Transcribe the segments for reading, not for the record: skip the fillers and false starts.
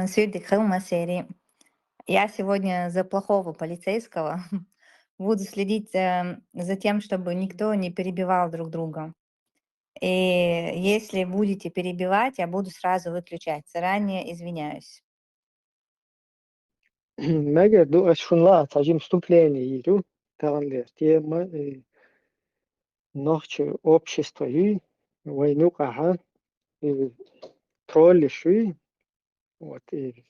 Сьогодні Хелма серии. Я сегодня за плохого полицейского буду следить за тем, чтобы никто не перебивал друг друга. И если будете перебивать, я буду сразу выключать. Заранее извиняюсь. Meger du şunla tajim вступление yiru таганлер тема нохче общество ю войну каха тролли шуй вот и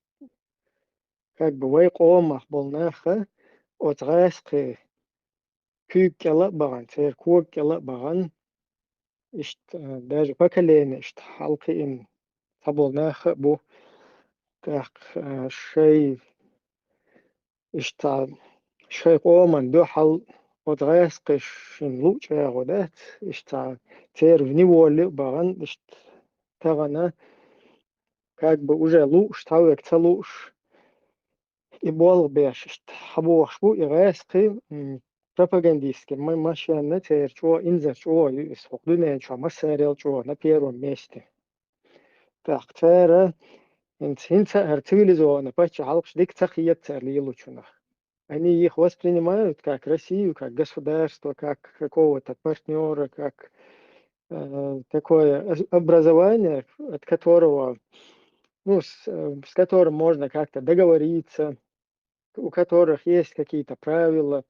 как бы вой комах болнаха отгаск күйк кела баган цер кук кела баган ишт даже поколение ишт халкы им таболнаха бу так шей ишт شايف من دو حل ودغاسقش لوچ غودات اشتا تير فني وولي باغن اشت تاغنا как бы уже луч тавек целуш и бол беш ишт хабош бу и гасқи пропагандистски мы машина тер чо инзер чо из худуне чо масарел чо на первом месте так тера инца цивилизованно пача халкш дик цахиет церлилучуна. Они их воспринимают как Россию, как государство, как какого-то партнера, как такое образование, от которого, ну, с которым можно как-то договориться, у которых есть какие-то правила,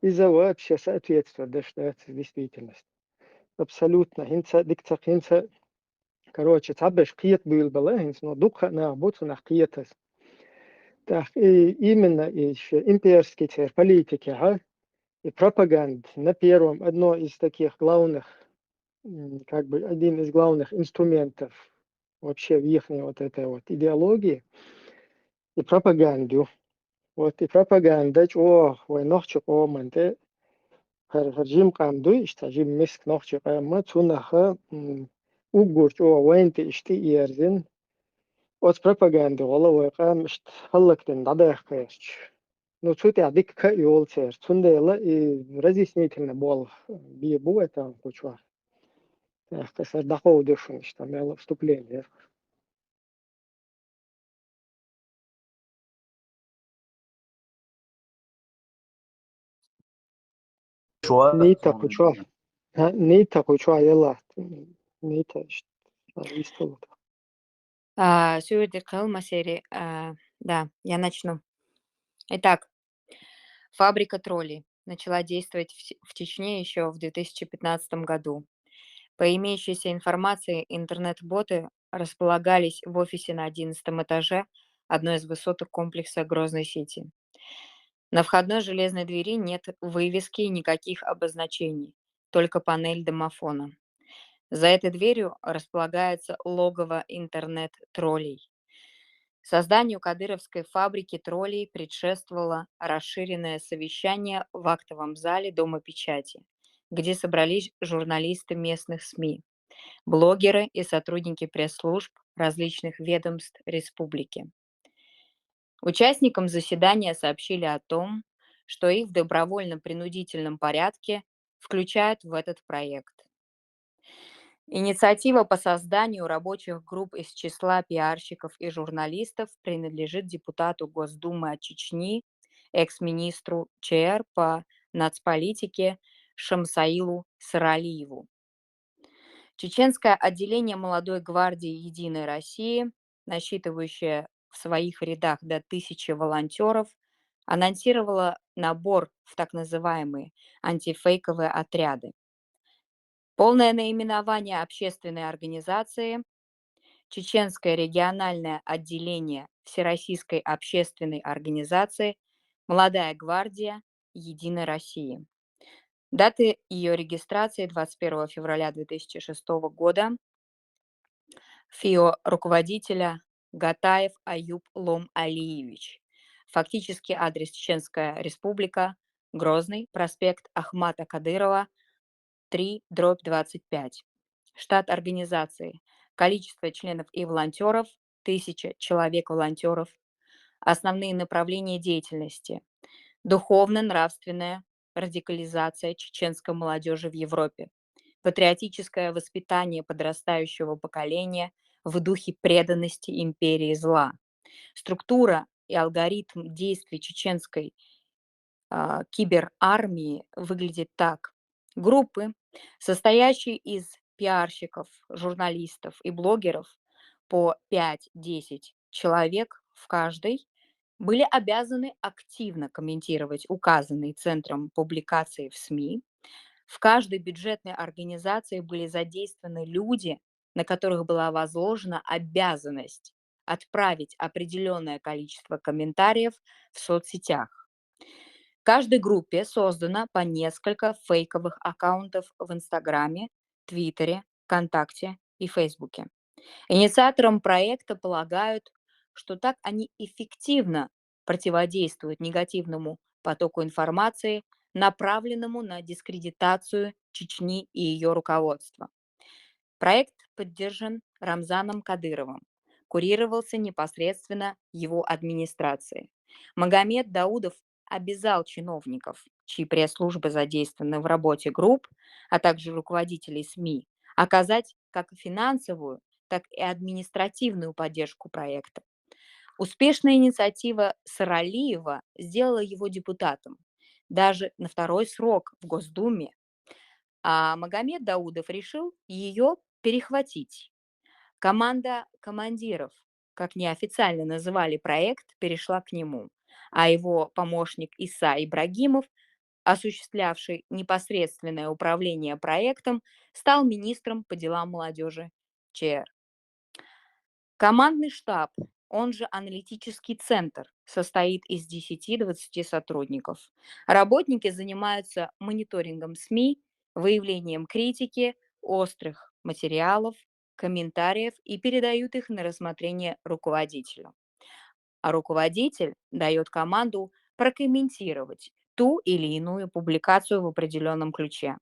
из-за вообще соответствия действительности. Абсолютно. Хинца, короче, цабеш киет был баланс, но духа на работу на киетас. Так, и именно еще имперский политики, и пропаганда на первом, одно из таких главных, как бы один из главных инструментов вообще в их вот этой вот идеологии и пропаганду. Вот и пропаганда, о, ой, ночью о, манте, режим канду, işte режим миск ночью, а цунаха, угурч, о, войнте, işte иерзин, от пропаганды, ола, ой, кам, işte, халлактен, дадах, кайш. Ну, тут я дик юл цер, цундела и разъяснительно бол, бу это кучва. Эх, касар дахов душун, что мело вступление. Нита кучва, нита кучва ела, нита, что Сьогодні Хелма серии. Да, я начну. Итак, фабрика троллей начала действовать в Чечне еще в 2015 году. По имеющейся информации, интернет-боты располагались в офисе на 11 этаже одной из высоток комплекса Грозной сети. На входной железной двери нет вывески и никаких обозначений, только панель домофона. За этой дверью располагается логово интернет-троллей. Созданию кадыровской фабрики троллей предшествовало расширенное совещание в актовом зале Дома печати, где собрались журналисты местных СМИ, блогеры и сотрудники пресс-служб различных ведомств республики. Участникам заседания сообщили о том, что их в добровольно-принудительном порядке включают в этот проект. Инициатива по созданию рабочих групп из числа пиарщиков и журналистов принадлежит депутату Госдумы от Чечни, экс-министру ЧР по нацполитике Шамсаилу Саралиеву. Чеченское отделение молодой гвардии «Единой России», насчитывающее в своих рядах до 1000 волонтеров, анонсировало набор в так называемые антифейковые отряды. Полное наименование общественной организации – Чеченское региональное отделение Всероссийской общественной организации «Молодая гвардия Единой России». Даты ее регистрации 21 февраля 2006 года. ФИО руководителя Гатаев Аюб Лом Алиевич. Фактически адрес Чеченская Республика, Грозный, проспект Ахмата Кадырова, 3/25. Штат организации. Количество членов и волонтеров – 1000 человек-волонтеров. Основные направления деятельности. Духовно-нравственная радикализация чеченской молодежи в Европе. Патриотическое воспитание подрастающего поколения в духе преданности империи зла. Структура и алгоритм действий чеченской киберармии выглядит так. Группы, состоящие из пиарщиков, журналистов и блогеров по 5-10 человек в каждой, были обязаны активно комментировать указанные центром публикации в СМИ. В каждой бюджетной организации были задействованы люди, на которых была возложена обязанность отправить определенное количество комментариев в соцсетях. Каждой группе создано по несколько фейковых аккаунтов в Инстаграме, Твиттере, ВКонтакте и Фейсбуке. Инициаторам проекта полагают, что так они эффективно противодействуют негативному потоку информации, направленному на дискредитацию Чечни и ее руководства. Проект поддержан Рамзаном Кадыровым, курировался непосредственно его администрацией. Магомед Даудов обязал чиновников, чьи пресс-службы задействованы в работе групп, а также руководителей СМИ, оказать как финансовую, так и административную поддержку проекта. Успешная инициатива Саралиева сделала его депутатом, даже на второй срок в Госдуме, а Магомед Даудов решил ее перехватить. Команда командиров, как неофициально называли проект, перешла к нему, а его помощник Иса Ибрагимов, осуществлявший непосредственное управление проектом, стал министром по делам молодежи ЧР. Командный штаб, он же аналитический центр, состоит из 10-20 сотрудников. Работники занимаются мониторингом СМИ, выявлением критики, острых материалов, комментариев и передают их на рассмотрение руководителю. А руководитель дает команду прокомментировать ту или иную публикацию в определенном ключе.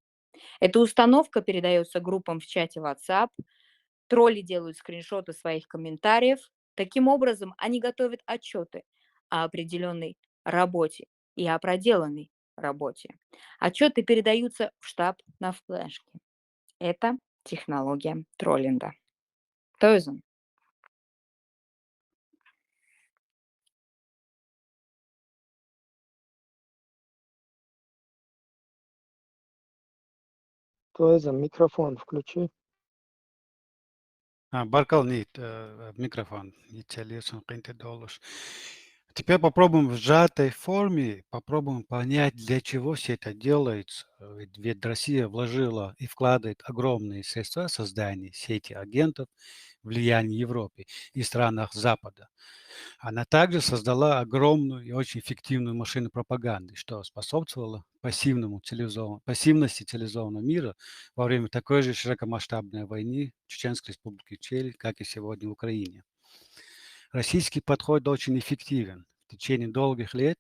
Эта установка передается группам в чате WhatsApp. Тролли делают скриншоты своих комментариев. Таким образом, они готовят отчеты о определенной работе и о проделанной работе. Отчеты передаются в штаб на флешке. Это технология троллинга. Тойзен. Тойза, микрофон включи. Баркал нет, микрофон. $10 Теперь попробуем в сжатой форме, попробуем понять, для чего все это делается. Ведь Россия вложила и вкладывает огромные средства в создание сети агентов влияния Европы и странах Запада. Она также создала огромную и очень эффективную машину пропаганды, что способствовало пассивности цивилизованного мира во время такой же широкомасштабной войны в Чеченской республике Чили, как и сегодня в Украине. Российский подход очень эффективен. В течение долгих лет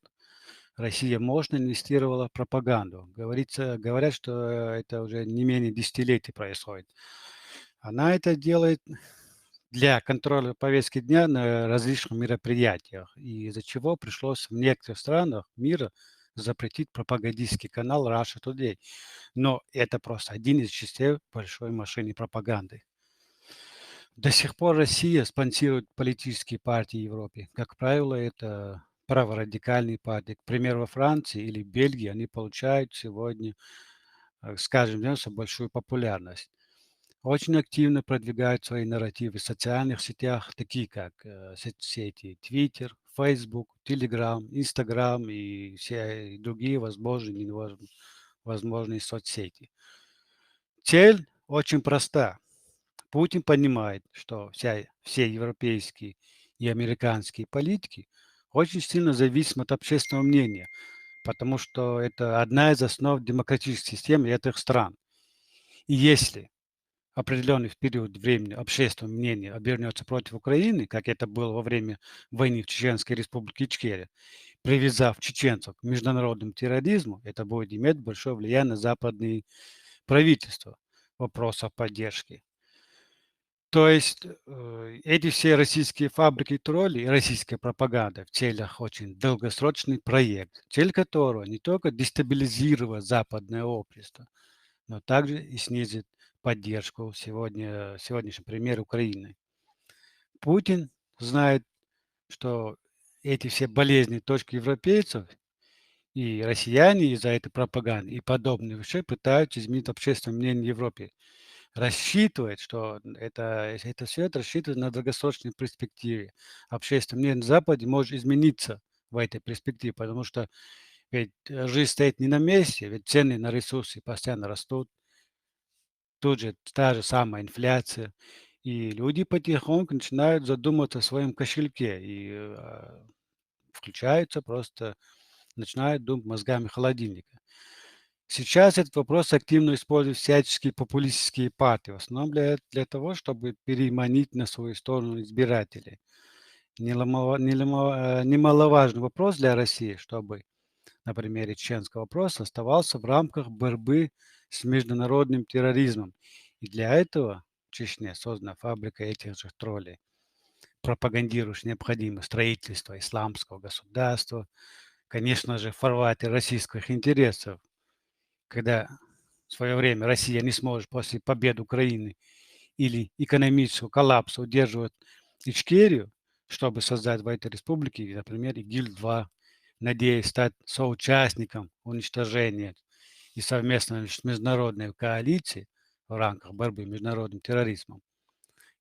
Россия мощно инвестировала в пропаганду. Говорят, что это уже не менее десятилетий происходит. Она это делает для контроля повестки дня на различных мероприятиях, и из-за чего пришлось в некоторых странах мира запретить пропагандистский канал Russia Today. Но это просто один из частей большой машины пропаганды. До сих пор Россия спонсирует политические партии в Европе. Как правило, это праворадикальные партии. К примеру, во Франции или Бельгии они получают сегодня, скажем, большую популярность. Очень активно продвигают свои нарративы в социальных сетях, такие как соцсети Twitter, Facebook, Telegram, Instagram и все другие возможные и невозможные соцсети. Цель очень проста. Путин понимает, что все европейские и американские политики очень сильно зависят от общественного мнения, потому что это одна из основ демократической системы этих стран. И если определенный период времени общественное мнение обернется против Украины, как это было во время войны в Чеченской республике Ичкерия, привязав чеченцев к международному терроризму, это будет иметь большое влияние на западные правительства в вопросах поддержки. То есть эти все российские фабрики троллей и российская пропаганда в целях очень долгосрочный проект, цель которого не только дестабилизировать западное общество, но также и снизит поддержку сегодняшний пример Украины. Путин знает, что эти все болезни точки европейцев и россияне из-за этой пропаганды и подобные вещи пытаются изменить общественное мнение в Европе. Рассчитывает, что это все это рассчитывает на долгосрочной перспективе. Общественное мнение на Западе может измениться в этой перспективе, потому что ведь жизнь стоит не на месте, ведь цены на ресурсы постоянно растут. Тут же та же самая инфляция. И люди потихоньку начинают задумываться о своем кошельке и включаются просто, начинают думать мозгами холодильника. Сейчас этот вопрос активно используют всяческие популистские партии, в основном для того, чтобы переманить на свою сторону избирателей. Немаловажный вопрос для России, чтобы, на примере чеченского вопроса, оставался в рамках борьбы с международным терроризмом. И для этого в Чечне создана фабрика этих же троллей, пропагандирующих необходимость строительства исламского государства, конечно же, в фарватере российских интересов, когда в свое время Россия не сможет после победы Украины или экономического коллапса удерживать Ичкерию, чтобы создать в этой республике, например, ИГИЛ-2, надеясь стать соучастником уничтожения и совместной международной коалиции в рамках борьбы с международным терроризмом,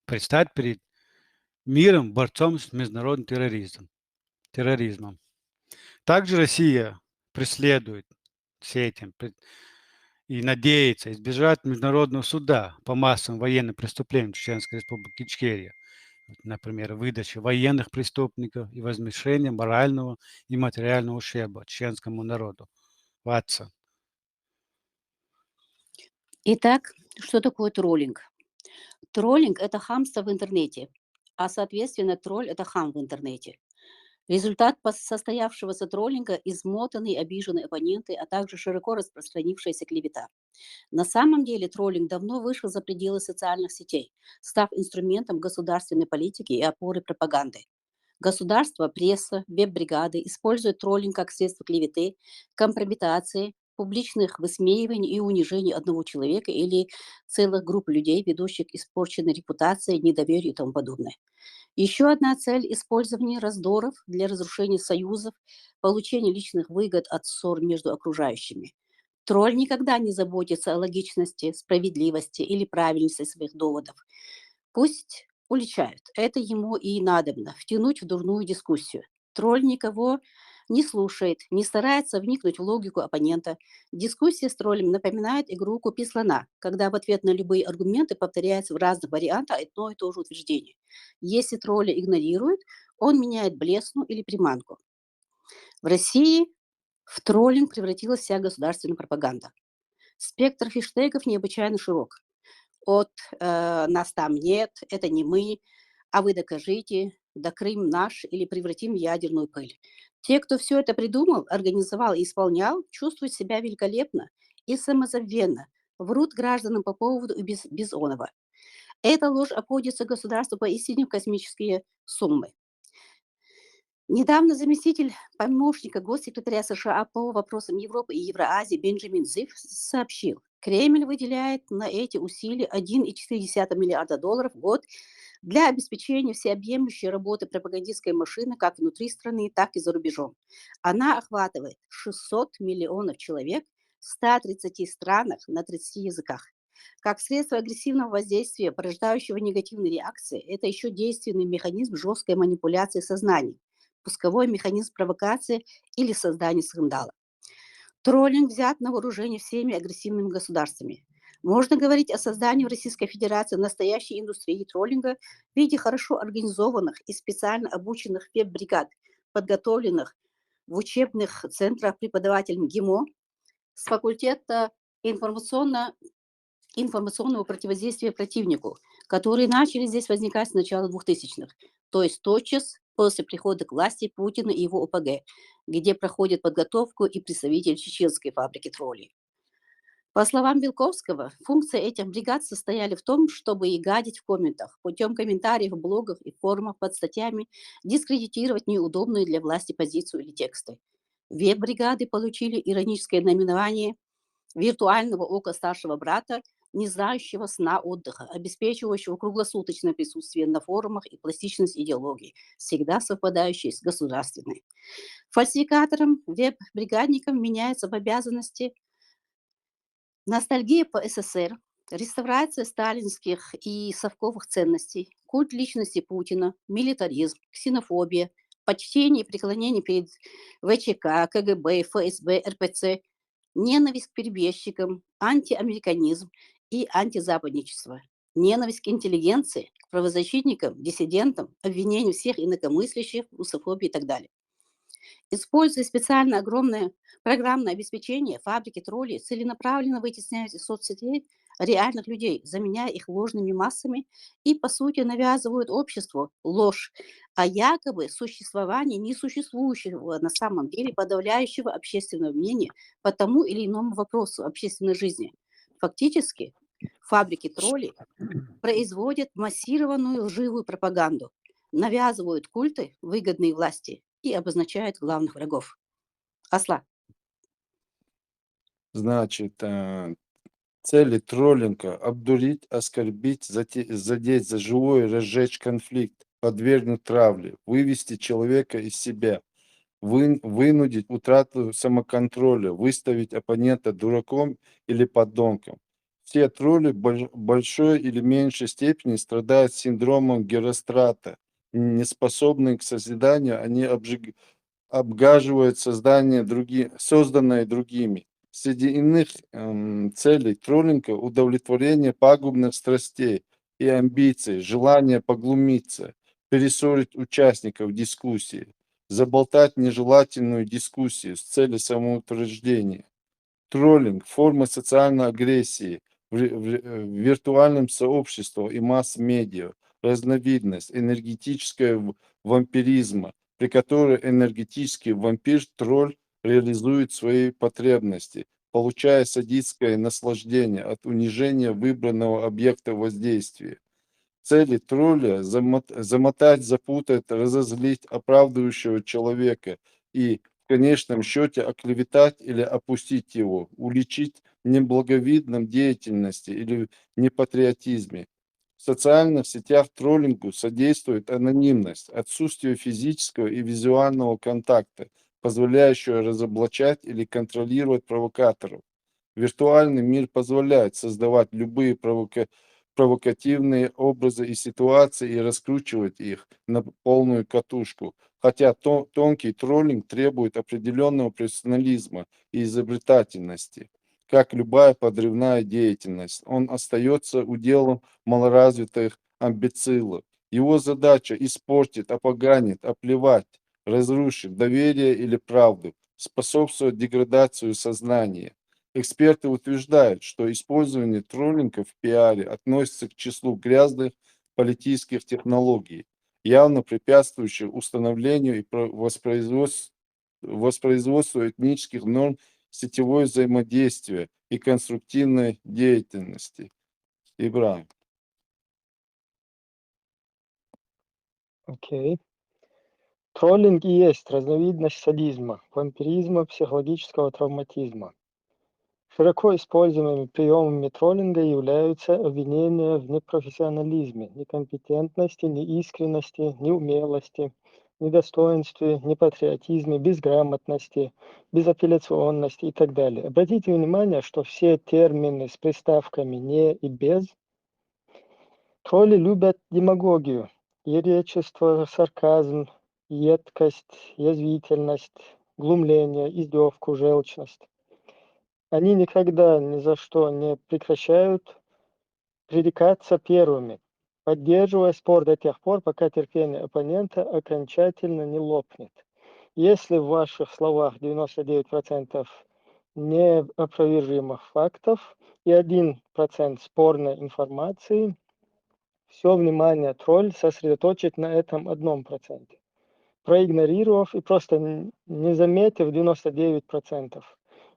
предстать перед миром борцом с международным терроризмом. Также Россия преследует все этим и надеется избежать международного суда по массовым военным преступлениям Чеченской Республики Ичкерия, например, выдачи военных преступников и возмещения морального и материального ущерба чеченскому народу. Ватсон. Итак, что такое троллинг? Троллинг – это хамство в интернете, а соответственно тролль – это хам в интернете. Результат состоявшегося троллинга – измотанные, обиженные оппоненты, а также широко распространившаяся клевета. На самом деле троллинг давно вышел за пределы социальных сетей, став инструментом государственной политики и опоры пропаганды. Государство, пресса, веб-бригады используют троллинг как средство клеветы, компрометации, публичных высмеиваний и унижений одного человека или целых групп людей, ведущих к испорченной репутации, недоверию и тому подобное. Еще одна цель – использование раздоров для разрушения союзов, получения личных выгод от ссор между окружающими. Тролль никогда не заботится о логичности, справедливости или правильности своих доводов. Пусть уличают. Это ему и надобно – втянуть в дурную дискуссию. Тролль никого не слушает, не старается вникнуть в логику оппонента. Дискуссия с троллем напоминает игру «Купи слона», когда в ответ на любые аргументы повторяется в разных вариантах одно и то же утверждение. Если тролля игнорируют, он меняет блесну или приманку. В России в троллинг превратилась вся государственная пропаганда. Спектр хэштегов необычайно широк. От «нас там нет», «это не мы», «а вы докажите», «да Крым наш» или «превратим в ядерную пыль». Те, кто все это придумал, организовал и исполнял, чувствуют себя великолепно и самозабвенно, врут гражданам по поводу и без оного. Эта ложь обходится государству поистине в космические суммы. Недавно заместитель помощника госсекретаря США по вопросам Европы и Евроазии Бенджамин Зив сообщил, Кремль выделяет на эти усилия $1,4 миллиарда в год для обеспечения всеобъемлющей работы пропагандистской машины как внутри страны, так и за рубежом. Она охватывает 600 миллионов человек в 130 странах на 30 языках. Как средство агрессивного воздействия, порождающего негативные реакции, это еще действенный механизм жесткой манипуляции сознанием, пусковой механизм провокации или создания скандала. Троллинг взят на вооружение всеми агрессивными государствами. Можно говорить о создании в Российской Федерации настоящей индустрии троллинга в виде хорошо организованных и специально обученных веб-бригад, подготовленных в учебных центрах преподавателями ГИМО с факультета информационного противодействия противнику, которые начали здесь возникать с начала 2000-х, то есть тотчас после прихода к власти Путина и его ОПГ, где проходит подготовку и представитель чеченской фабрики троллей. По словам Белковского, функция этих бригад состояли в том, чтобы и гадить в комментах, путем комментариев в блогах и форумах под статьями, дискредитировать неудобную для власти позицию или тексты. Веб-бригады получили ироническое наименование «Виртуального ока старшего брата» не знающего сна отдыха, обеспечивающего круглосуточное присутствие на форумах и пластичность идеологии, всегда совпадающей с государственной. Фальсификатором, веб-бригадником меняется в обязанности ностальгия по СССР, реставрация сталинских и совковых ценностей, культ личности Путина, милитаризм, ксенофобия, почтение и преклонение перед ВЧК, КГБ, ФСБ, РПЦ, ненависть к перебежчикам, антиамериканизм и антизападничество, ненависть к интеллигенции, к правозащитникам, диссидентам, обвинение всех инакомыслящих, русофобии и так далее. Используя специально огромное программное обеспечение, фабрики троллей целенаправленно вытесняют из соцсетей реальных людей, заменяя их ложными массами и, по сути, навязывают обществу ложь о якобы существовании несуществующего на самом деле подавляющего общественного мнения по тому или иному вопросу общественной жизни. Фактически, фабрики троллей производят массированную лживую пропаганду, навязывают культы, выгодные власти, и обозначают главных врагов. Асла. Значит, цели троллинга — обдурить, оскорбить, задеть за живое, разжечь конфликт, подвергнуть травле, вывести человека из себя, вынудить утрату самоконтроля, выставить оппонента дураком или подонком. Все тролли в большой или меньшей степени страдают синдромом Герострата. Неспособные к созиданию, они обгаживают созданное другими. Среди иных целей троллинга удовлетворение пагубных страстей и амбиций, желание поглумиться, перессорить участников дискуссии, заболтать нежелательную дискуссию с целью самоутверждения. Троллинг — форма социальной агрессии в виртуальном сообществе и масс-медиа, разновидность энергетического вампиризма, при которой энергетический вампир-тролль реализует свои потребности, получая садистское наслаждение от унижения выбранного объекта воздействия. Цели тролля — замотать, запутать, разозлить оправдывающего человека и, в конечном счете, оклеветать или опустить его, уличить в неблаговидном деятельности или непатриотизме. В социальных сетях троллингу содействует анонимность, отсутствие физического и визуального контакта, позволяющего разоблачать или контролировать провокаторов. Виртуальный мир позволяет создавать любые провокативные образы и ситуации и раскручивать их на полную катушку. Хотя тонкий троллинг требует определенного профессионализма и изобретательности. Как любая подрывная деятельность, он остается уделом малоразвитых амбицилов. Его задача — испортить, опоганить, оплевать, разрушить доверие или правду, способствовать деградации сознания. Эксперты утверждают, что использование троллинга в пиаре относится к числу грязных политических технологий, явно препятствующих установлению и воспроизводству этнических норм сетевое взаимодействие и конструктивной деятельности. Ибрагим. Окей. Троллинг и есть разновидность садизма, вампиризма, психологического травматизма. Широко используемыми приемами троллинга являются обвинения в непрофессионализме, некомпетентности, неискренности, неумелости, недостоинстве, непатриотизме, безграмотности, безапелляционности и так далее. Обратите внимание, что все термины с приставками «не» и «без» тролли любят демагогию, еречество, сарказм, едкость, язвительность, глумление, издевку, желчность. Они никогда ни за что не прекращают пререкаться первыми, поддерживая спор до тех пор, пока терпение оппонента окончательно не лопнет. Если в ваших словах 99% неопровержимых фактов и 1% спорной информации, все внимание тролль сосредоточит на этом 1%, проигнорировав и просто не заметив 99%.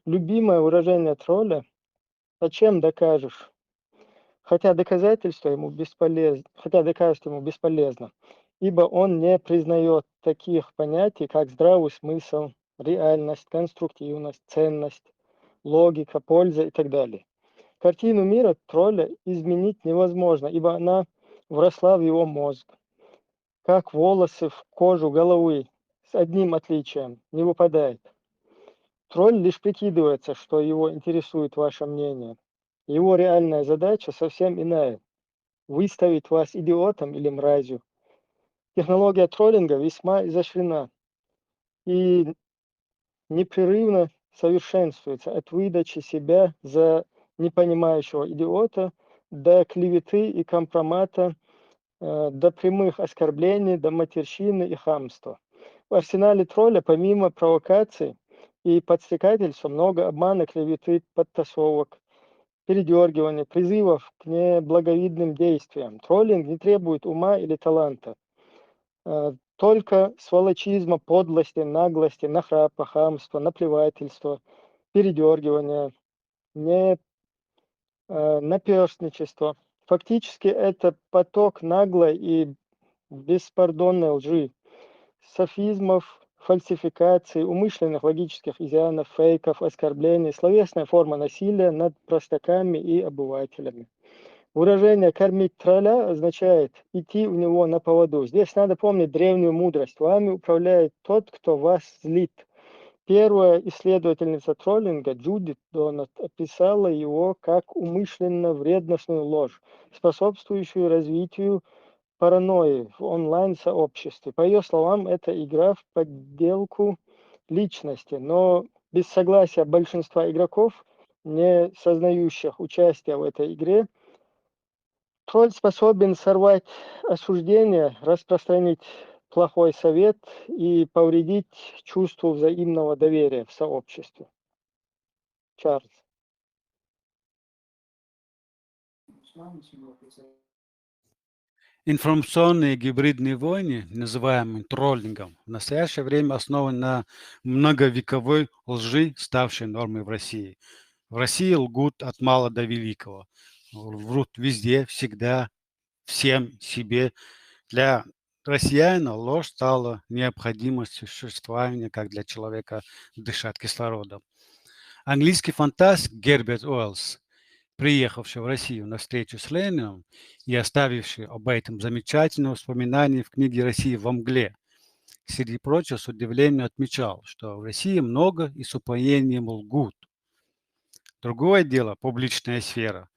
Любимое выражение тролля «зачем докажешь?», хотя доказательство ему бесполезно, ибо он не признает таких понятий, как здравый смысл, реальность, конструктивность, ценность, логика, польза и так далее. Картину мира тролля изменить невозможно, ибо она вросла в его мозг, как волосы в кожу головы, с одним отличием: не выпадает. Тролль лишь прикидывается, что его интересует ваше мнение. Его реальная задача совсем иная: выставить вас идиотом или мразью. Технология троллинга весьма изощрена и непрерывно совершенствуется, от выдачи себя за непонимающего идиота до клеветы и компромата, до прямых оскорблений, до матерщины и хамства. В арсенале тролля помимо провокаций и подстрекательства много обмана, клеветы, подтасовок, передергивания, призывов к неблаговидным действиям. Троллинг не требует ума или таланта, только сволочизма, подлости, наглости, нахрапа, хамства, наплевательства, передергивания, наперстничества. Фактически это поток наглой и беспардонной лжи, софизмов, фальсификаций, умышленных логических изъянов, фейков, оскорблений, словесная форма насилия над простаками и обывателями. Выражение «кормить тролля» означает идти у него на поводу. Здесь надо помнить древнюю мудрость: вами управляет тот, кто вас злит. Первая исследовательница троллинга Джудит Донат описала его как умышленно вредностную ложь, способствующую развитию паранойи в онлайн-сообществе. По ее словам, это игра в подделку личности, но без согласия большинства игроков, не сознающих участия в этой игре, тролль способен сорвать осуждение, распространить плохой совет и повредить чувству взаимного доверия в сообществе. Чарльз. Информационные гибридные войны, называемые троллингом, в настоящее время основаны на многовековой лжи, ставшей нормой в России. В России лгут от мала до великого. Врут везде, всегда, всем, себе. Для россиянина ложь стала необходимостью существования, как для человека дышать кислородом. Английский фантаст Герберт Уэллс, приехавший в Россию на встречу с Лениным и оставивший об этом замечательное воспоминание в книге «Россия во мгле», среди прочего с удивлением отмечал, что в России много и с упоением лгут. Другое дело – публичная сфера.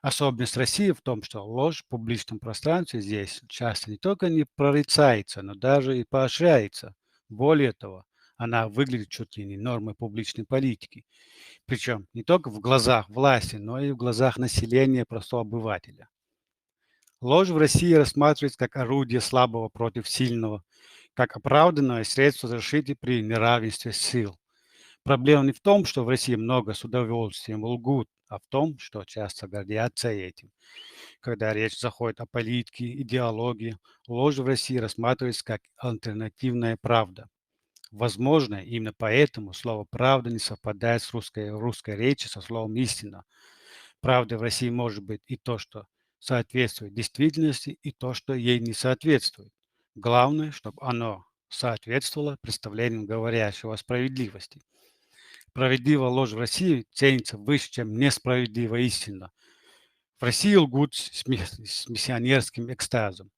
Особенность России в том, что ложь в публичном пространстве здесь часто не только не прорицается, но даже и поощряется. Более того, она выглядит чуть ли не нормой публичной политики. Причем не только в глазах власти, но и в глазах населения, простого обывателя. Ложь в России рассматривается как орудие слабого против сильного, как оправданное средство защиты при неравенстве сил. Проблема не в том, что в России много с удовольствием лгут, а в том, что часто гордятся этим. Когда речь заходит о политике, идеологии, ложь в России рассматривается как альтернативная правда. Возможно, именно поэтому слово «правда» не совпадает с русской речью со словом «истина». Правда в России может быть и то, что соответствует действительности, и то, что ей не соответствует. Главное, чтобы оно соответствовало представлениям говорящего о справедливости. Справедливая ложь в России ценится выше, чем несправедливая истина. В России лгут с миссионерским экстазом.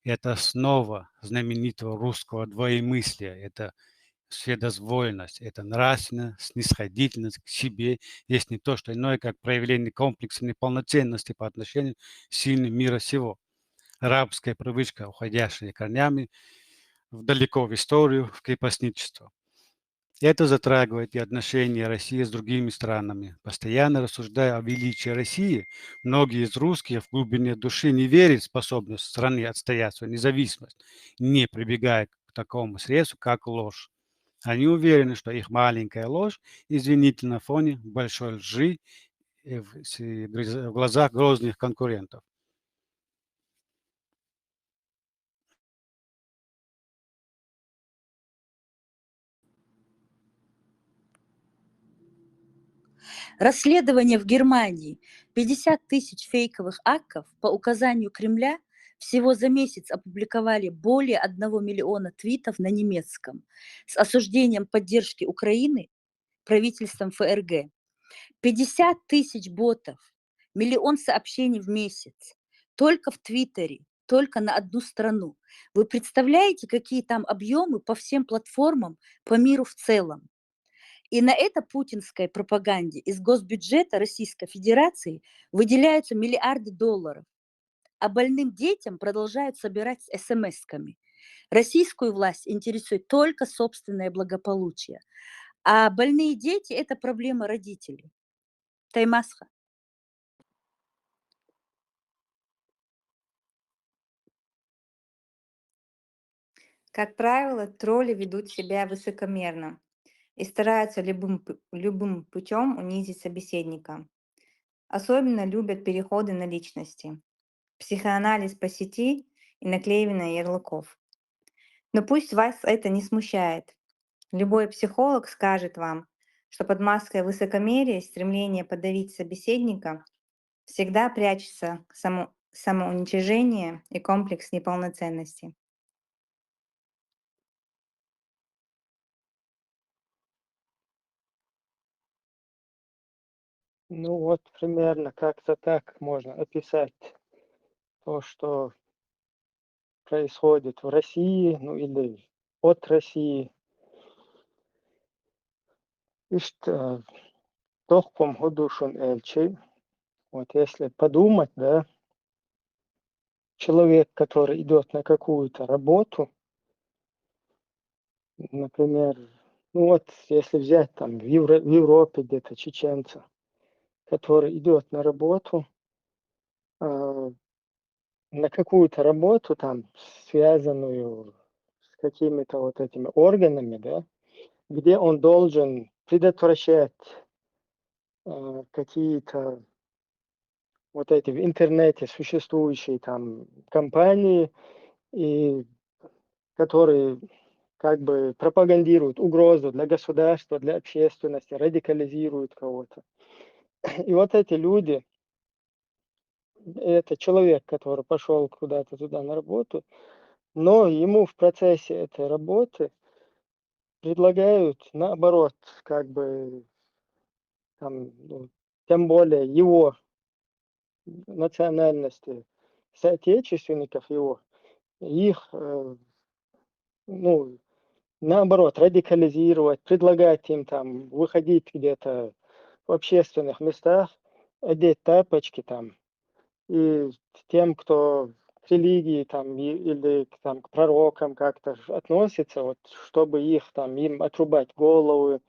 Это основа знаменитого русского двоемыслия. Это вседозволенность, это нравственная снисходительность к себе, есть не то, что иное, как проявление комплекса неполноценности по отношению к сильным мира сего. Рабская привычка, уходящая корнями далеко в историю, в крепостничество. Это затрагивает и отношения России с другими странами. Постоянно рассуждая о величии России, многие из русских в глубине души не верят в способность страны отстоять свою независимость, не прибегая к такому средству, как ложь. Они уверены, что их маленькая ложь извинительна на фоне большой лжи в глазах грозных конкурентов. Расследование в Германии. 50 тысяч фейковых акков по указанию Кремля всего за месяц опубликовали более 1 миллиона твитов на немецком с осуждением поддержки Украины правительством ФРГ. 50 тысяч ботов Миллион сообщений в месяц. Только в Твиттере, только на одну страну. Вы представляете, какие там объемы по всем платформам, по миру в целом? И на это путинской пропаганде из госбюджета Российской Федерации выделяются миллиарды долларов, а больным детям продолжают собирать смс-ками. Российскую власть интересует только собственное благополучие, а больные дети – это проблема родителей. Таймасха. Как правило, тролли ведут себя высокомерно и стараются любым путем унизить собеседника. Особенно любят переходы на личности, психоанализ по сети и наклеивание ярлыков. Но пусть вас это не смущает. Любой психолог скажет вам, что под маской высокомерия и стремления подавить собеседника всегда прячется самоуничижение и комплекс неполноценности. Ну вот примерно как-то так можно описать то, что происходит в России, ну или от России. И что в том году шон эльчи, вот если подумать, да, человек, который идет на какую-то работу, например, ну вот если взять там в Европе где-то чеченца, который идет на работу, а, на какую-то работу там, связанную с какими-то вот этими органами, да, где он должен предотвращать какие-то вот эти в интернете существующие там компании, и которые как бы пропагандируют угрозу для государства, для общественности, радикализируют кого-то. И вот эти люди, это человек, который пошел куда-то туда на работу, но ему в процессе этой работы предлагают наоборот, как бы там, ну, тем более его национальности, соотечественников его, их, ну, наоборот, радикализировать, предлагать им там выходить где-то в общественных местах, одеть тапочки там, и тем, кто к религии там или там к пророкам как-то относится, вот, чтобы их там, им отрубать головы,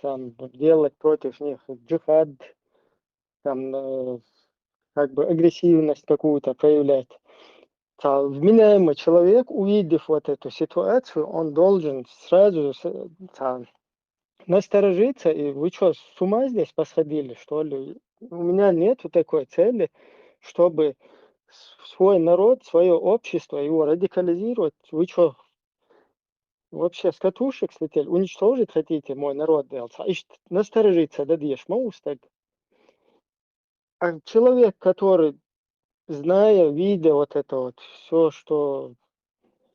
там, делать против них джихад, там, как бы агрессивность какую-то проявлять. Вменяемый человек, увидев вот эту ситуацию, он должен сразу насторожиться, и вы что, с ума здесь посходили, что ли? У меня нету такой цели, чтобы свой народ, свое общество, его радикализировать. Вы что, вообще с катушек слетели? Уничтожить хотите мой народ, делается? И насторожиться, да дешь, маустаг. А человек, который, зная, видя вот это вот все, что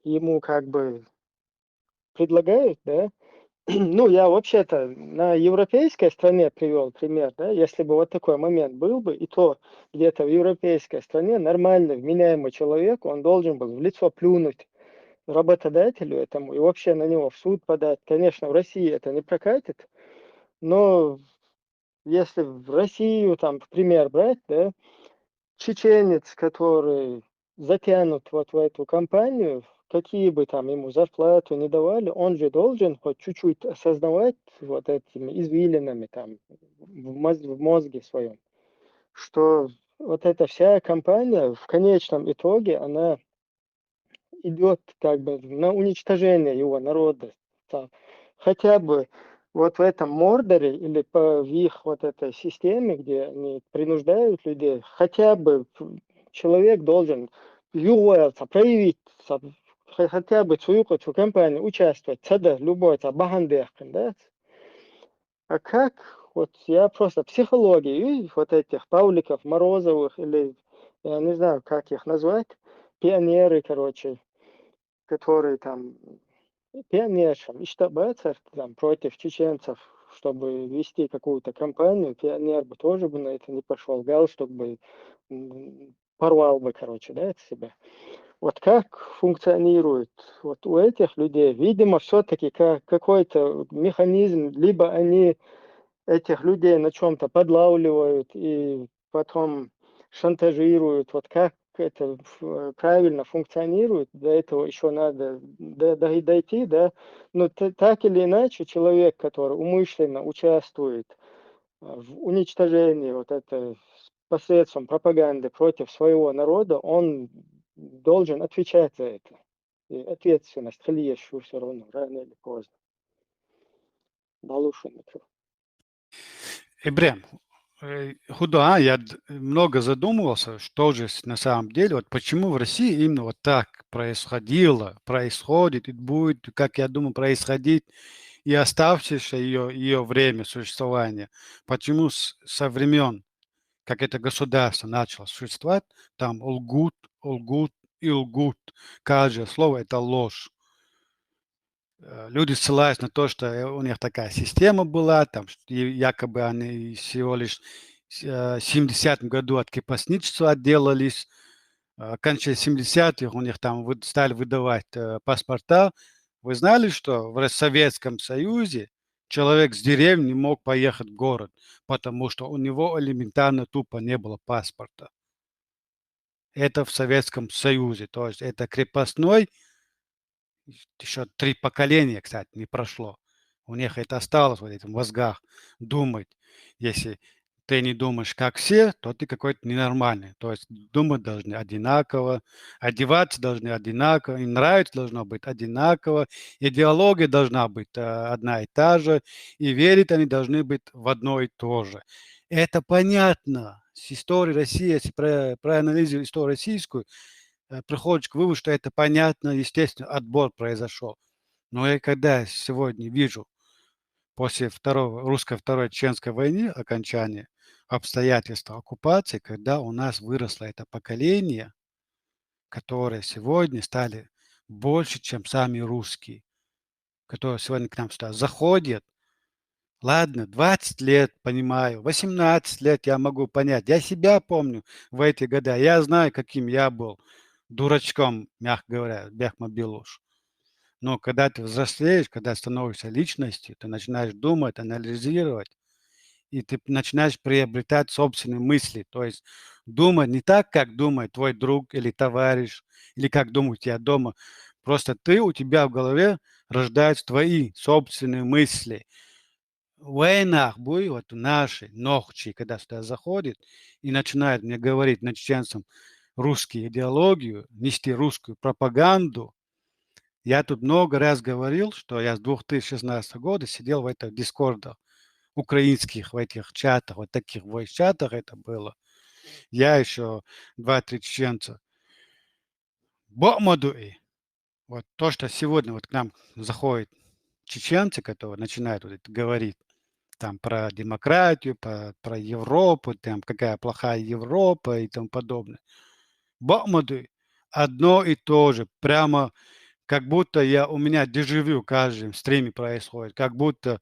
ему как бы предлагают, да, ну, я вообще-то на европейской стране привел пример, да, если бы вот такой момент был бы, и то где-то в европейской стране нормальный, вменяемый человек, он должен был в лицо плюнуть работодателю этому и вообще на него в суд подать. Конечно, в России это не прокатит, но если в Россию, там, в пример брать, да, чеченец, который затянут вот в эту компанию, какие бы там ему зарплату не давали, он же должен хоть чуть-чуть осознавать вот этими извилинами там в мозге своем, что вот эта вся компания в конечном итоге, она идет как бы на уничтожение его народа. Там. Хотя бы вот в этом Мордоре или в их вот этой системе, где они принуждают людей, хотя бы человек должен проявить хотя бы свою компанию, участвовать, любой багандехкин, да? А как, вот я просто психологию вот этих Павликов, Морозовых или, я не знаю, как их назвать, пионеры, короче, которые там пионершам, и штабаться там против чеченцев, чтобы вести какую-то кампанию, пионер бы тоже бы на это не пошел, галстук бы порвал бы, короче, да, от себя. Вот как функционирует вот у этих людей? Видимо, все-таки какой-то механизм, либо они этих людей на чем-то подлавливают и потом шантажируют. Вот как это правильно функционирует, до этого еще надо дойти, да. Но так или иначе человек, который умышленно участвует в уничтожении вот это посредством пропаганды против своего народа, он должен отвечать за это. И ответственность хлещу все равно, рано или поздно. Балуша микрофон. Ибрем, худо, я много задумывался, что же на самом деле, вот почему в России именно вот так происходило, происходит и будет, как я думаю, происходить и оставшееся ее время существования. Почему со времен, как это государство начало существовать, там лгут, лгут и лгут. Каждое слово – это ложь. Люди ссылаются на то, что у них такая система была, там, и якобы они всего лишь в 70-м году от крепостничества отделались, в конце 70-х у них там стали выдавать паспорта. Вы знали, что в Советском Союзе человек с деревни не мог поехать в город, потому что у него элементарно тупо не было паспорта. Это в Советском Союзе, то есть это крепостной. Еще 3 поколения, кстати, не прошло. У них это осталось в этих мозгах думать. Если ты не думаешь, как все, то ты какой-то ненормальный. То есть думать должны одинаково, одеваться должны одинаково, им нравится должно быть одинаково, идеология должна быть одна и та же, и верить они должны быть в одно и то же. Это понятно. С историей России, если проанализировать историю российскую, приходишь к выводу, что это понятно, естественно, отбор произошел. Но я когда сегодня вижу после русской второй чеченской войны окончания обстоятельства оккупации, когда у нас выросло это поколение, которое сегодня стали больше, чем сами русские, которые сегодня к нам сюда заходят. Ладно, 20 лет, понимаю, 18 лет я могу понять. Я себя помню в эти годы. Я знаю, каким я был дурачком, мягко говоря, Бехмабилуш. Но когда ты взрослеешь, когда становишься личностью, ты начинаешь думать, анализировать, и ты начинаешь приобретать собственные мысли. То есть думать не так, как думает твой друг или товарищ, или как думают тебя дома. Просто у тебя в голове рождаются твои собственные мысли. В войнах были вот наши ногчи, когда сюда заходит и начинает мне говорить на чеченцам русскую идеологию, нести русскую пропаганду. Я тут много раз говорил, что я с 2016 года сидел в этих дискордах украинских, в этих чатах, вот таких voice-чатах это было. Я еще 2-3 чеченца. Бомадуи. Вот то, что сегодня вот к нам заходят чеченцы, которые начинают вот это говорить, там про демократию, про Европу, там какая плохая Европа и тому подобное. Бомадуи. Одно и то же. Прямо как будто у меня дежавю в каждом стриме происходит, как будто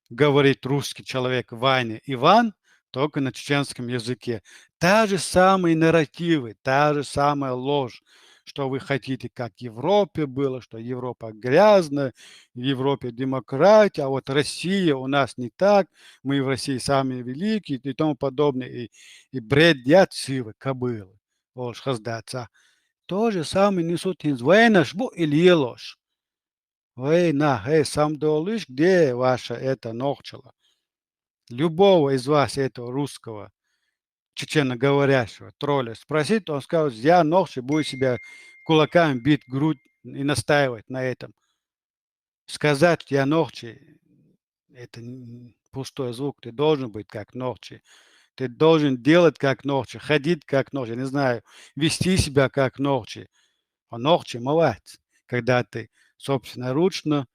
говорит русский человек Ваня Иван, только на чеченском языке. Та же самые нарративы, та же самая ложь, что вы хотите, как в Европе было, что Европа грязная, в Европе демократия, а вот Россия у нас не так, мы в России самые великие и тому подобное. И бредят сивы, кобылы. Ложь хаздаться. То же самое несут из войны, шбу или ложь. Война, сам долыш, где ваша это ногчела? Любого из вас, этого русского, чеченоговорящего тролля спросить, он скажет, я ногче буду себя кулаками бить в грудь и настаивать на этом. Сказать, я ногче, это пустой звук, ты должен быть как ногче. Ты должен делать как ногче, ходить как ногче, не знаю, вести себя как ногче. А ногче молодец, когда ты собственноручно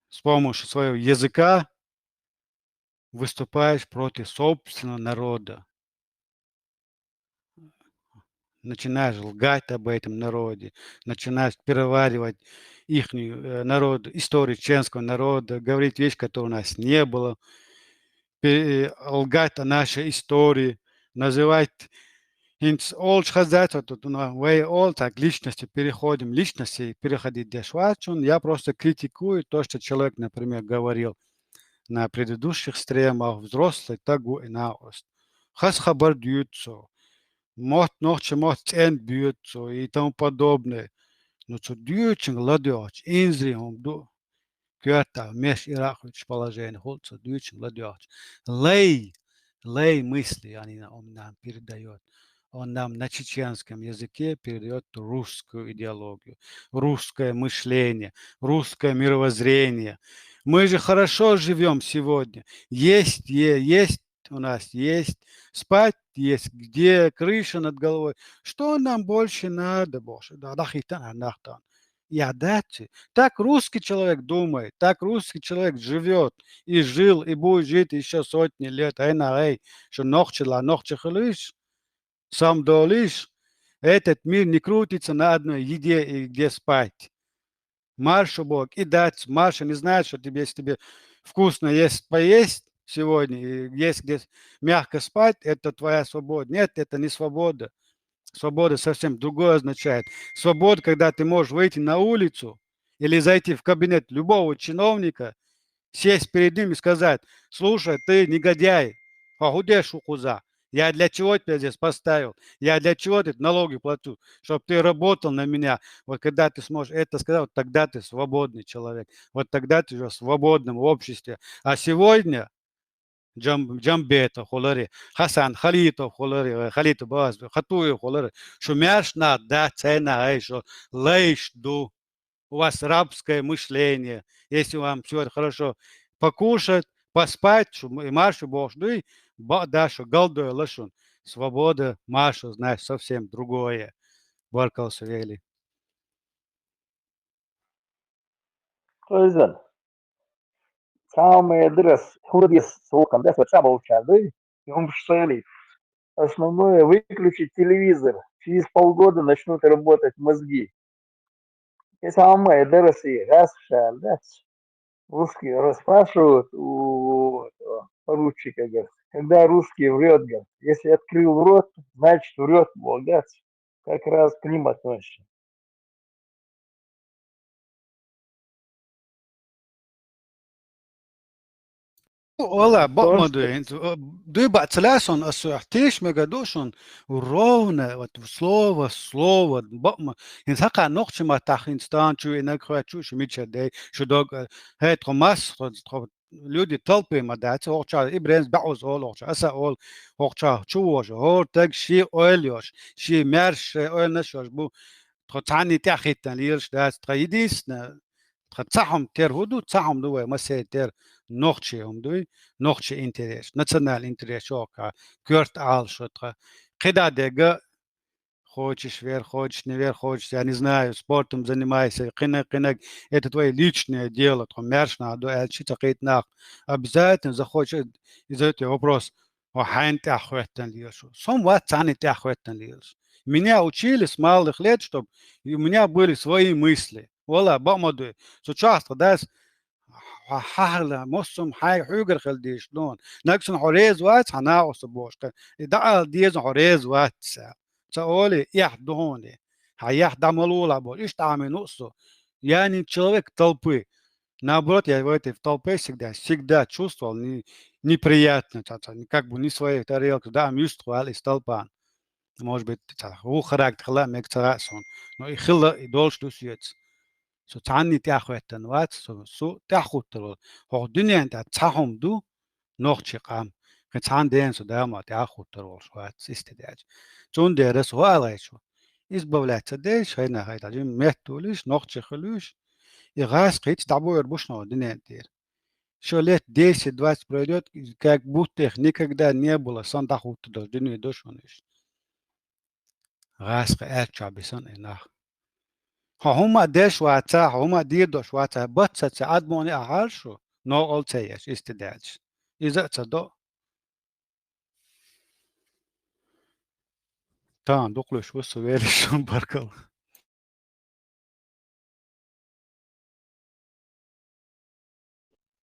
с помощью своего языка выступаешь против собственного народа. Начинаешь лгать об этом народе, начинаешь переваривать их народ, историю чеченского народа, говорить вещи, которые у нас не было, лгать о нашей истории, называть all сказать, тут way all, так, личности переходим, личности переходить дешвачун. Я просто критикую то, что человек, например, говорил на предыдущих стримах, взрослый, тагу и наост. Хас хабар дьются, мот нохче мот эн дьются и тому подобное. Но что дьютчинг ладёч, инзри он ду. Кёрта, меш ирахович положение, холца, дьютчинг ладёч. Лей мысли он нам передает. Он нам на чеченском языке передает русскую идеологию, русское мышление, русское мировоззрение. Мы же хорошо живем сегодня. Есть у нас есть, спать есть, где крыша над головой. Что нам больше надо, Боже? Я дайте. Так русский человек думает, так русский человек живет и жил, и будет жить еще сотни лет. Что нохчела, нохчехалыш, сам долишь, этот мир не крутится на одной еде и где спать. Марш, Бог, и дать. Маша не знает, что тебе, если тебе вкусно есть поесть сегодня, и есть где мягко спать, это твоя свобода. Нет, это не свобода. Свобода совсем другое означает. Свобода, когда ты можешь выйти на улицу или зайти в кабинет любого чиновника, сесть перед ним и сказать: слушай, ты негодяй, похудешь у куза. Я для чего тебя здесь поставил? Я для чего ты налоги плачу? Чтобы ты работал на меня. Вот когда ты сможешь это сказать, вот тогда ты свободный человек. Вот тогда ты уже в свободном обществе. А сегодня Джамбетов, холари, Хасан Халитов, холари, Халитов Баз, Хатуев, холари, шумяш на да цена, что лейш ду. У вас рабское мышление. Если вам все это хорошо покушать, поспать, и маршу бог, ну и дашу голдой лошун. Свобода, маршу, знаешь, совсем другое. Баркал Савели. Özden. Самые дрес, худес, соком, да, вот самого чады, и он что основное выключить телевизор. Через полгода начнут работать мозги. И самое дрес и раз да. Русские расспрашивают у поручика, говорят, когда русский врет, говорят, если открыл рот, значит врет, мол, да, как раз к ним относится. والله Потому بقمضي ديبا تلاсон асуахтиш мегадошон ровно вот слово бақма инсака нохчима тахинстан чу инакха чу шмичаде шудог хет хомас люди толпы мадат орча ибренс бауз ол орча аса ол орча чувож ор так ши оэльош ши мерш оэльнашош бу тхани тахитан лирш дас траидис تصحهم تر هدو تصحهم دوه مسه تر نقطه هم دوی نقطه اینترس national interest شوكا كورت آل شطرة قدا дега хочешь вер хочешь не вер хочешь я не знаю спортом занимайся кынак это твое личное дело там мерш надо элчита китнах обязательно захочешь из этого вопрос وحين تأخذتن ليش somewhat тани تأخذتن ليش меня учили с малых лет чтобы у меня были свои мысли والله بقمضي so часто да حالا مصم حاجة حجر خلدي شلون نكسن حريز وات حنا أصبوش ده ديز حريز وات سأولي يحدوني هيح دملولا بول إيش تعمل نقصه يعني человек толпы наоборот я в этой в толпе всегда чувствовал неприятно как бы не своей тарелки да чувствовал из толпа может быть هو характер لا مكتراسون но и хила и дольше дусец so tani تأخذتن وات so تأخذتلو هو الدنيا أنت تحهم دو نوخش قام كتان دين so داما تأخذتلو وات استداج جون درس هو على شو إزبولات تدش هنا هاي تجيم مهتولش نوخش خلوش إغاز قيت تعبو يربوشنا الدنيا دير что лет 10-20 пройдет, как будто их никогда не было, сан тахут дождение дошониш. Раз элчабисан инах. هما ديش واتا هما ديدوش واتا بطة عدموني أعرشو نو ألتيش استداج إذا تصدق تان دقلش وصو ويرشون بركل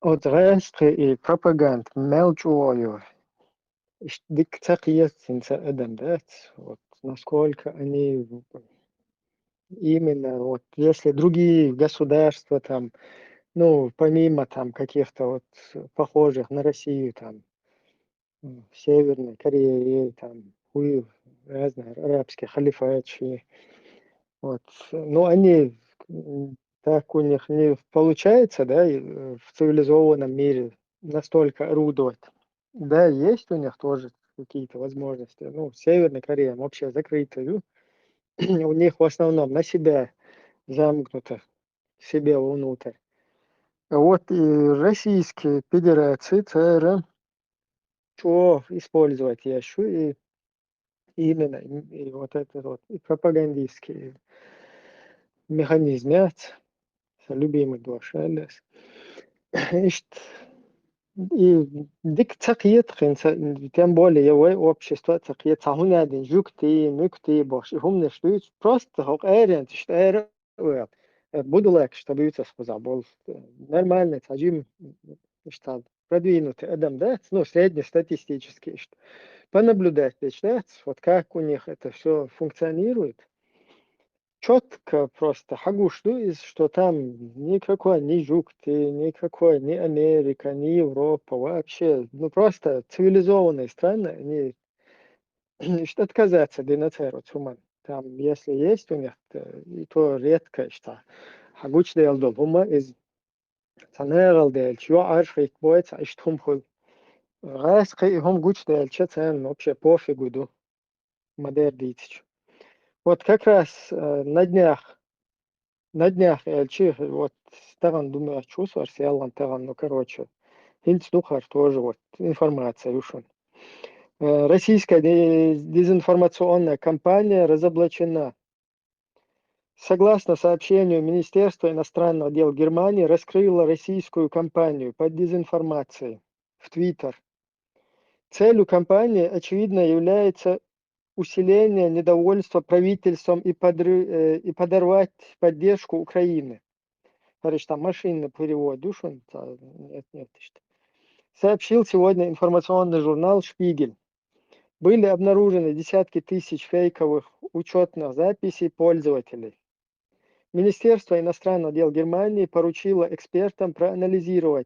от райски и пропаганд мелчую. Дик цакиет синца эдем, да? Вот насколько они именно, вот если другие государства там, ну, помимо там каких-то вот похожих на Россию, там, Северной Кореи, там, разные арабские халифаты, вот, ну, они так у них не получается, да, в цивилизованном мире настолько орудовать. Да, есть у них тоже какие-то возможности. Ну, Северная Корея вообще закрытая. У них в основном на себя замкнуто, себе внутрь. А вот и Российские Федерации, ЦР, что использовать еще и именно и вот этот вот и пропагандистский механизм, любимый дуашелес. И дик цакиет тем более его общество цакиет цахунадин жукти мукти бош и хумне штует просто хок эрен штэр буду лек чтобы это сказал нормальный цажим что продвинутый адам да ну среднестатистический что понаблюдать да вот как у них это все функционирует четко просто хагушлюис, что там никакой ни Жукты, никакой ни Америка, ни Европа, вообще, ну просто цивилизованные страны, они что отказаться диноцеру цуман. Там, если есть у них, и то редко, что хагуч делдол, хума из цанерал дель, чё аршик боец, а что хул. Раз хум гуч дель, че цен вообще пофигу, ду, модер дитич. Вот как раз на днях Эльчи, вот Стаган, думаю, чувствовал, Сиалан Таган, ну, короче, Хинцнухар тоже вот информация ушел. Российская дезинформационная кампания разоблачена. Согласно сообщению Министерства иностранных дел Германии, раскрыла российскую кампанию по дезинформации в Твиттер. Целью кампании, очевидно, является усиление недовольства правительством и подорвать поддержку Украины. Говоришь, там машинный перевод, душен, нет, что. Сообщил сегодня информационный журнал «Шпигель». Были обнаружены десятки тысяч фейковых учетных записей пользователей. Министерство иностранных дел Германии поручило экспертам проанализировать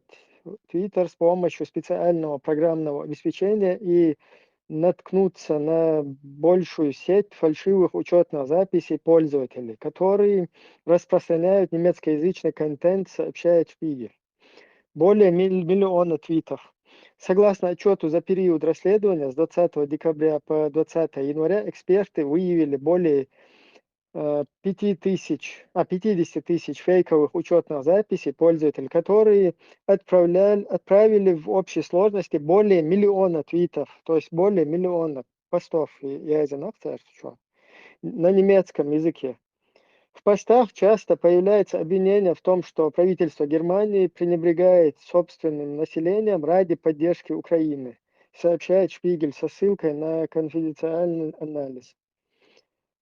Twitter с помощью специального программного обеспечения и наткнуться на большую сеть фальшивых учетных записей пользователей, которые распространяют немецкоязычный контент, сообщает Шпигель. Более миллиона твитов. Согласно отчету за период расследования с 20 декабря по 20 января эксперты выявили более 50 тысяч фейковых учетных записей пользователей, которые отправили в общей сложности более миллиона твитов, то есть более миллиона постов на немецком языке. В постах часто появляется обвинение в том, что правительство Германии пренебрегает собственным населением ради поддержки Украины, сообщает Шпигель со ссылкой на конфиденциальный анализ.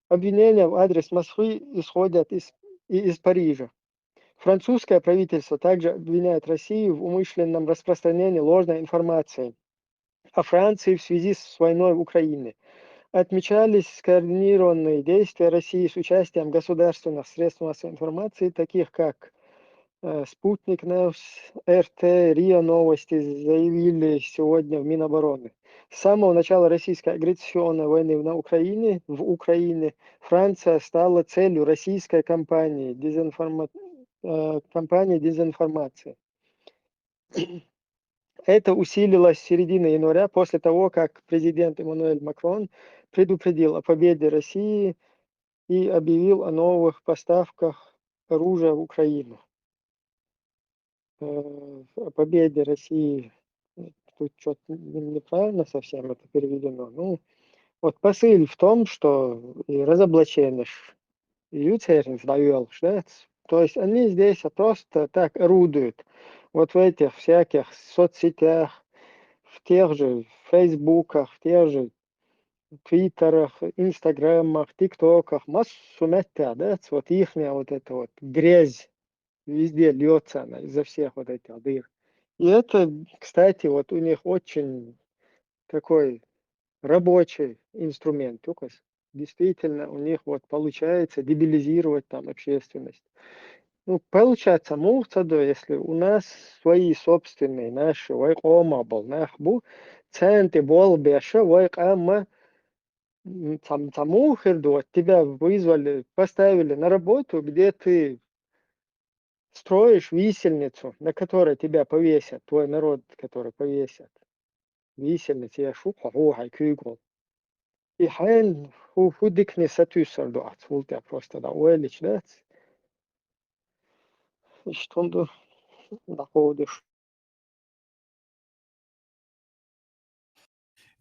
Обвинения в адрес Москвы исходят из Парижа. Французское правительство также обвиняет Россию в умышленном распространении ложной информации о Франции в связи с войной в Украине. Отмечались скоординированные действия России с участием государственных средств массовой информации, таких как Спутник Невс, РТ, РИА Новости, заявили сегодня в Минобороны. С самого начала российской агрессионной войны в Украине Франция стала целью российской кампании дезинформации. Это усилилось с середины января после того, как президент Эммануэль Макрон предупредил о победе России и объявил о новых поставках оружия в Украину. О победе России тут что-то неправильно совсем это переведено. Ну, вот посыл в том, что и разоблачение Юцерин довел, что то есть они здесь просто так орудуют. Вот в этих всяких соцсетях, в тех же фейсбуках, в тех же твиттерах, инстаграмах, тиктоках, массу метта, да, вот ихняя вот эта вот грязь везде льется она из-за всех вот этих дыр. И это, кстати, вот у них очень такой рабочий инструмент. Только действительно у них вот получается дебилизировать там общественность. Ну, получается, муцадо, если у нас свои собственные наши, вайк ома был, нахбу, центы бол беша, вайк амма, там ухерду, тебя вызвали, поставили на работу, где ты строишь висельницу, на которой тебя повесят, твой народ, который повесят. Висельница, я шуха, хуха, кюгл. И хайн, худикни сатюсар дуат, вултя просто да, уэлич, да? И что находишь.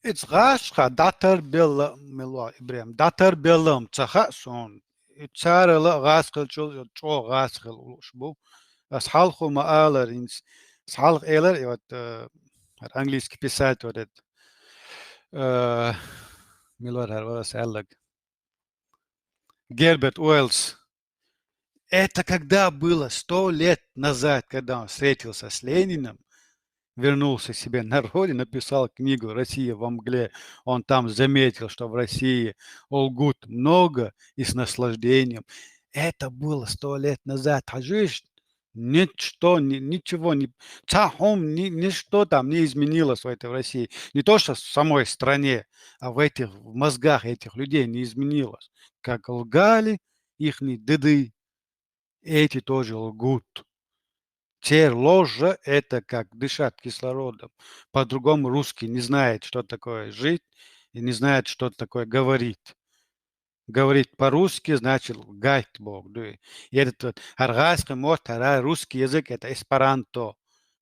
It's Rascha, Datar Bella Melo Ibrahim, Datar Bellam, Tsahason, Tsarela Rascal Chul, Cho Rascal Ushbu, as Halcho Maaler in Halch Eller, wat английский писатель, вот это, Миллер, was Эллаг, Герберт Уэллс. Это когда было 100 лет назад, когда он встретился с Лениным, вернулся к себе на родину, написал книгу «Россия во мгле». Он там заметил, что в России лгут много и с наслаждением. Это было 100 лет назад. Хажиш, ничего, ничто там не изменилось в этой России. Не то, что в самой стране, а в мозгах этих людей не изменилось. Как лгали их деды, эти тоже лгут. Теперь ложь – это как дышать кислородом. По-другому русский не знает, что такое жить, и не знает, что такое говорить. Говорить по-русски значит лгать Бог. Да. И этот аргайский может, русский язык – это эсперанто.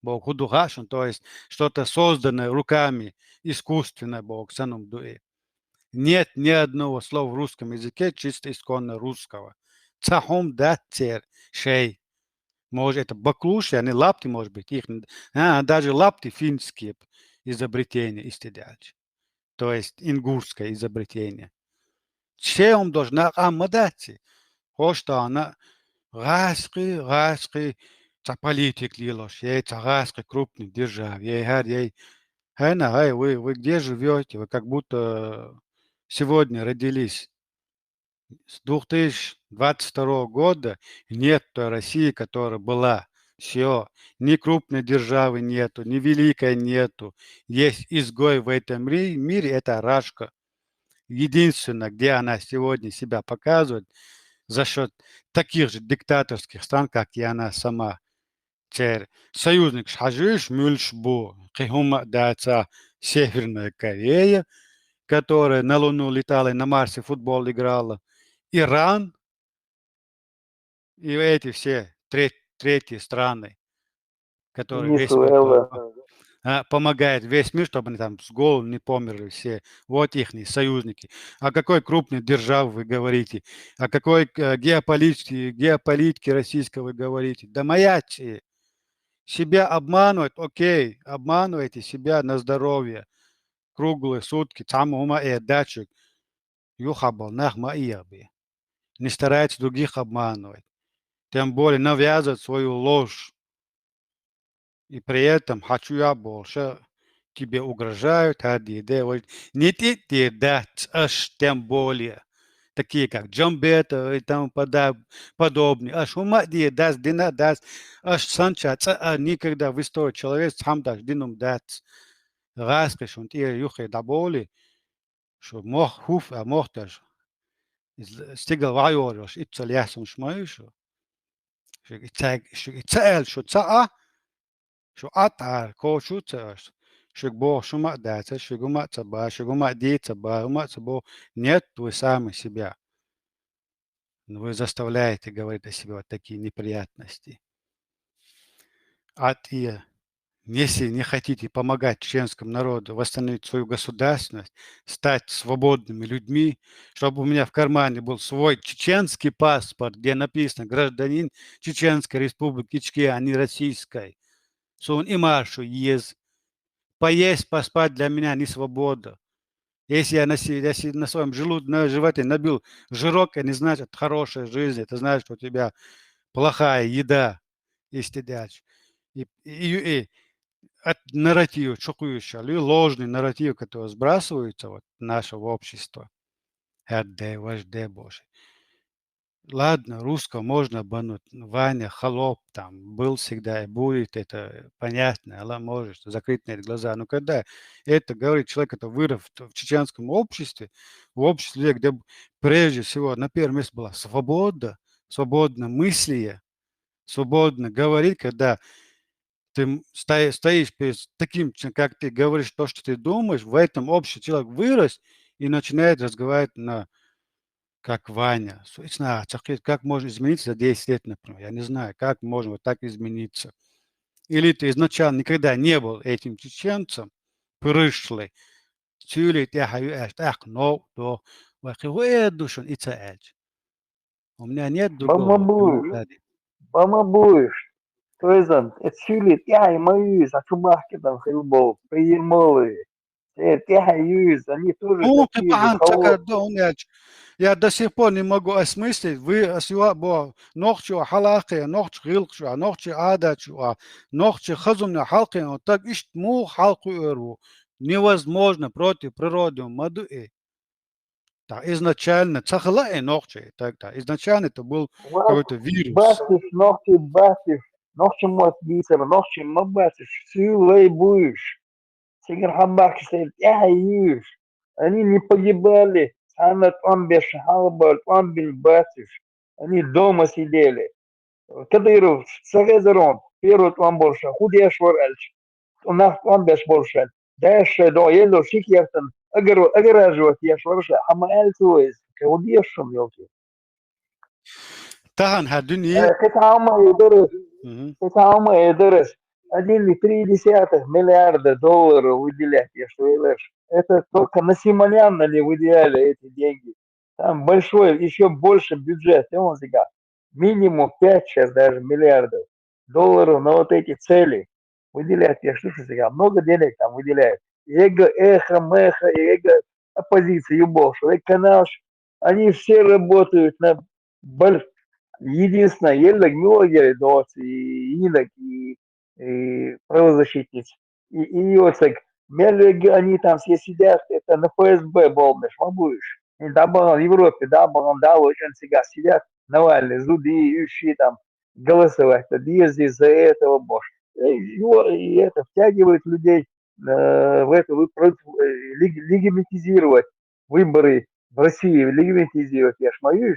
Бог худухашен, то есть что-то созданное руками, искусственное Бог. Нет ни одного слова в русском языке чисто исконно русского. Цахом да цер шей. Может, это баклуши, они лапти, может быть, их, даже лапти финские изобретения истидяч. То есть ингурское изобретение. Чем должна амадати? Что она раски, за политик лилош, ей раски крупных держав, ей, вы где живете? Вы как будто сегодня родились. С 2022 года нет той России, которая была. Все. Ни крупной державы нету, ни великой нету. Есть изгой в этом мире, это Рашка. Единственное, где она сегодня себя показывает, за счет таких же диктаторских стран, как и она сама. Теперь союзник Шхажиш Мюльшбу, Кихума дается Северная Корея, которая на Луну летала и на Марсе футбол играла. Иран и эти все третьи страны, которые весь мир Венесуэла. помогает весь мир, чтобы они там с голоду не померли все. Вот их союзники. О какой крупной державе вы говорите? О какой геополитике российской вы говорите? Да маячи. Себя обманывать, окей, обманывайте себя на здоровье. Круглые сутки, там ума и датчик. Юхабал, нахма и яби. Не старайтесь других обманывать. Тем более навязывать свою ложь. И при этом хочу я больше. Тебе угрожают, не те дать, аж тем более. Такие как Джамбета и тому подобные. Аж ума даст, дина даст, аж санчаться, никогда в истории человек сам даст, динум даст. Раскаш, он тебе юхе да боли, что мох хуф, а мох даже. Стигал вайориш, и целясом шмаишу. Что цаа, что атар, кошуцаш. Шигбо шума дается, шигума цаба, шигума ди цаба, ума цабо. Нет, вы сами себя. Вы заставляете говорить о себе вот такие неприятности. Если не хотите помогать чеченскому народу восстановить свою государственность, стать свободными людьми, чтобы у меня в кармане был свой чеченский паспорт, где написано гражданин Чеченской республики Ичкия, а не российской. Сон и маршу ез. Поесть, поспать для меня не свобода. Если я на своем животе набил жирок, это не значит хорошая жизнь, это значит, что у тебя плохая еда, истидяч. И от нарратива чокующего, или ложный нарратив, который сбрасывается вот в наше общество. Хадде, вожде Божий. Ладно, русского можно обмануть. Ваня, холоп там, был всегда и будет, это понятно. Аллах может закрыть на это глаза. Но когда это говорит человек, который вырос в чеченском обществе, в обществе, где прежде всего на первом месте была свобода, свободное мыслие, свободно говорить, когда ты стоишь перед таким, как ты говоришь, то, что ты думаешь, в этом обществе человек вырос и начинает разговаривать на как Ваня. Как можно измениться за 10 лет, например? Я не знаю, как можно вот так измениться. Или ты изначально никогда не был этим чеченцем, пришлый. Тюлит, я хаю ах, но, до, душон и цаэль. У меня нет другого Бамабуш, комментария. бамабуш. Тоизан, сюлит, я и моюз, а чумахки там хилбол, приемолы. Я юз, они тоже Ну, ты такие же пахан, холодные. я до сих пор не могу осмыслить, вы осюа нохчу халахи, нохчу хилкшу, нохчу адачу, нохчу хазумна халки, так ишт му халку эру. Невозможно против природы мадуи. Так, изначально, цахала и нохчу, так, изначально это был какой-то вирус. Батиш, нохчи мот бисер, нохчи мабатиш, сюлей буш. Сигар хамбакши, я юз. Они не погибали, санат он без халбал, он без батиш. Они дома сидели. Кадыров, Сагазарон, первый там больше, худешвар эльч. У нас там без больше. Дальше до ело шикертен, аграживать я шварша, ама эльцуез, худешвар елки. Тахан хадуни. Катама идорес 1,3 миллиарда долларов выделять, если видишь. Это только на Симоняна не выделяли эти деньги. Там большой, еще больше бюджет. И он всегда минимум 5 сейчас даже миллиардов долларов на вот эти цели выделяют. Я слышу всегда, много денег там выделяют. Эго, эхо, меха, эго, оппозиция, юбов, канал, они все работают на единственное, еле многие доцы, и инок, и правозащитницы. И вот так, мелеги они там все сидят, это на ФСБ болмеш, будешь. И да, в Европе, да, очень всегда сидят, Навальный, зуды, ищи там, голосовать, я здесь за этого, боже. И это втягивает людей в это, легитимизировать выборы в России, легитимизировать, я ж мою,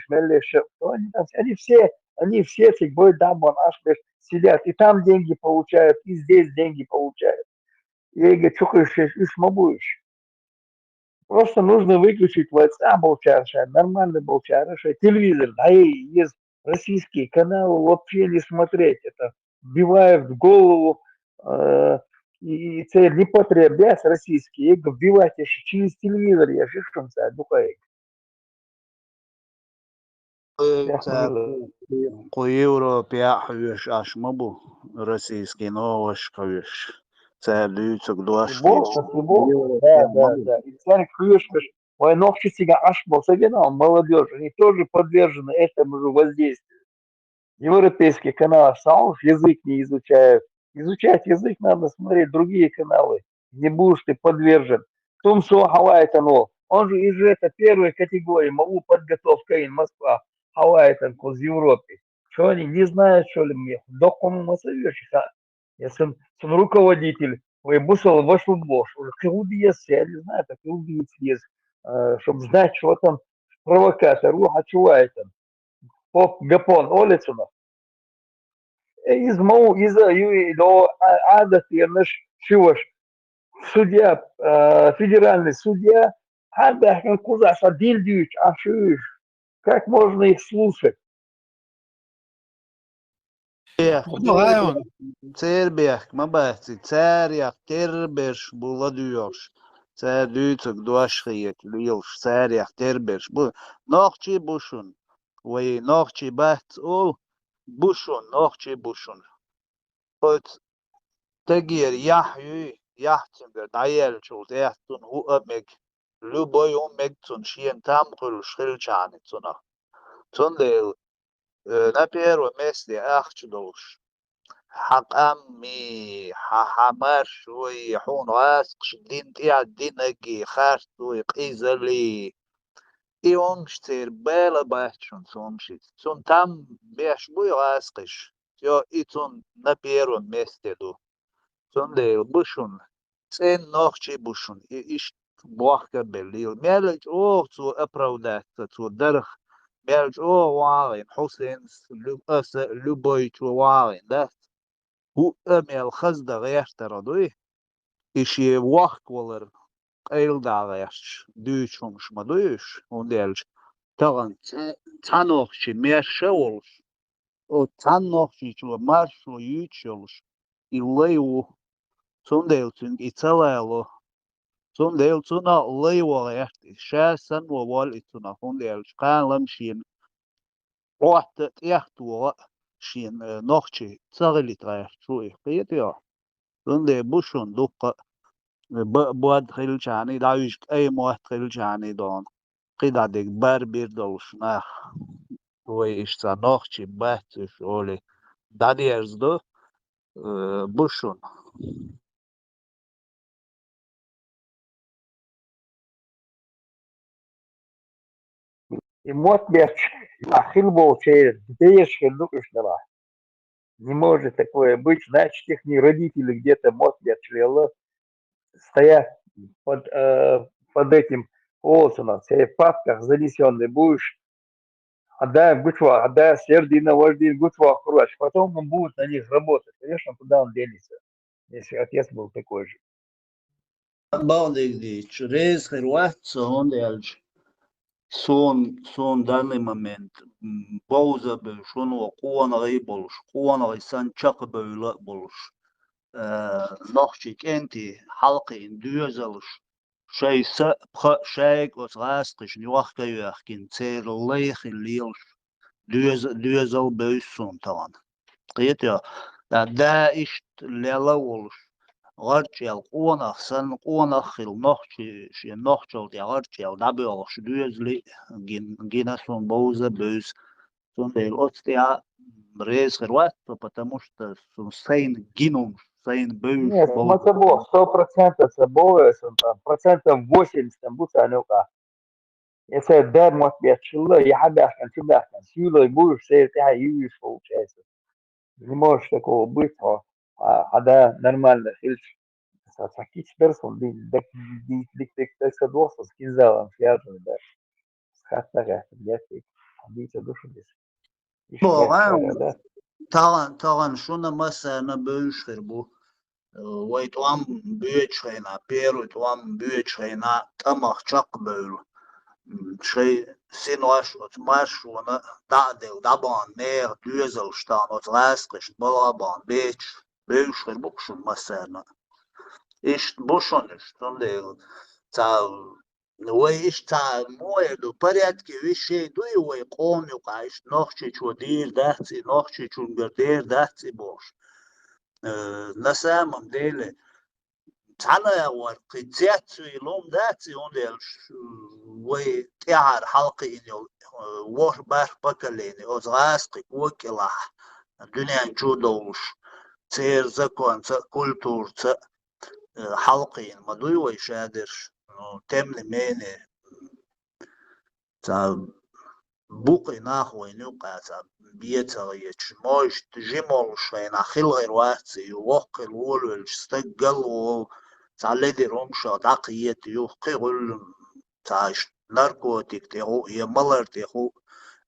они все всегда дамбон аж сидят, и там деньги получают, и здесь деньги получают. Я говорю, что хочешь, будешь. Просто нужно выключить WhatsApp, нормально телевизор, да и есть российские каналы, вообще не смотреть, это вбивают в голову, и це не потребять российские, я говорю, вбивать через телевизор, я же что це, духай. Европе хавиш ашмабу российский новость хавиш. Це льюцок дуашки. Да. И царь Крюшкаш, войновщи себя аж совинал, молодежь, они тоже подвержены этому же воздействию. Европейский канал Саунд язык не изучают. Изучать язык надо смотреть другие каналы. Не будешь ты подвержен. Том Хавайтон, он же из это первой категории, могу подготовка in Москва, Хавайтон из Европы. Что они не знают, что ли мне? Докому масовешь, я сын руководитель, вы бусал вашу ложь. Убийцы, я не знаю, так и убийцы есть, чтобы знать, что там провокатор, Хавайтон. Поп Гапон, улицу. Из до адати наш чуваш судья, федеральный судья, ада куда один дюч, как можно их слушать? Цербех, мабати, церях, тербеш, буладуеш. Це льюцок дуашки, льюш, церях, тербеш. Нохчи бушун. Вей нохчи бат, бушун, нохчи бушун. Вот тагир яхтимбер, дайел чулт, яхтун, амек. Любой умек тун, шиен там кул шхилчани тунах. Тун лил, на первом месте ахчудош. حق أمي حمر شوي حون واسقش دين تيع دينكي خارتوي قيزلي إيونشتير بلا بحشون سومشي سون تام بيش بوي واسقش يو إيتون نبيرون مستدو سون دي بوشون سين نوخشي بوشون إيش بوخك بليل ميلج أوه تو أبرودات تو درخ ميلج أوه وارين حسين لبوي تو وارين ده هو أميل خزدا غيشتر دوي إشي وخك ولر قيل دا غيش دوشومش ما دوش ونديلج تغن تانوخشي ميرشولش او تانوخشي شو مارشو يوتشولش إليو سونديلتون إتلالو سونديلتونا ليو غيشتي شاسن ووال إتونا هونديلج قان لمشين وقت تيختو شين نوخشي تغلي غيش شوي قيتيو سوندي بوشون دوقة بود خیلی چانی دایش ای موه خیلی چانی دان قیدا دیگ بر بیر دلش نه توی اشتا نخ چی بحثش اولی دادی ارز دو بوشون И мот берч, ахил болчер, детеешь хельдукаш нема. Не может такое быть, значит, их не родители где-то мот берч лело, стоят под, под этим Олсоном, в папках занесенный будешь, отдай гучва, отдай сердина, вождин, гучва, круач. Потом он будет на них работать. Конечно, куда он денется, если отец был такой же. باندیگ دیچ ریز خیر وقت هوندیلج سون دانی момент بوزا بشون و قوان غی بولش قوان غی سان چاق بولا بولش نخچیک انتی حلقی دوزلش شيء سبخ شيء وتغاسقش نيوخ كيوخ كين تير الليخ الليلش دوزل بيسون طبعا قيت يا دا إشت ليلولش غرتشيل قونخ سن قونخ النخشي شي النخشل دي غرتشيل دابيولش دوزلي جيناسون بوزا بيس سون دي الأوتستيا ريز خروات потому что سين جينوم سين بيش Нет, смотрибо, 100% собой, там, процентов 80 там будет анюка. Если да, может быть, чило, я хабяшкан, силой будешь, все это юешь, получается. Не можешь такого быть, а да, нормально, хильч. Сакич персон, дик садоса, скизалом, связаны, да. Схатага, блядь, бить душу без. بوغان طغن شونا مثلا بيش خربو ويتوام بيش خينا بيرو يتوام بيش خينا تمخ شق بيرو شيء سينواش وتماش ونا دعدل دبان مير دوزل شتان وتغاسقش بلابان بيش خربو شون مثلا إيش بوشون إشتون ديل تاو ويش تا مويدو порядке вещей дуй وي قومي قايش نوخشي چو دير دهتي نوخشي چون گردير دهتي بوش на самом деле تانا ورقي تياتو يلوم دهتي هون وي تيار حلقي إنيو وش بار بكاليني أزغاسقي وكلاح الدنيا نشو دوش تير زكوان كولتور حلقي مدوي وي شادر تملي ميني تا بوقي ناخوي نوقع تا بيتا يتش موش تجمول شوين أخيل غير واتي ووقي الولو استقل و تا لدي رومشا داقيت يوقي غل تا ناركوتيك تيغو يمالر تيغو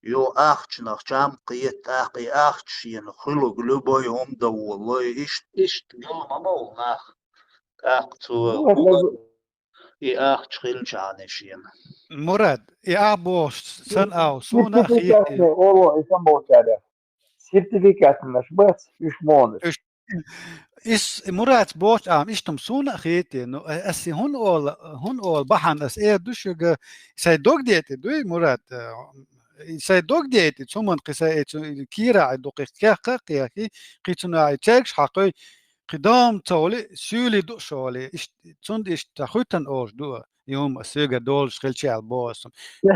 يو أخش نخشام قيت أخي أخش ينخلو قلوبو يوم دو والله إشت قلو ممول ناخ أخت أخش خيل شانشين مراد يا بوش سن او سونا Сертификатный, خيتي оло, и сам болчада. Сертификатный наш бац, ишмоныш. is مراد بوش اشتم سونا خيتي انه اسي هون اول بحن اس ايه دوشغ سي دوغ ديتي دوي مراد سي دوغ ديتي ثم قسا كيرا دوق كاكي قيتنا تشكش حقي قدام تولي سولي دو شولي تند تخوتن اوش دو يوم اسيغا دول شخلشي البوس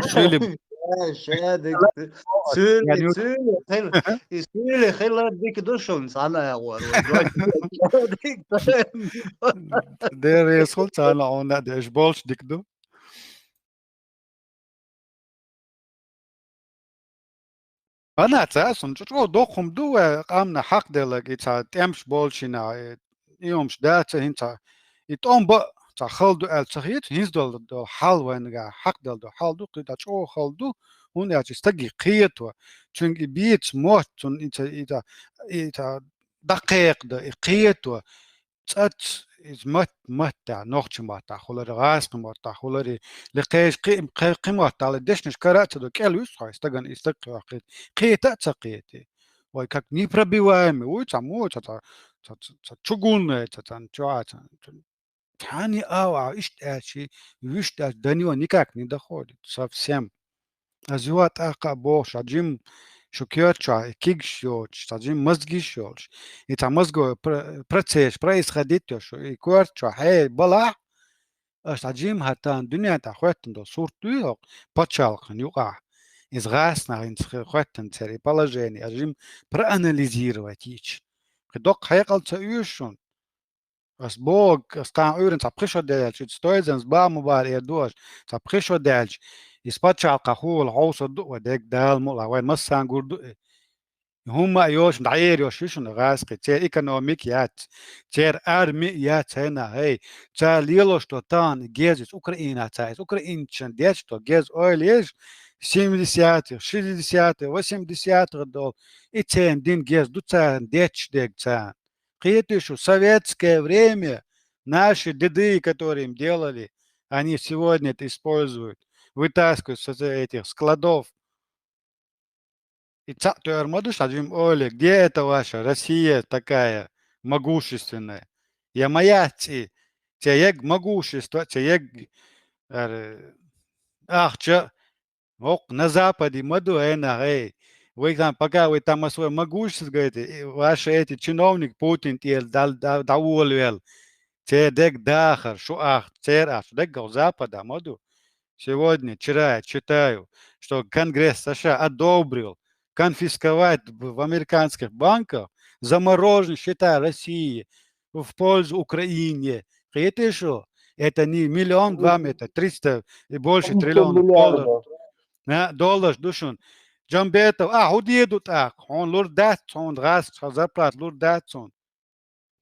شولي شادك يعني سولي خير ديك دوشون sana ya war der يسخل أنا عنا ديش بولش ديكدو أنا أساسا شو دوخم دو قامنا حق دلك إتا تمش بولشنا يومش دات هنتا يتقوم بقى تا خلدو التخيط هيز دو حال وينغا حق دو حال دو قيدا شو خلدو هون يستجي قيتوا چون بيت موت چون إتا دقيق دو قيتوا تات is مت نوخش ماتا خلر غاس ماتا خلر لقيش قيمة على دشنش كرات دو كلوس هاي استغن استقوا قيتا تقيتي وكاك ني пробиваем ويتامو تا чугунная та тани ава иштачи виштач до него никак не доходит совсем азуат ака бош аджим шукёча кигшёч аджим мозгишёч это мозговой процесс происходит что и корча хей бала аджим хатан дуня та хватен до суртуё почалхан юга из гасна ин хватен цери положение аджим проанализировать ич док хайкалца юшун as bog sta uren sa prisho delch stoizens ba mubar edosh sa prisho delch ispacha qahul hausa du wadek dal mo la wen masan gurdu huma yosh dair yosh shun gas qe economic yat cher army yat hena hey cha lilo что tan gezis Ukraina tsais Ukrainchen dech to gez oil is 70 60 80 годов и тем дин гез дуцан дech дек цан Китышу, советское время, наши деды, которые им делали, они сегодня это используют, вытаскивают с этих складов. И Оля, где это ваша Россия такая могущественная? Я моя те могущество, ах, че, на Западе маду эй. Вы там, пока вы там о своем могуществе говорите, ваши эти чиновники, Путин, доволен, те дек дахар, шуах, церах, дек Запада, моду. Сегодня, вчера я читаю, что Конгресс США одобрил конфисковать в американских банках замороженные счета России в пользу Украине. Это что? Это не миллион, два, это 300 и больше триллионов долларов. Доллар, душун. Джамбетов, удедут, он лурдат, он раз, зарплат, лурдат, он.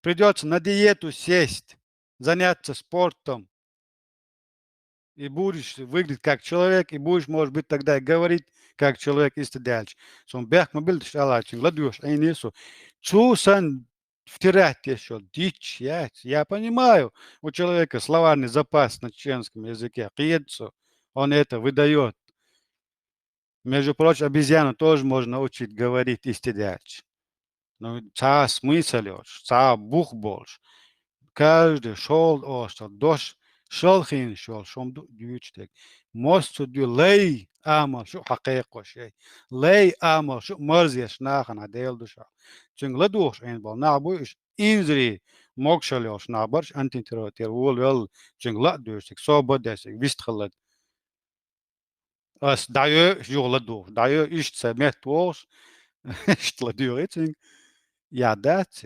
Придется на диету сесть, заняться спортом. И будешь выглядеть как человек, и будешь, может быть, тогда говорить как человек и дальше. Сон бег мобиль, шалачин, ладуешь, а не несу. Цусан втирать еще, дичь, я понимаю, у человека словарный запас на чеченском языке, киедцу, он это выдает. Между прочим, обезьяну тоже можно научить говорить и стидяч. Но ца смысл лёж, ца бух больше. Каждый шел, что дождь, шел хин, шел, шом дючтек. Мост дю лей, амал, шо хакейко шей. Лей, амал, шо морзеш нахан, адел душа. Чунгла душ, эн бол, набуш, инзри, мокша лёж, набарш, антинтеротер, вол, чунгла душек, сободесек, вистхалат. As daje joladoor, daje is het met was, stladuur eting, ja dat.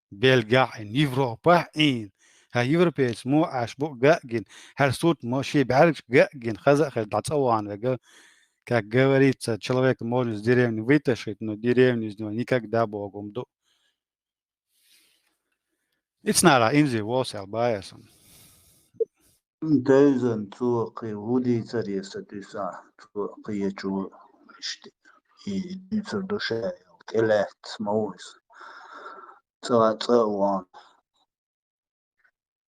Belga in Europa in, ha Europees mo ashbo gagin, her soort mo she بعرف gagin, خزق dat اوان вега, как говорится, человек может из деревни вытащить, но деревню из него никогда Богом до. It's not a easy was bias. Tezan tuqi wudi tariyasa tisa tuqi chu ishti I tisa dusha kelet mawis tsa wan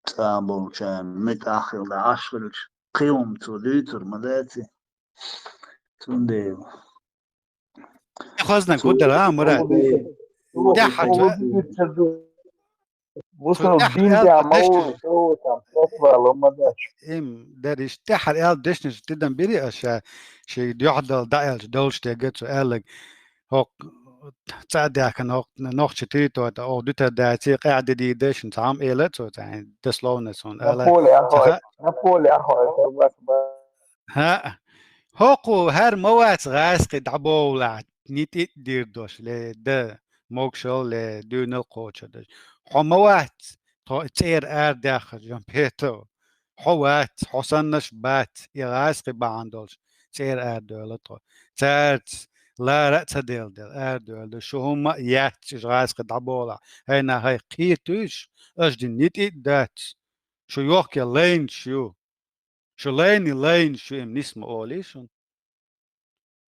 tsa bolchan mit akhir da ashkul qiyum tu liter madati tunde خزنا قدر مراد ده حاجة وصلوا الدين ده موت там تطلع لما ده der is te har el desnes te dan biri as she dihdal dael dolst get so eleg hok تصدق كان nog شتيتو او دتا داتي قاعده دي ديشن تام ايلت so ده سلونس on نابولي اخوي بس ها هوقو هر موات غاسق دعبولا نيت دير دوش لده موكشل لدون القوچ دش حو موات تير داخل جنبيتو حوات حسنش بات يغاسق باندولش تير دولتو تارت لا رأس دل دول شو هم يات غاسق دعبولا هنا هاي قيتوش أجدي نيت دات شو يوكي لين شو لين شو ام نسمع أوليشون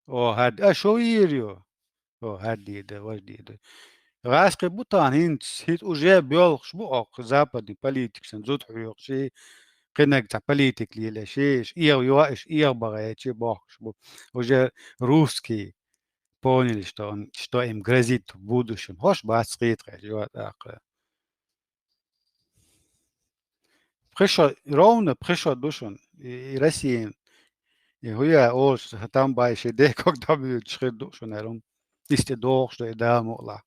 او هاد شو يريو او هاد ده واش ده غاسق بوتان هيت اوجا بيولخ بو اوق زابدي بوليتكس زوت حيوق شي قناك تاع بوليتيك لي لا شيش ايو يواش ايو بغايتشي بوخش بو اوجا روسكي поняли, что им грозит в будущем. Хош баскит, пришло ровно, пришло душон и Россия. И хуя ош там байше де когда будет шхед душон эрум. Исти дох, что и да мола.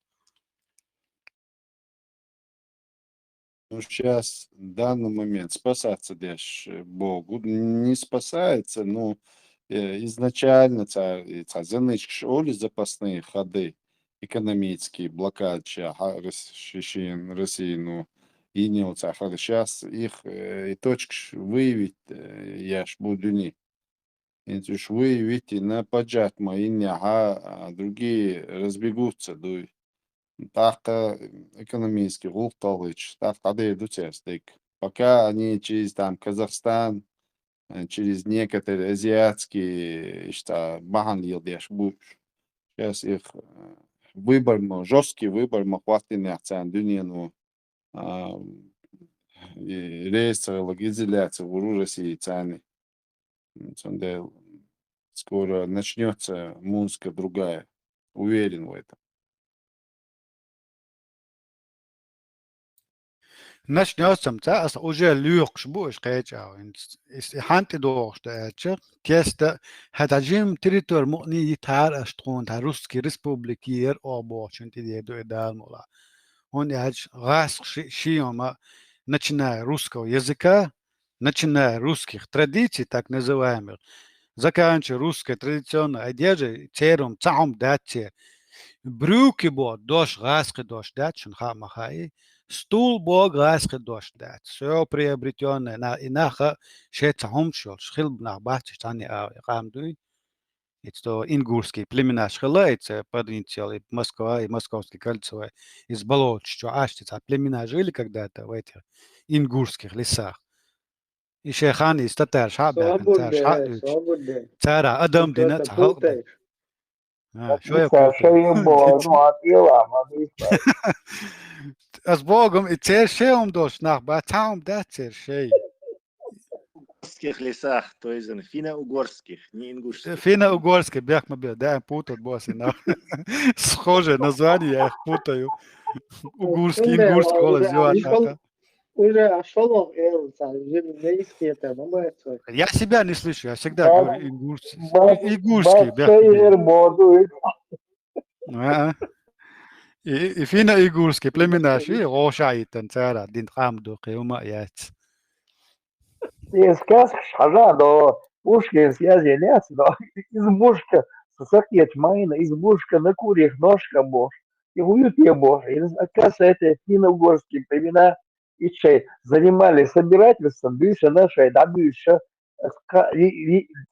Ну, сейчас, в данный момент, спасаться дешь Богу не спасается, но изначально занычк шоли запасные ходы экономические, блокадча, России, ну, и не вот сейчас их и точка выявить, я ж буду не. Это ж выявить и на поджат мои, а другие разбегутся, дуй. Так экономически гулталыч, так тогда идут стейк. Пока они через там Казахстан, через некоторые азиатские, что махан елдеш будешь. Сейчас их выбор, жесткий выбор, хватит на цену, рейсы, изоляция в России цены. Скоро начнется музыка другая. Уверен в этом. Начнется мца, уже люкш буш кайча. Ханти дохш дача. Теста хатажим территор муни йитар аштрон та русский республикир обочен тиде до эдалмула. Он яч гаск шиома, начиная русского языка, начиная русских традиций, так называемых, заканчивая русской традиционной одеждой, тером, цаум датте, брюки бо дош гаск дош дат, шунха махай, стул бо гаск дош дат. Все приобретенное на инаха шецаум шел, шхилб на бахчи тани гамдуй. Это ингурские племена шхила, это провинция Москва и Московское кольцо из болот, что аштица. Племена жили когда-то в этих ингурских лесах. И шейханы из татар шабяхан, Свобода. цара адам дина Что-то цахал. путаешь. Что я с Богом и цершеем дош нах батаум да цершей. В лесах, то есть финно-угорских, не ингушских. Финно-угорский, бях мобил, да, путают боссы, схожее название, я их путаю. Угурский, ингурский, голос, уже ошел, не это, я себя не слышу, я всегда говорю ингурский, и финно-угорский племена, и рошаитан цара, дин хамду, киума яц. Сказка шажа, но Пушкин связи нет, но избушка, сосакет майна, избушка на курьих ножка бож. И уют я бож. И оказывается, это финно-угорские племена и чай занимались собирательством, бывшая наша, да, бывшая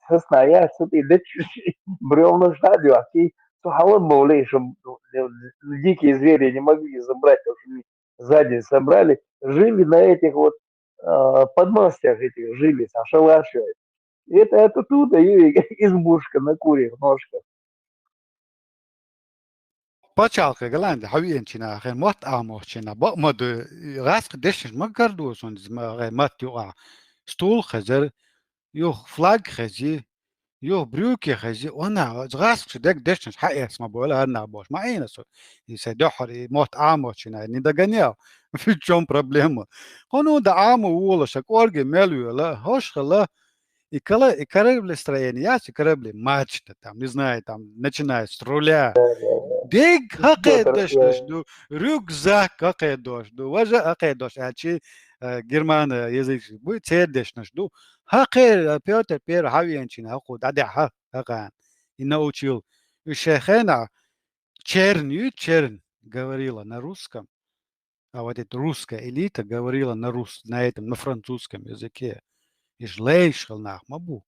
сосная, и бревна ждали, а те сухого боли, чтобы дикие звери не могли забрать, сзади собрали, жили на этих вот подмостях этих жили, шалаши. Это тут избушка на курьих ножках. Почалка галанде хавиенчина хен мот амохчина ба мод раск деш магардо сон мат юа стул хазер ё флаг хази ё брюки хази она раск дек деш хаэс ма бола на бош ма эйна со и се дохори мот амохчина не догонял в чем проблема он да амо ула шакорге мелюла хошхала и корабли строения, ясно, корабли, мачта, там, не знаю, там, начиная с руля. Бег, какая дождь, рюкзак, какая дождь, важа, какая дождь, а че герман язык, будет цедешь, какая Петр Первый, хавиенчина, ход, адя, Аган. И научил. И Шехена Черн говорила на русском, а вот эта русская элита говорила на французском языке. Иш лейшел нах мабу.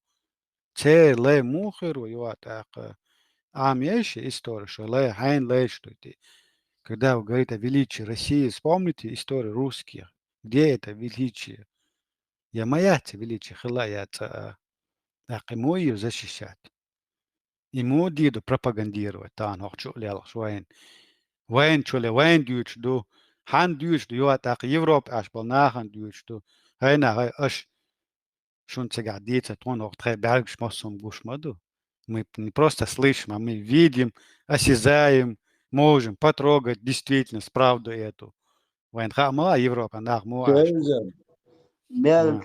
Те лей мухеру юатак. Есть история, что лей хайн лейштуйте. Когда вы говорите о величии России, вспомните историю русских. Где это величие? Я моя величие хила, я ему ее защищать. Ему диду пропагандировать. Тан хохчу лял швайн. Вайн чуле, вайн дюч ду. Хан дюч ду юатак Европа аш полнахан дюч ду. Хайна хай аш шун цега дица тон охтре берг шмосом гушмаду. Мы не просто слышим, а мы видим, осязаем, можем потрогать действительно правду эту. Вайн хама Европа нах муаш. Teyzem,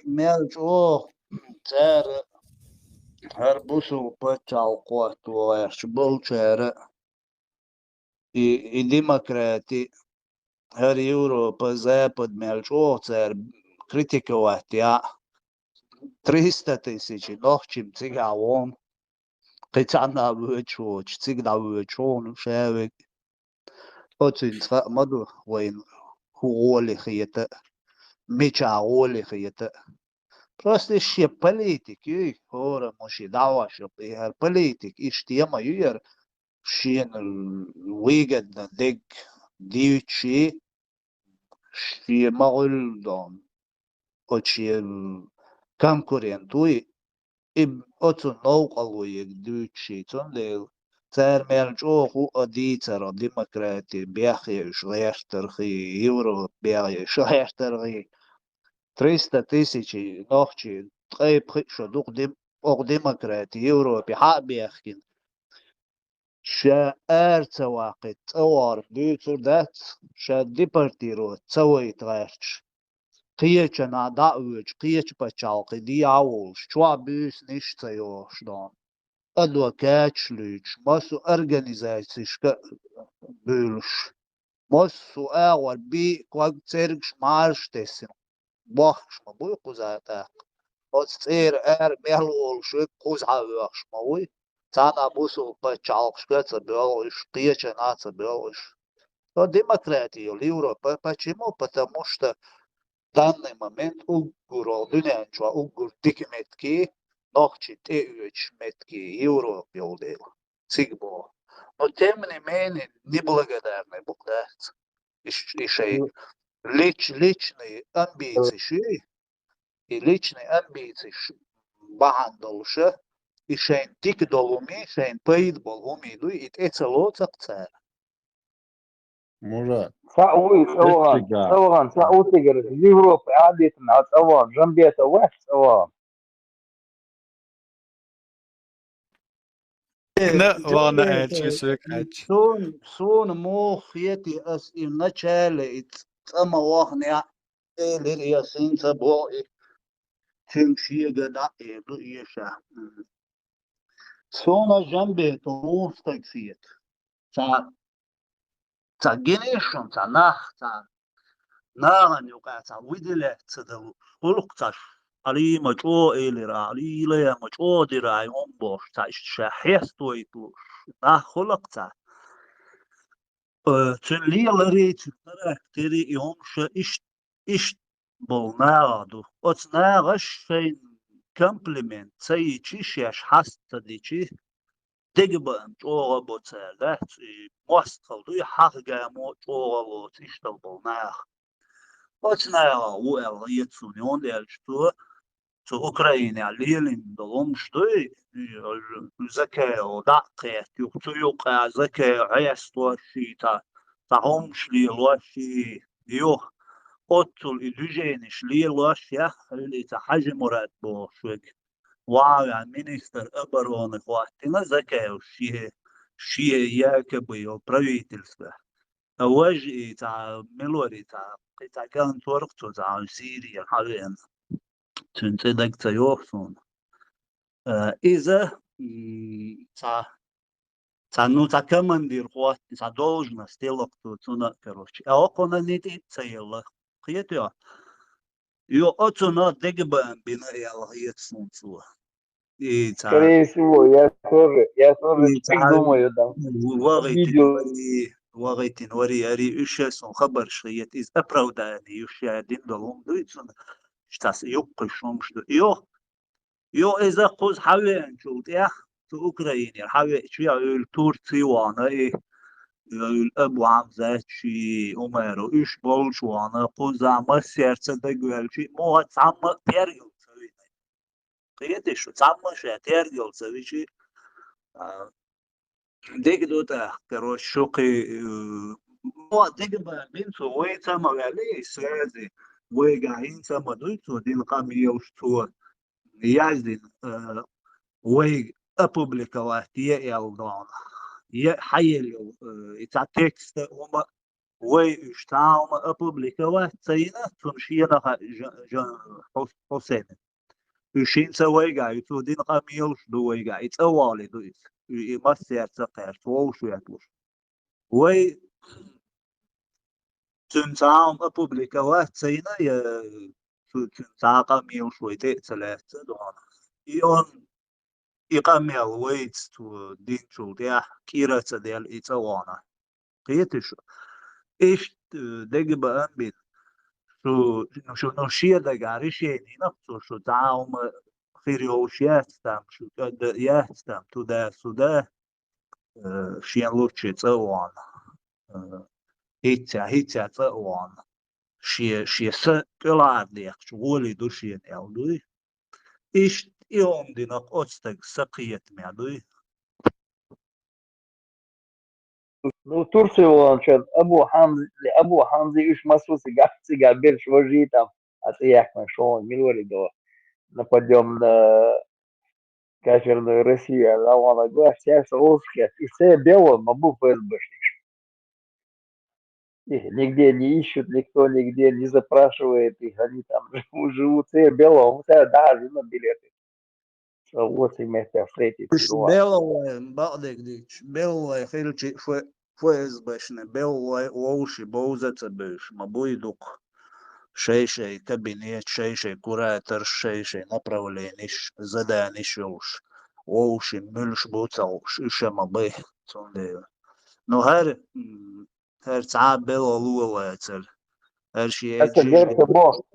melç o çare her busu paçal kuatu yaş bul çare i demokrati her Europa Запад melç o çare критиковать я 300 тысяч нохчим цигавон кычана вычоч цигда вычон шевик очень маду вайн хуоли хиета меча оли хиета Просто ще политики, хора моши дава шопи, политик, тема юер, шен выгодно дег дичи, ще магул дом, очень конкурентуй, и очень наукалуй дичи, цондел, цар мерчоху адицара демократии, бяхи, шлехтерхи, евро, бяхи, шлехтерхи, 300 тысяч нохчи трэп шо дух демократ Европе حابيخكن شا ارتا واقع توار ديتور دات شا ديبارتيرو تسوي تغيرش قيش انا داوج قيش بچالقي دي اولش شوا بيس نشتيوش دون ادوكاتش ليش ماسو организациишка бөлүш мосу اول بي كواك تيركش مارشتسن بوخش ما بوي قزاتا Отцер мелол шук кузаваш мой. Цана бусу пачалшка цабелыш, печена цабелыш. То демократия Европа. Почему? Потому что в данный момент угур дунянчва угур дикметки, нохчи теюч метки Европе удел. Цигбо. Но тем не менее неблагодарный Богдат. И личные амбиции и личные амбиции бахандолша и шейн тик долуми шейн пейдбол умиду и эцелоцак цар. Мурат, سأوي سوغان اتقى. سوغان سأوتيجر يوروب عادتنا سوغان جنبيتا وح سوغان Ладно, чувствуешь. Сон мох ети as и в начале и сама вахня элир я синца бо и чимшига да и ду еша. Сона жамбе то мустак сиет. Ца генешон, ца нах, ца наган юка, ца виделе, ца да хулук цаш. Ali macho elira, ali le macho dira yom bosh, ta shahsto itu, ta khulaq ta. Tun lielere karakteri yom sh ish bol nagadu. Ots nagash fein compliment, say chishash hasta dichi. Digba choga botsaga, most khaldu haga mo choga lo tishtal bol nag. Ots naga wel yetsun yon del shtu. Så Ukraina ليلين ضلهم شتوي زكاة ودقة يقطع زكاة عيست وشيتا تعهم شلي الوشي يوه قتل إدوجين شلي الوشي اللي تحجي مراد بو شوك وعلى مينستر أبرون إخواتنا زكاة وشيه شيه ياكبي وبراويتلسبه أواجي تاع ملوري تاع كان تورقتو تاع سيريا حاليا تنتدك تيوخسون إذا ну та командир хват та должность телокту цуна короче а окона не ти цела хиетё ё оцуна дегбан бина ял хиетсун цуа Скорее всего, я тоже так думаю, да. Видео وغيتين وري أري إشاسون خبر شيء إز أبروداني يشاهدين دلهم دويتون شتاس يقشون شتو يو إذا قوز حاوي أنشوت يا تو أوكرانيا حاوي شوية التورسي وانا إيه الأب عم زاتشي أميرو إيش بولش وانا قوز عم سيرت دقوال شي مو تعم تيرجل سوي قيتش تعم شي تيرجل سوي شي ديك دوتا كروش شوقي مو ديك بنتو وين تما عليه سازي ويقاعين تما دويتو دين قاميوش تو يازدين وي أبوبليكوات يالدون يحيل إتا تكست وما وي اشتاوم أبوبليكوات سينا تنشينا حسين يشين سوي قاعد تو دين قاميوش دوي قاعد أوالي دويت يمسير تقير توش ويتوش وي تنتاوم أبوبليكوات سينا تنتاقا ميوش ويتي ثلاثة دون يون يقامي ويت تو دين شو ديا كيرا تديال إتوانا قيتش إيش دق بأمبين شو نوشيا دقاريش يعني نفسه شو تعاوم خيريوش ياستم شو ياستم تو دا سودا شيان لوتشي توانا هيتيا توانا شي س كلار ديك شو ولي دوشين يالدوي إيش يوم دينك أستك سقيت معدوي Ну, Турцию он что, Абу Хамзи уж массу сига бельш вожи там, а ты як что он милори до нападем на кафирную Россию, а он говорит, сейчас русских, и все бело, мабу ФСБшник. Их нигде не ищут, никто нигде не запрашивает их, они там живут, все бело, все даже на билеты. Вот им это встретить. مش بيلو بعدك ديش بيلو خيلتي فوز باشنا بيلو ووشي بوزة بيش ما بويدوك شيء كابينيت شيء كوراتر شيء направлениш заданиш يوش ووشي ملش بوتاوش إيش ما بيه تون نو هر تعب بيلو لولا تل هر شيء Это Герцебо,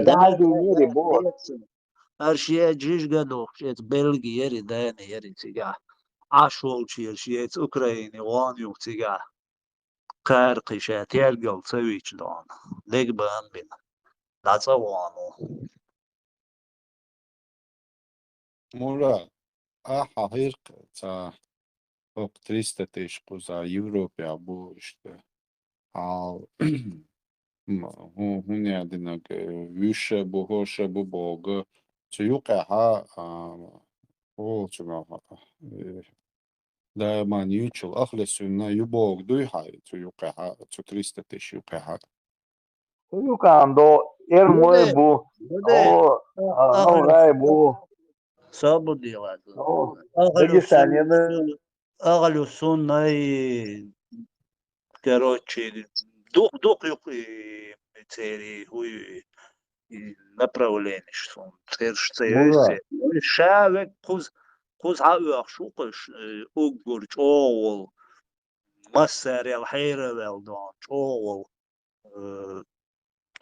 даже мире бо. هرشي جيش قدو شيت بلغي يري داني يري تيجا عشول شيت اوكرايني وانيو تيجا قارقي شات يلقل تسويش دون ليك بان بين لا تصوانو Mura, هيرك تا فوق 300 тысяч за Европе işte. Al hun yadinag vüshe bu hoşe bu bogu çuyuqa ha o çuna da man yuchul akhlesunna yubog duy ha çuyuqa ha 300 тысяч yuqa ha Юкандо, Эрмой бу, Алгай бу, صابو ديوات Дагестане, اغلو سنة короче дух юки цери хуй направление что цершце шавек куз хавах шукаш угур чоол массар الحيرة велдон чоол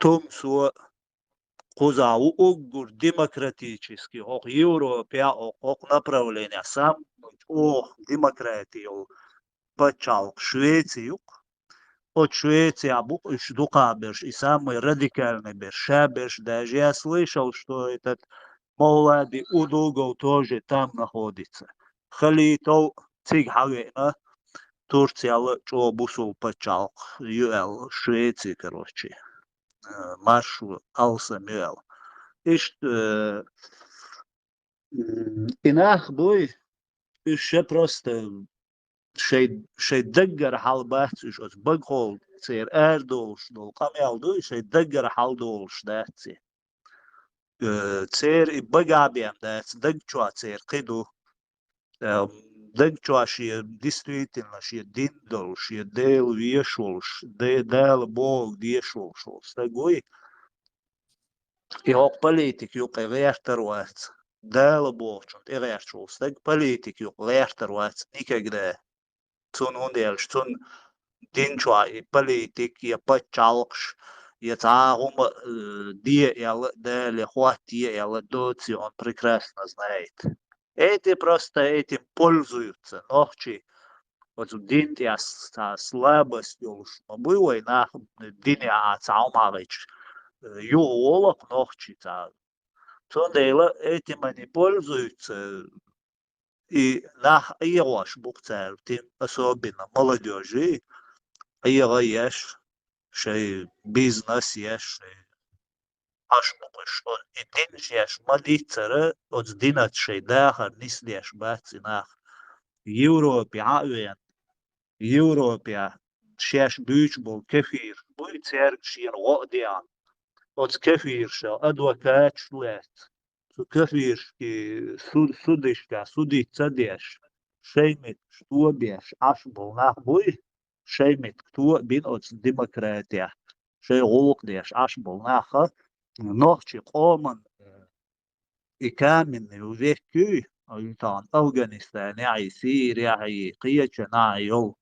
том су кузау угур демократический ох Европе ох направление сам ох демократию почал Швецию от Швеции уж дукаберш и самый радикальный бершаберш. Даже я слышал, что этот молодой Удугов тоже там находится. Халитов Цигхавена, Турция лучше бусул почал, юэл Швеции, короче, маршу алсам юэл. И что инах дуй, еще просто شي دقر حال باتش اس بقول تصير اردولش دول قام يالدو شي دقر حال دولش داتي تصير بقى بيام دات دقشوا تصير قدو دقشوا شي ديستريتين شي دين دول شي ديل ويشولش ديل بوغ ديشولش تقوي يوق بوليتيك يوق غير تروات dēla bolčunt irēršūs, tag politiku lērtarots nikagdē. Tun undielš, tun dinčua i politik ja patšalkš, ja царuma диела, дали хватиела, доци, он прекрасно знает. Эти просто этим пользуются, ночи. Вот динтия с слабостью уж было, и на диня цаумарыч. Юолок ночи, Цондейла этим они пользуются, и нах ирош букцер, тем особенно молодежи, иро еш, шей бизнес еш, ашмукыш, и динш еш мадицера, от динат шей дахар нислеш баци нах. Европе عقوين Европе شاش بيش بول كفير بول تسير شين وقديان وت كفير شو أدوكات شلات سو كفير كي سودش كا سودي تصديش شيمت شتو بيش عش بول ناخ بوي شيمت كتو بين أوت ديمقراطيا شي غوق ديش عش بول ناخ نوخشي قومن إكامن وذيكي أيضاً أفغانستان يعني سوريا يعني قيادة يو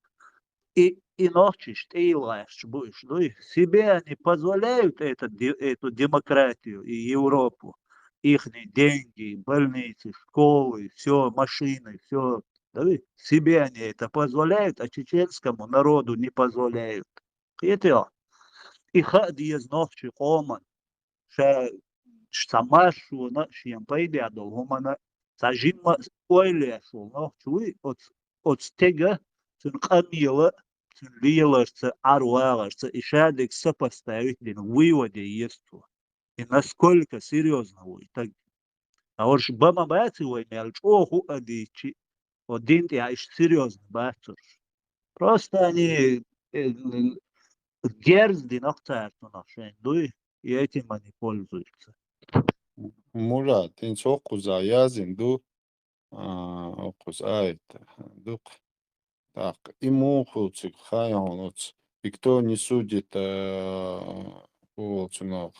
и ночи штейлаешь будешь, ну и себе они позволяют эту демократию и Европу, ихние деньги, больницы, школы, все, машины, все, да, себе они это позволяют, а чеченскому народу не позволяют. Это и хади из ночи коман, شتماشو نشيم بيدي عدو همنا تجمع أولي شو نحوي от стега тун قميلة тун лиларца арваларца и шадик сопоставить в выводе есть. И насколько серьезно вы так. А вот бама бати вы мелч оху адичи один я ищ серьезно бати. Просто они дерзли нахтарту нашен, дуй и этим они пользуются. Murat, ints okkusa jäsin du okkus ait duk tak imuuhutsik hajonuts ikto ni судит kuultsunov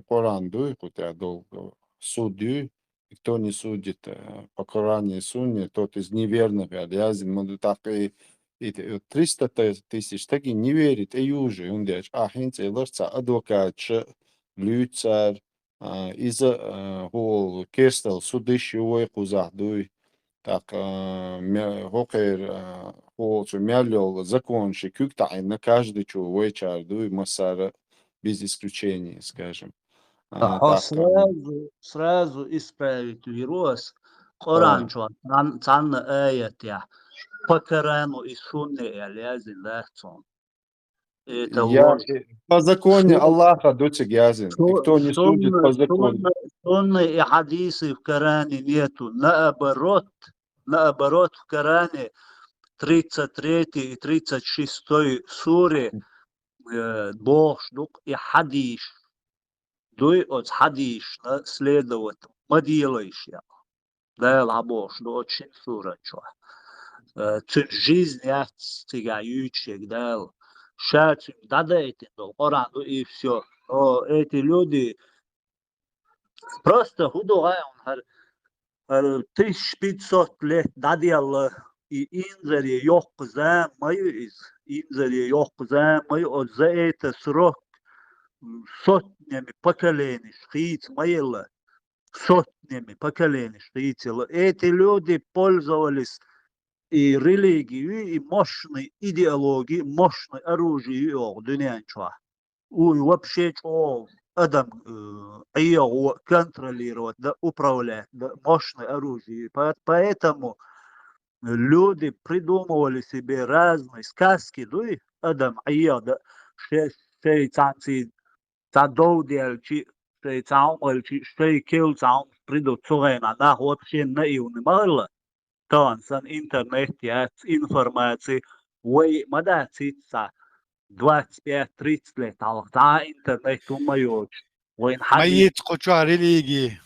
Коран дуй кутя долго судью никто не судит по Коране и Сунне тот из неверных язин мы так и 300 тысяч таки не верит и южи он дяч хинце ларца адвокат Lützer, Isa hol Kerstel Sudishi Уйкуза дуй так хокер hol мялил закончи кюктайн на каждый чу вечер дуй масара без исключения, скажем. Так, сразу исправить вирус. Коран что цан аят я по Корану и Сунне я лязин лахцон. Это ложь. по законе Аллаха дочек язин. Никто не судит по закону. Сунны и хадисы в Коране нету. Наоборот, в Коране 33 и 36 суре Бог ждук и хадиш. Дуй от хадиш следовать. Мы делаешь я. Да, лабош, до очень сура чё. Цин жизнь я стигающих дал. Сейчас дадайте до Корану и все. Но эти люди просто худогают. 1500 лет дадил и инзари yok замають, инзари yok замають за это срок сотнями поколений шхиц маила, сотнями поколений шхицела. Эти люди пользовались и религией, и мощной идеологией, мощной оружием дунянчва. И вообще что Адам его контролировать, да, управлять, да, мощной оружием. Поэтому люди придумывали себе разные сказки, ну и Адам да, шейцанцы, цадоудельчи, шейцаумельчи, шейкилцаум придут цугена, да, вообще наивный мало. Тансан, интернет, информации, вы мадацица 25-30 лет, а интернет умеют. Вы Маит куча религии.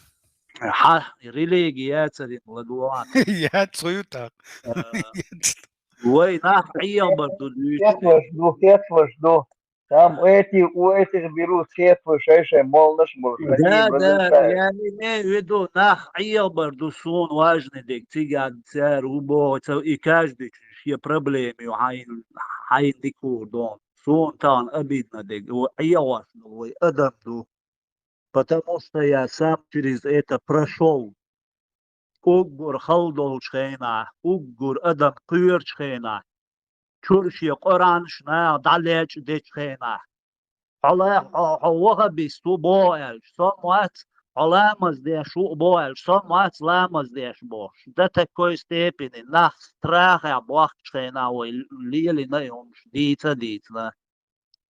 религия царит ладуан. Я цую так. Вы нах برضو كيف وجدوه Там у этих берут сетвы, шейше, молнаш, они Да, в да, результате. я имею в виду, нах, барду сон важный дик, цыган, царь, убойца, и каждый чьи проблемы, хайн дикур, дон. Сон тан обидно дик, важный, адам ду. Потому что я сам через это прошел. Уггур халдол шхейна, уггур адам куир шхейна. Чурши Qur'an шна, далеч дич шхейна. Allah حوها بيستو بوال somewhat alamas dešu boal somewhat lamas dešu boš. Da takoj stepeni nah straha bohčena oj lieli na jums dīca.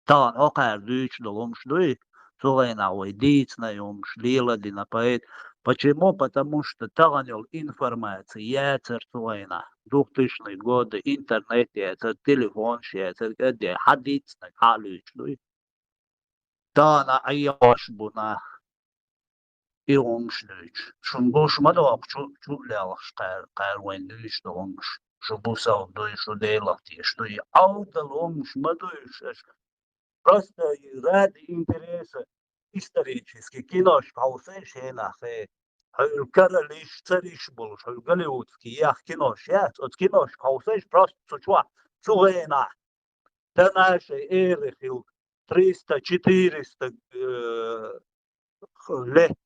Tā okēr dīč do jums dui. Сулейна ой дīc на jums lieladina поэт. Почему? Потому что таганил информация яцер сулейна. 2000 годы интернет яцер телефон яцер где хадиц на халюч дуй. Tāna ajošbuna ilgšļuč. Šun būs madok čuļēlaks, kā ir duš to lungš. Šo būs savu dušu dēlakties. Tu ir auta lungš madušas. Просто ради интереса исторически кинош хаусеш енахе. Каралиш цариш болш, голливудский ях кинош, я от кинош хаусеш просто сучва. Цугена. Та наши эрихил 300-400 лет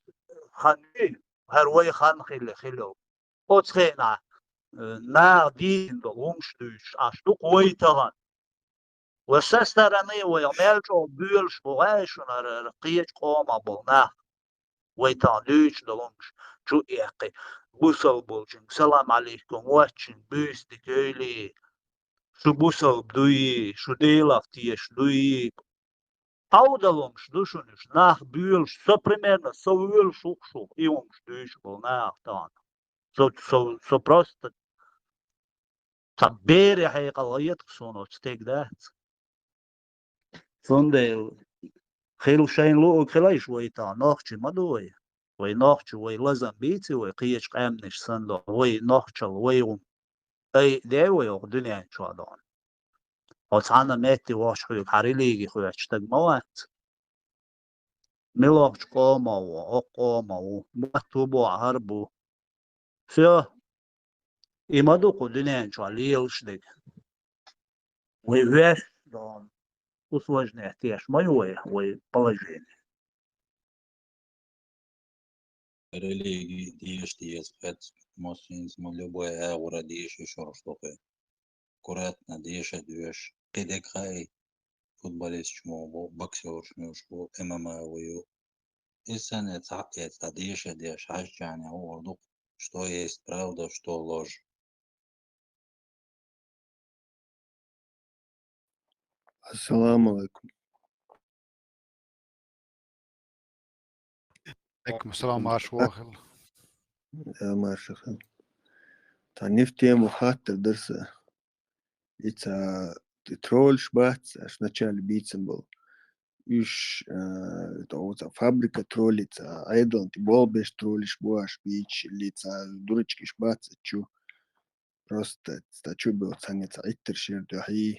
ханги هروي خان خلو أتخينا نا دين دومشتوش أشتو قويتها وسسترني ويملجو بيلش بغاش ونرقيج قوما بلنا ويتان دوش دومش شو إيقي بوصل بولجن سلام عليكم واتشن بيستي كيلي شو بوصل بدوي شو ديلافتيش دوي Audalums dušunis nach bīļš, primērno savu vilšu ukšu, iums dušu vēl nāk tāna. So prosta, tā bēri heiqa laiet, sonot stek dēts. Sondēl, khil šain lūg khilaiš vai tā nohči madoja, vai nohči vai lazam bīci, vai qieč qēmniš sando, vai nohčal, vai Ei, devo jau dunjā čādāni. Ots ana meti voš hujuk harilīgi hujač tag mawāt. ملوش قومه وقومه ومكتوبه عربه все имаду кудинен чалилш дик вывеш дон усложнять тешь мое положение. Религии диш диес пет мусинизм любой аура диш еще что-то. Аккуратно диш движ кедекай футболист чмо боксер чмо ММА вою. Истинно это диш хашчане орду что есть правда, что ложь. Ассаламу алейкум. عليكم السلام عاش واخل. يا ماشي تعنيف مخاطر درسة إتا ترول شبات عشان نتشال بيتسن بول إيش تا فابريكا ترول إتا أيضا تبول بيش ترول شبواش بيتش اللي إتا دورتشكي شبات تشو просто تشو بيو تاني تا إتر شير دوحي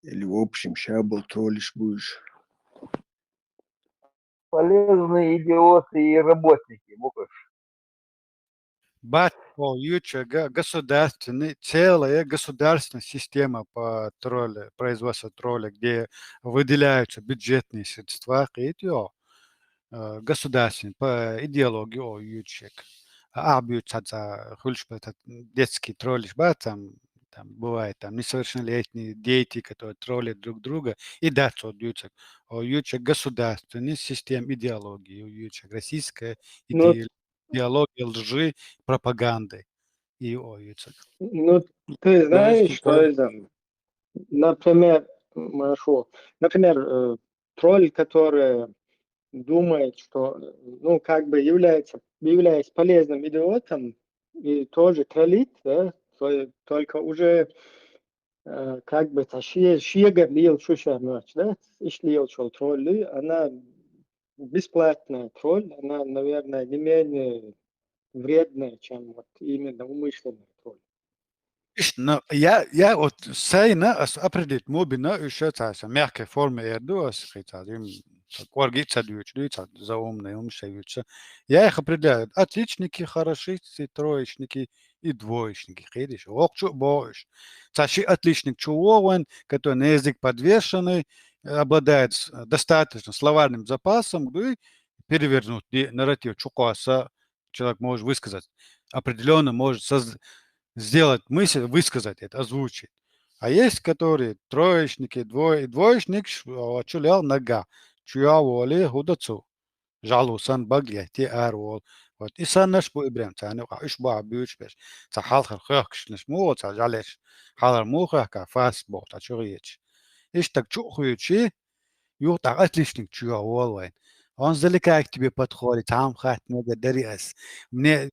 اللي ووبشي مشابل ترول شبوش Полезные идиоты и работники, Букаш. Бат по юча государственный, целая государственная система по тролле, производству тролля, где выделяются бюджетные средства, государственный по идеологии о ючек. А бюджет хульшпа детский троллиш, там бывает там несовершеннолетние дети, которые троллят друг друга, и дальше от ючек. О ючек государственный систем идеологии, о ючек российская Ну, идеология лжи, пропаганды и о ючек. ну, ты знаешь, что это? Например, тролль, который думает, что, ну, как бы являясь полезным идиотом и тоже троллит, да, только уже как бы шига лил шуша ночь, да, иш лил шел тролли, она бесплатная тролль, она, наверное, не менее вредная, чем вот именно умышленная тролль. Я вот сайна определить мобина еще в мягкой форме эрдуас, кваргица дьюча, заумные умшевича. Я их определяю. Отличники, хорошицы, троечники и двоечники. Видишь, окчу боешь. Цаши отличник чувован, который на язык подвешенный, обладает достаточно словарным запасом, и перевернуть нарратив чукаса, человек может высказать, определенно может сделать мысль, высказать это, озвучить. А есть, которые троечники, двоечник, чулял нога, чуя воли худацу, жалусан багья, те арвол. Вот и сан наш бу ибрем, цаны иш ба бьюч беш, ца халхар хахш наш му, ца жалеш, халар муха ка фас бо, ца чуриеч. Иш так чухуючи, ю так отличник чуя волвайн. Он издалека к тебе подходит, там хат много дариас. Мне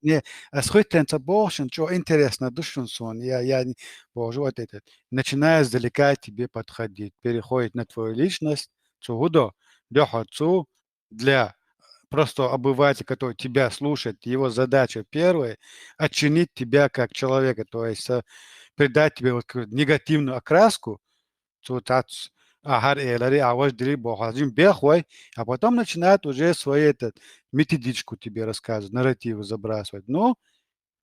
схватен бошен, что интересно, душен сон. Я боже, вот это. Начиная издалека тебе подходить, переходит на твою личность, цугудо, дёхацу, для просто обывателя, который тебя слушает, его задача первая — оценить тебя как человека, то есть придать тебе вот негативную окраску, а потом начинают уже свою методичку тебе рассказывать, нарративы забрасывать. Но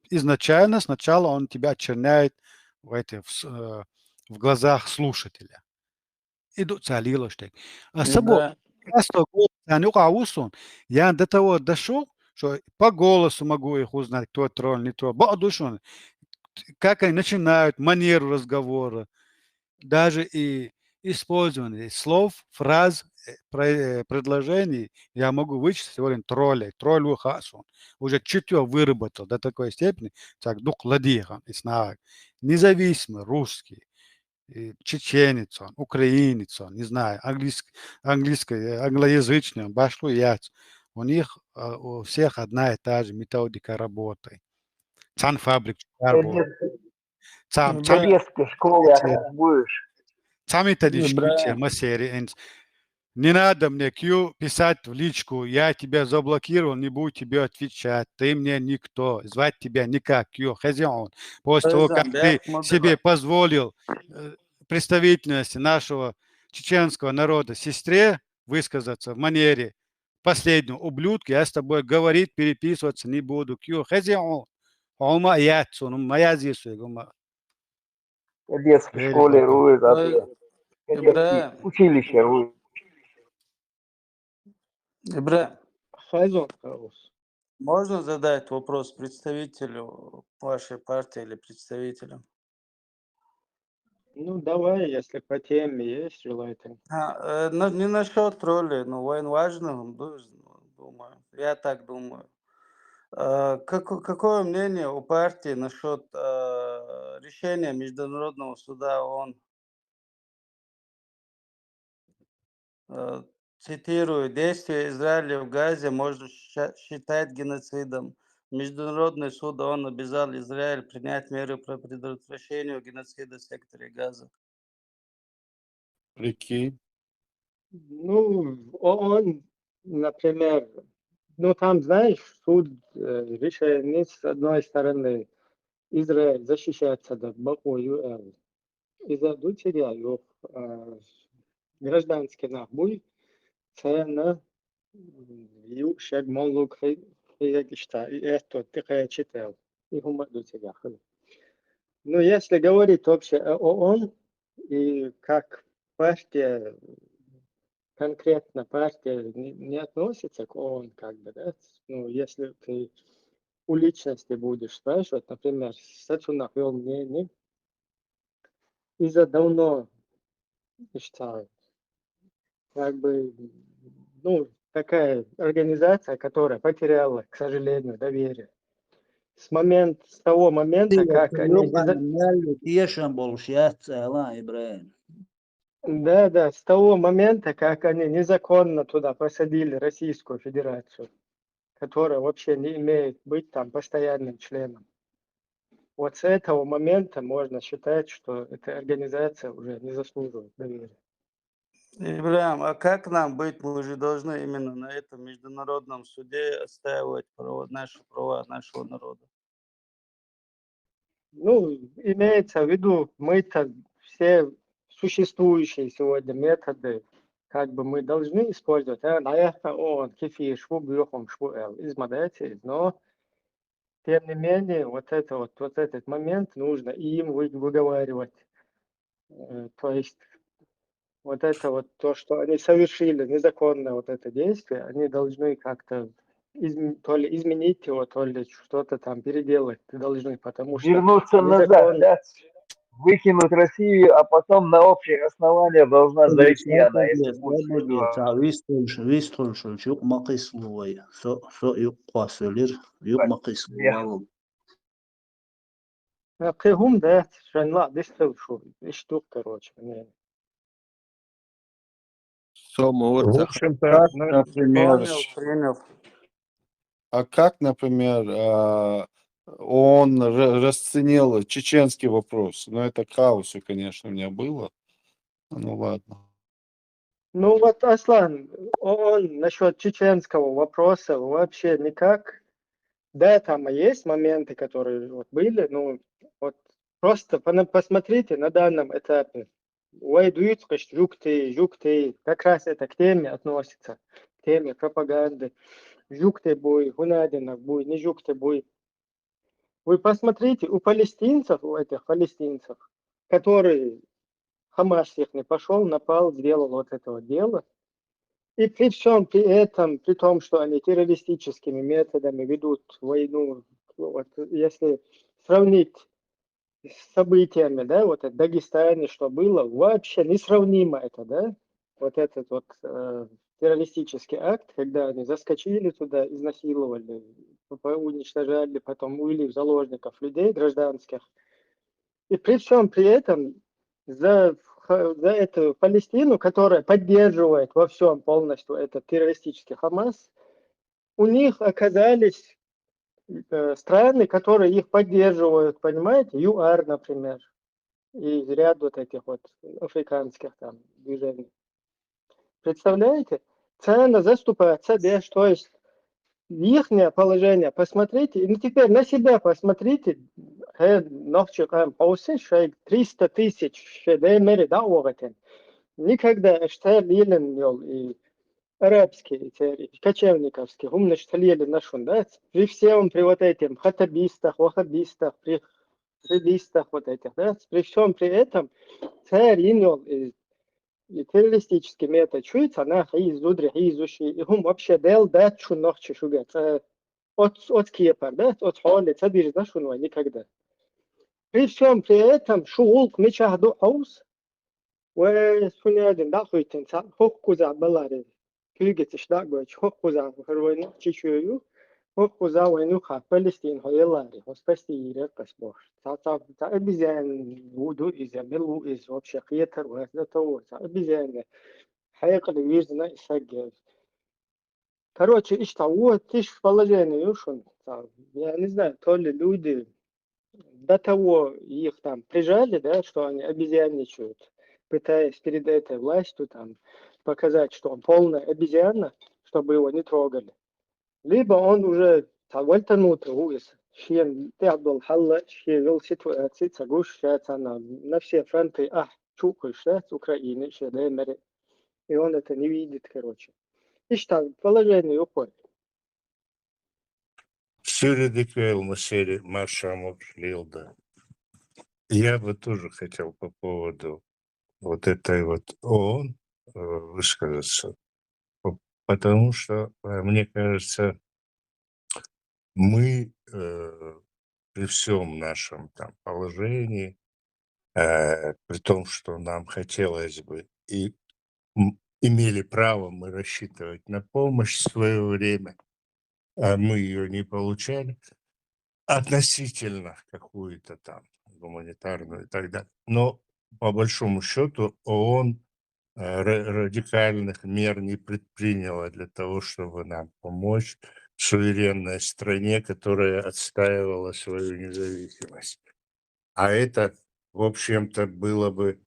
изначально сначала он тебя очерняет в глазах слушателя. Идут залилоштек. А собой, я до того дошел, что по голосу могу их узнать, кто тролль, не тролль. Как они начинают, манеру разговора, даже и использование слов, фраз, предложений я могу вычислить сегодня троллей, троллю хасон. Уже чутье выработал до такой степени, так дух ладихан, независимый русский, чеченец, украинец, не знаю, англоязычный, башлуяц. У них у всех одна и та же методика работы. Цан фабрик, В детской школе будешь. Сами методички, массери. Не надо мне писать в личку, я тебя заблокировал, не буду тебе отвечать, ты мне никто, звать тебя никак, хозяин. После того, как ты себе позволил представительности нашего чеченского народа сестре высказаться в манере последнего ублюдка, я с тобой говорить, переписываться не буду. Хозяин, моя здесь. В детской школе рует, а ты училище рует. Ибрахим, Хайзон, можно задать вопрос представителю вашей партии или представителям? ну, давай, если по теме есть, желательно. Не насчет роли, но важно, думаю. Я так думаю. Какое мнение у партии насчет решения Международного суда ООН? Цитирую: действия Израиля в Газе можно считать геноцидом. Международный суд ООН обязал Израиль принять меры по предотвращению геноцида в секторе Газа. Прикинь. Ну, он, например, ну там, знаешь, суд решение с одной стороны Израиль защищается от Баку из-за дочеря гражданский нахуй цена юшек молук хиягишта и это ты читал и хума дочеря. Ну, если говорить вообще о ООН и как партия, конкретно партия не относится к ООН, как бы, да? Ну, если ты у личности будешь спрашивать, например, Сачунах вел мнение, из-за давно считаю, как бы, ну, такая организация, которая потеряла, к сожалению, доверие. С того момента, как они... Да, с того момента, как они незаконно туда посадили Российскую Федерацию, которая вообще не имеет быть там постоянным членом. Вот с этого момента можно считать, что эта организация уже не заслуживает доверия. Ибрахим, а как нам быть? Мы же должны именно на этом международном суде отстаивать права нашего народа. Ну, имеется в виду, мы-то все существующие сегодня методы, как бы мы должны использовать, наверное, он, кефир, шву, бьёхом, шву, измадаете, но тем не менее, вот этот момент нужно им выговаривать. То есть вот это вот то, что они совершили незаконное вот это действие, они должны как-то то ли изменить его, то ли что-то там переделать должны, потому что Вернуться назад, незаконно. да? Выкинуть Россию, а потом на общее основание должна зайти она, если будет существовать. Вистоншul yok maqisluway so yok qaselir yok maqisluway هم ده عشان لا ديستل شو اشتوك короче. Сома В Орца. общем-то, Как например, понял, принял. как, например, он расценил чеченский вопрос? Ну, это к хаосу, конечно, у меня было. Ну, ладно. Ну вот, Аслан, он насчет чеченского вопроса вообще никак. Да, там и есть моменты, которые вот были, ну вот просто посмотрите на данном этапе. Уайдуют, жукты, как раз это к теме относится, к теме пропаганды. Жукты буй, гунадинов буй, не жукты буй. Вы посмотрите, у палестинцев, у этих палестинцев, которые Хамас их не пошел, напал, сделал вот это вот дело, и при всем при этом, при том, что они террористическими методами ведут войну, вот если сравнить с событиями, да, вот в Дагестане, что было, вообще несравнимо это, да, вот этот вот террористический акт, когда они заскочили туда, изнасиловали, уничтожали, потом увели в заложников людей гражданских. И при всем при этом за эту Палестину, которая поддерживает во всем полностью этот террористический Хамас, у них оказались страны, которые их поддерживают, понимаете, ЮАР, например, и ряд вот этих вот африканских там движений. Представляете? Цена заступается, да, то есть их положение, посмотрите, ну теперь на себя посмотрите, 300 тысяч никогда шталилен и арабские, кочевниковские, умно шталили нашун, да, при всем при вот этим хатабистах, вахабистах, при рыбистах вот этих, да, при всем при этом царь инел и террористический метод чуется, она изудри, изуши, и хум вообще дел дат шунох чешуга, от кепар, да, от холи, цадир, да, шунва, никогда. При всем при этом шулк мечахду хаус, وسنادن داخويتن سا خوكوزا بلاري كيجتش داغوش خوكوزا هروينو تشيشيو خوكوزا وينو خا فلسطين هيلاري هوسبستي كسبوش تا بيزان ودو إذا بلو إذا وبشقيتر وهذا تو تا بيزان حقيقة ويزنا إسحاق Короче, и что, вот ты ж положение, юшун, я не знаю, то ли люди до того их там прижали, да, что они обезьянничают, пытаясь перед этой властью там показать, что он полная обезьяна, чтобы его не трогали. Либо он уже вальтанут уис, шен тядол халла, шевел ситуации, цагуш, на все фронты, чукаешь, да, с Украины, шедемери. И он это не видит, короче. И что, положение уходит. Сюридиквел Масери Машамов Лилда. Я бы тоже хотел по поводу вот этой вот ООН высказаться, потому что, мне кажется, мы при всем нашем там положении, при том, что нам хотелось бы и имели право мы рассчитывать на помощь в свое время, а мы ее не получали, относительно какую-то там гуманитарную и так далее. Но по большому счету ООН радикальных мер не предприняла для того, чтобы нам помочь суверенной стране, которая отстаивала свою независимость. А это, в общем-то, было бы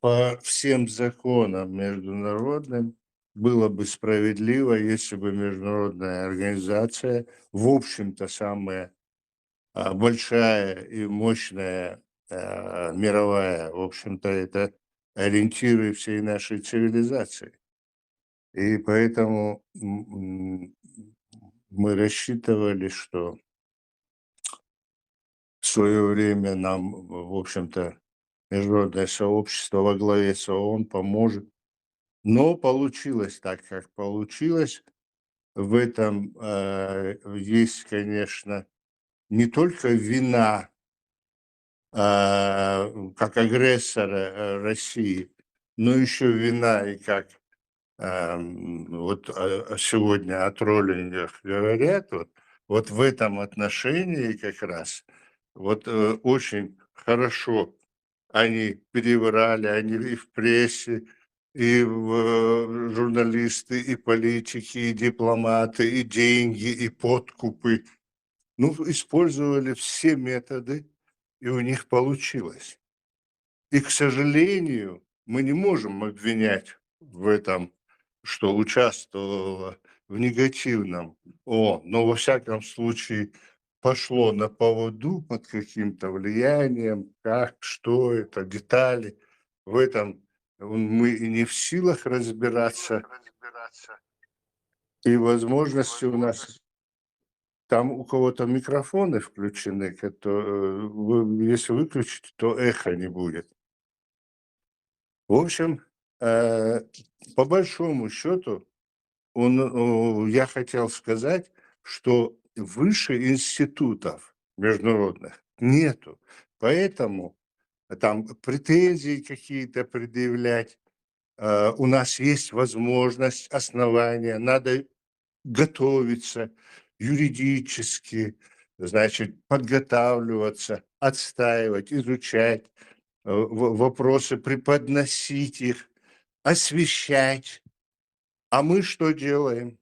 по всем законам международным, было бы справедливо, если бы международная организация, в общем-то, самая большая и мощная мировая, в общем-то, это ориентиры всей нашей цивилизации. И поэтому мы рассчитывали, что в свое время нам, в общем-то, международное сообщество во главе с ООН поможет. Но получилось так, как получилось. В этом есть, конечно, не только вина как агрессора России, но еще вина и как вот сегодня о троллингах говорят, вот в этом отношении как раз вот очень хорошо они переврали, они и в прессе, и журналисты, и политики, и дипломаты, и деньги, и подкупы. Ну, использовали все методы, и у них получилось. И, к сожалению, мы не можем обвинять в этом, что участвовало в негативном но во всяком случае пошло на поводу под каким-то влиянием, как, что это, детали. В этом мы и не в силах разбираться, и возможности у нас... Там у кого-то микрофоны включены, если выключить, то эхо не будет. В общем, по большому счету, я хотел сказать, что выше институтов международных нету. Поэтому там претензии какие-то предъявлять, у нас есть возможность, основания, надо готовиться юридически, значит, подготавливаться, отстаивать, изучать вопросы, преподносить их, освещать. А мы что делаем?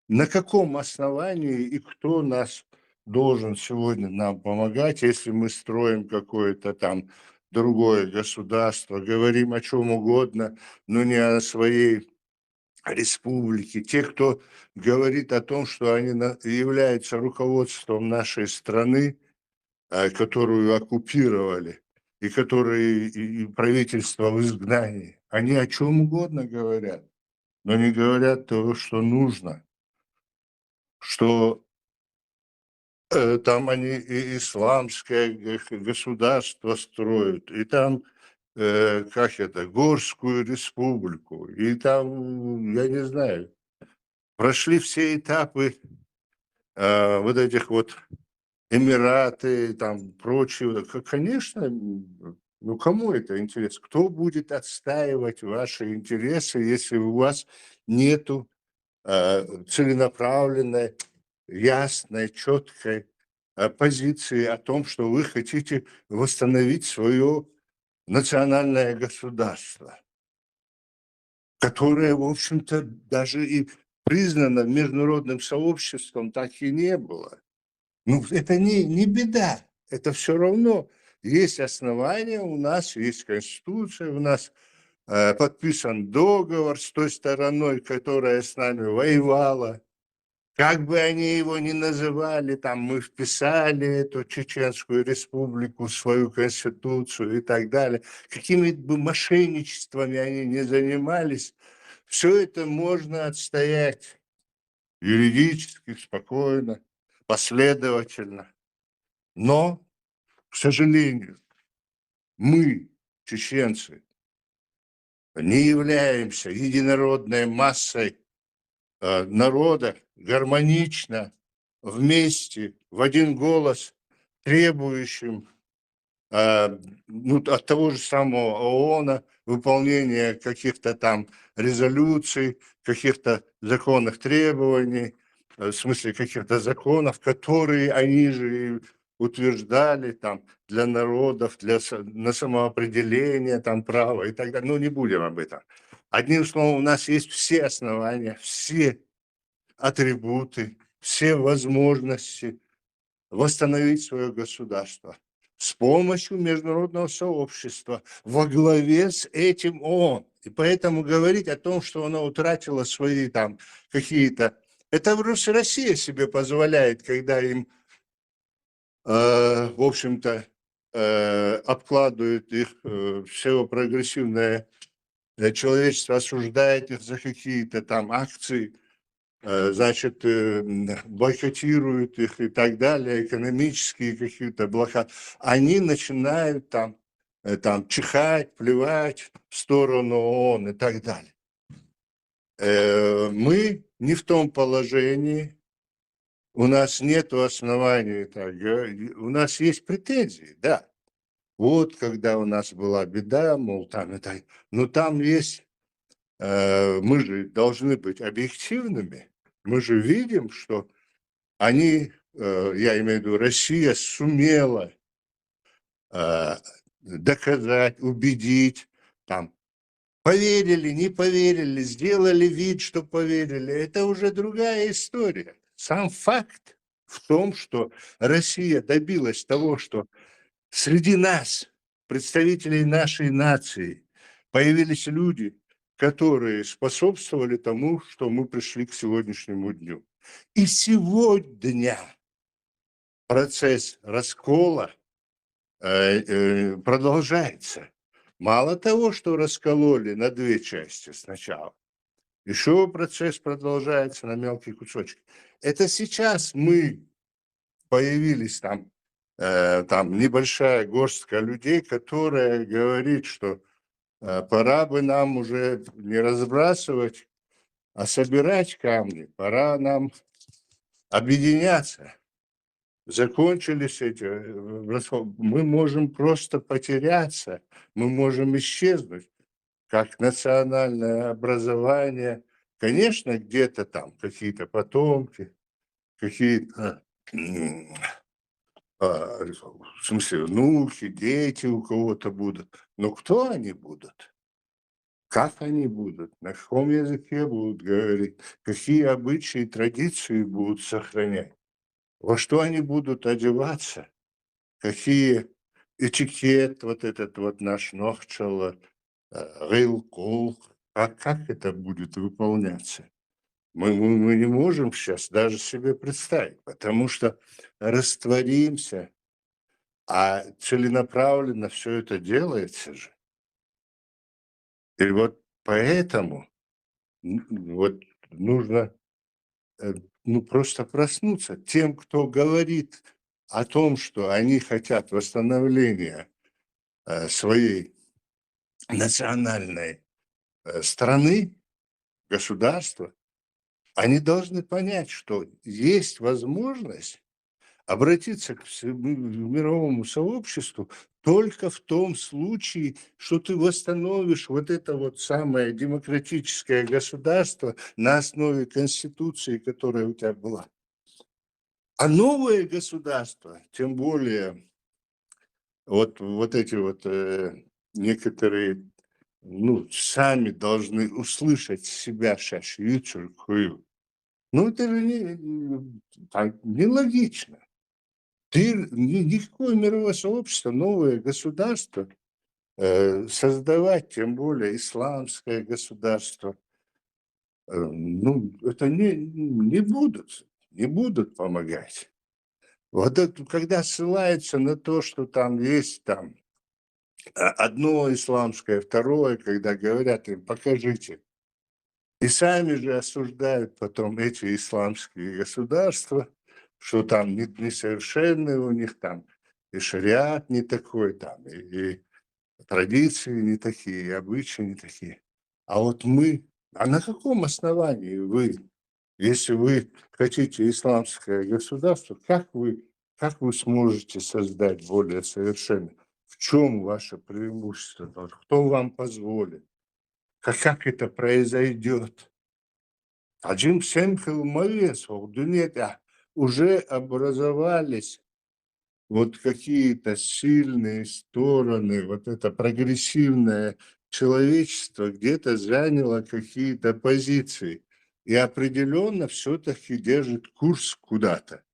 На каком основании и кто нас должен сегодня нам помогать, если мы строим какое-то там другое государство, говорим о чем угодно, но не о своей республике, те, кто говорит о том, что они являются руководством нашей страны, которую оккупировали, и которые и правительство в изгнании, они о чем угодно говорят, но не говорят того, что нужно, что там они и исламское государство строят, и там Горскую республику, и там, я не знаю, прошли все этапы вот этих вот Эмираты, там прочее. Конечно, ну кому это интересно? Кто будет отстаивать ваши интересы, если у вас нету целенаправленной, ясной, четкой позиции о том, что вы хотите восстановить свое национальное государство, которое, в общем-то, даже и признано международным сообществом так и не было. Ну, это не беда, это все равно есть основания, у нас есть Конституция, у нас подписан договор с той стороной, которая с нами воевала. Как бы они его ни называли, там мы вписали эту Чеченскую республику в свою Конституцию и так далее. Какими бы мошенничествами они ни занимались, все это можно отстоять юридически, спокойно, последовательно. Но, к сожалению, мы, чеченцы, не являемся единородной массой народа, гармонично, вместе, в один голос, требующим от того же самого ООНа выполнения каких-то там резолюций, каких-то законных требований, в смысле каких-то законов, которые они же утверждали там для народов, на самоопределение там права и так далее. Ну, не будем об этом. Одним словом, у нас есть все основания, все атрибуты, все возможности восстановить свое государство с помощью международного сообщества во главе с этим ООН. И поэтому говорить о том, что она утратила свои там какие-то... Это Россия себе позволяет, когда им в общем-то, обкладывают их, все прогрессивное человечество осуждает их за какие-то там акции, значит, бойкотируют их и так далее, экономические какие-то блокады. Они начинают там чихать, плевать в сторону ООН и так далее. Мы не в том положении, у нас нет оснований так говорить, у нас есть претензии, да. Вот когда у нас была беда, мол, там и так, но там есть, мы же должны быть объективными, мы же видим, что они, я имею в виду, Россия сумела доказать, убедить, там, поверили, не поверили, сделали вид, что поверили. Это уже другая история. Сам факт в том, что Россия добилась того, что среди нас, представителей нашей нации, появились люди, которые способствовали тому, что мы пришли к сегодняшнему дню. И сегодня процесс раскола продолжается. Мало того, что раскололи на две части сначала, еще процесс продолжается на мелкие кусочки. Это сейчас мы появились там небольшая горстка людей, которая говорит, что пора бы нам уже не разбрасывать, а собирать камни, пора нам объединяться. Закончились эти, мы можем просто потеряться, мы можем исчезнуть, как национальное образование. Конечно, где-то там какие-то потомки, какие-то, в смысле, внуки, дети у кого-то будут. Но кто они будут? Как они будут? На каком языке будут говорить? Какие обычаи и традиции будут сохранять? Во что они будут одеваться? Какие этикет, вот этот вот наш нохчала, рейлкол, как это будет выполняться? Мы не можем сейчас даже себе представить, потому что растворимся, а целенаправленно все это делается же. И вот поэтому вот нужно просто проснуться. Тем, кто говорит о том, что они хотят восстановления своей национальной страны, государства, они должны понять, что есть возможность обратиться к мировому сообществу только в том случае, что ты восстановишь вот это вот самое демократическое государство на основе Конституции, которая у тебя была. А новое государство, тем более вот эти вот некоторые, сами должны услышать себя шашью. Это же нелогично. Никакое мировое сообщество, новое государство создавать, тем более исламское государство, это не будут помогать. Вот это, когда ссылается на то, что там есть одно исламское, второе, когда говорят им, покажите. И сами же осуждают потом эти исламские государства, что там несовершенные у них там, и шариат не такой там, и традиции не такие, и обычаи не такие. А вот а на каком основании вы, если вы хотите исламское государство, как вы сможете создать более совершенное? В чем ваше преимущество? Кто вам позволит? Как это произойдет? Аджим Семхил Мавес, уже образовались вот какие-то сильные стороны, вот это прогрессивное человечество где-то заняло какие-то позиции и определенно все-таки держит курс куда-то.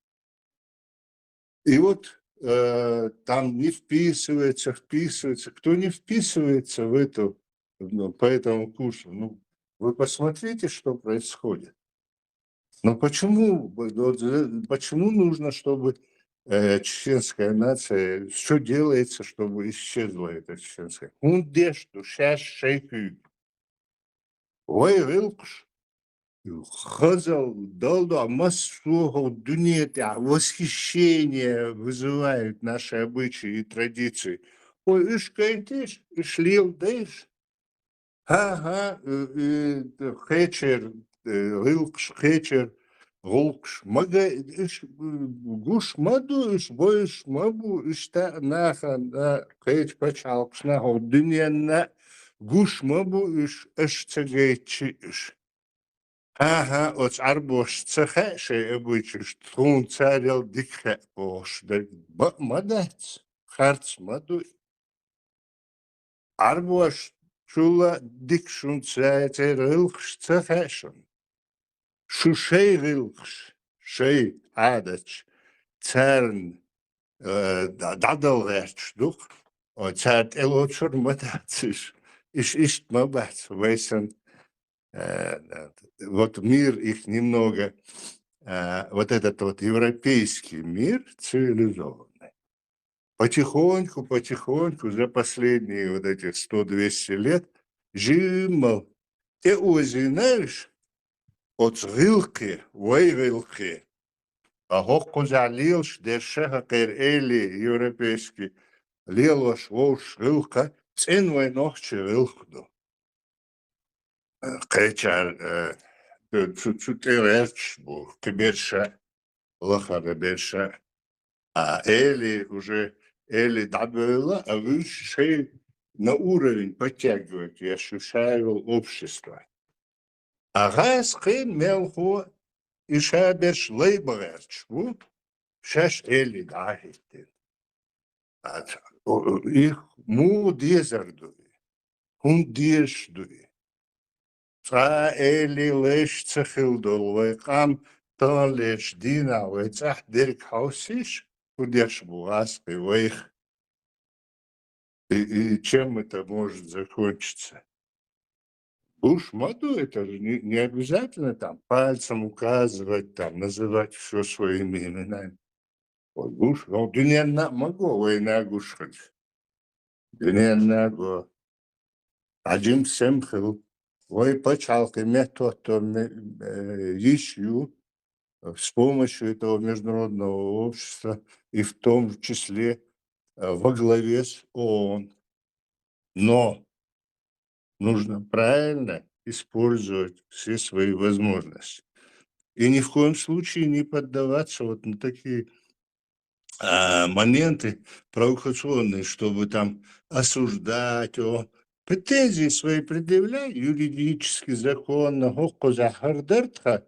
И вот там не вписывается. Кто не вписывается в эту, по этому курсу, вы посмотрите, что происходит. Но почему нужно, чтобы чеченская нация, все делается, чтобы исчезла эта чеченская. Хундешту, шаш шейхю. Ой, вилкш. Хазал, долда, массу, дунета, восхищение вызывают наши обычаи и традиции. Ой, иш кайтиш, иш лил дэш. Ага, хечер, вилкш, хечер, волкш, мага, иш, гуш маду, иш боиш мабу, иш та наха, на хеч пачалкш, на дунья на гуш мабу, иш цегайчи, иш. Ага, от арбош цехеше обычай, трун царел дикхе бош, да мадец, харц маду. Арбош чула дикшун цаете рилхш цехешун. Шушей рилхш, шей адач, церн дадал верч дух, о царт элочур мадациш, ишт мабац, вейсен. Вот мир их немного, вот этот вот европейский мир цивилизованный, потихоньку за последние вот эти 100-200 лет жимал. Те узи, знаешь, от рилки, вейрилки, а хокку залилш, дешеха кэр эли европейский, лилош, вош, рилка, ценвай нохче рилхду. Кэчар, Цутерерч, Кеберша, Лохара Берша, а Эли уже, Эли добыла, а вы шей на уровень подтягивать, я ощущаю общество. А раз хен мелхо, и шаберш лейберч, шаш Эли дахите. Их му дезардуи, хун дешдуи. Эли леш цехилдол, вайкам тон леш дина, вайцах дерк хаусиш, кудеш буаски, вайх. И чем это может закончиться? Уж маду, это же не обязательно там пальцем указывать, там называть все своими именами. Уж, ну, дуня на могу, война гушхать. Дуня на го. Аджим семхил. Ой, почалка метод ищу с помощью этого международного общества и в том числе во главе с ООН. Но нужно правильно использовать все свои возможности. И ни в коем случае не поддаваться вот на такие моменты провокационные, чтобы там осуждать его. Претензии свои предъявляй юридически, законно, хоккозахардертха,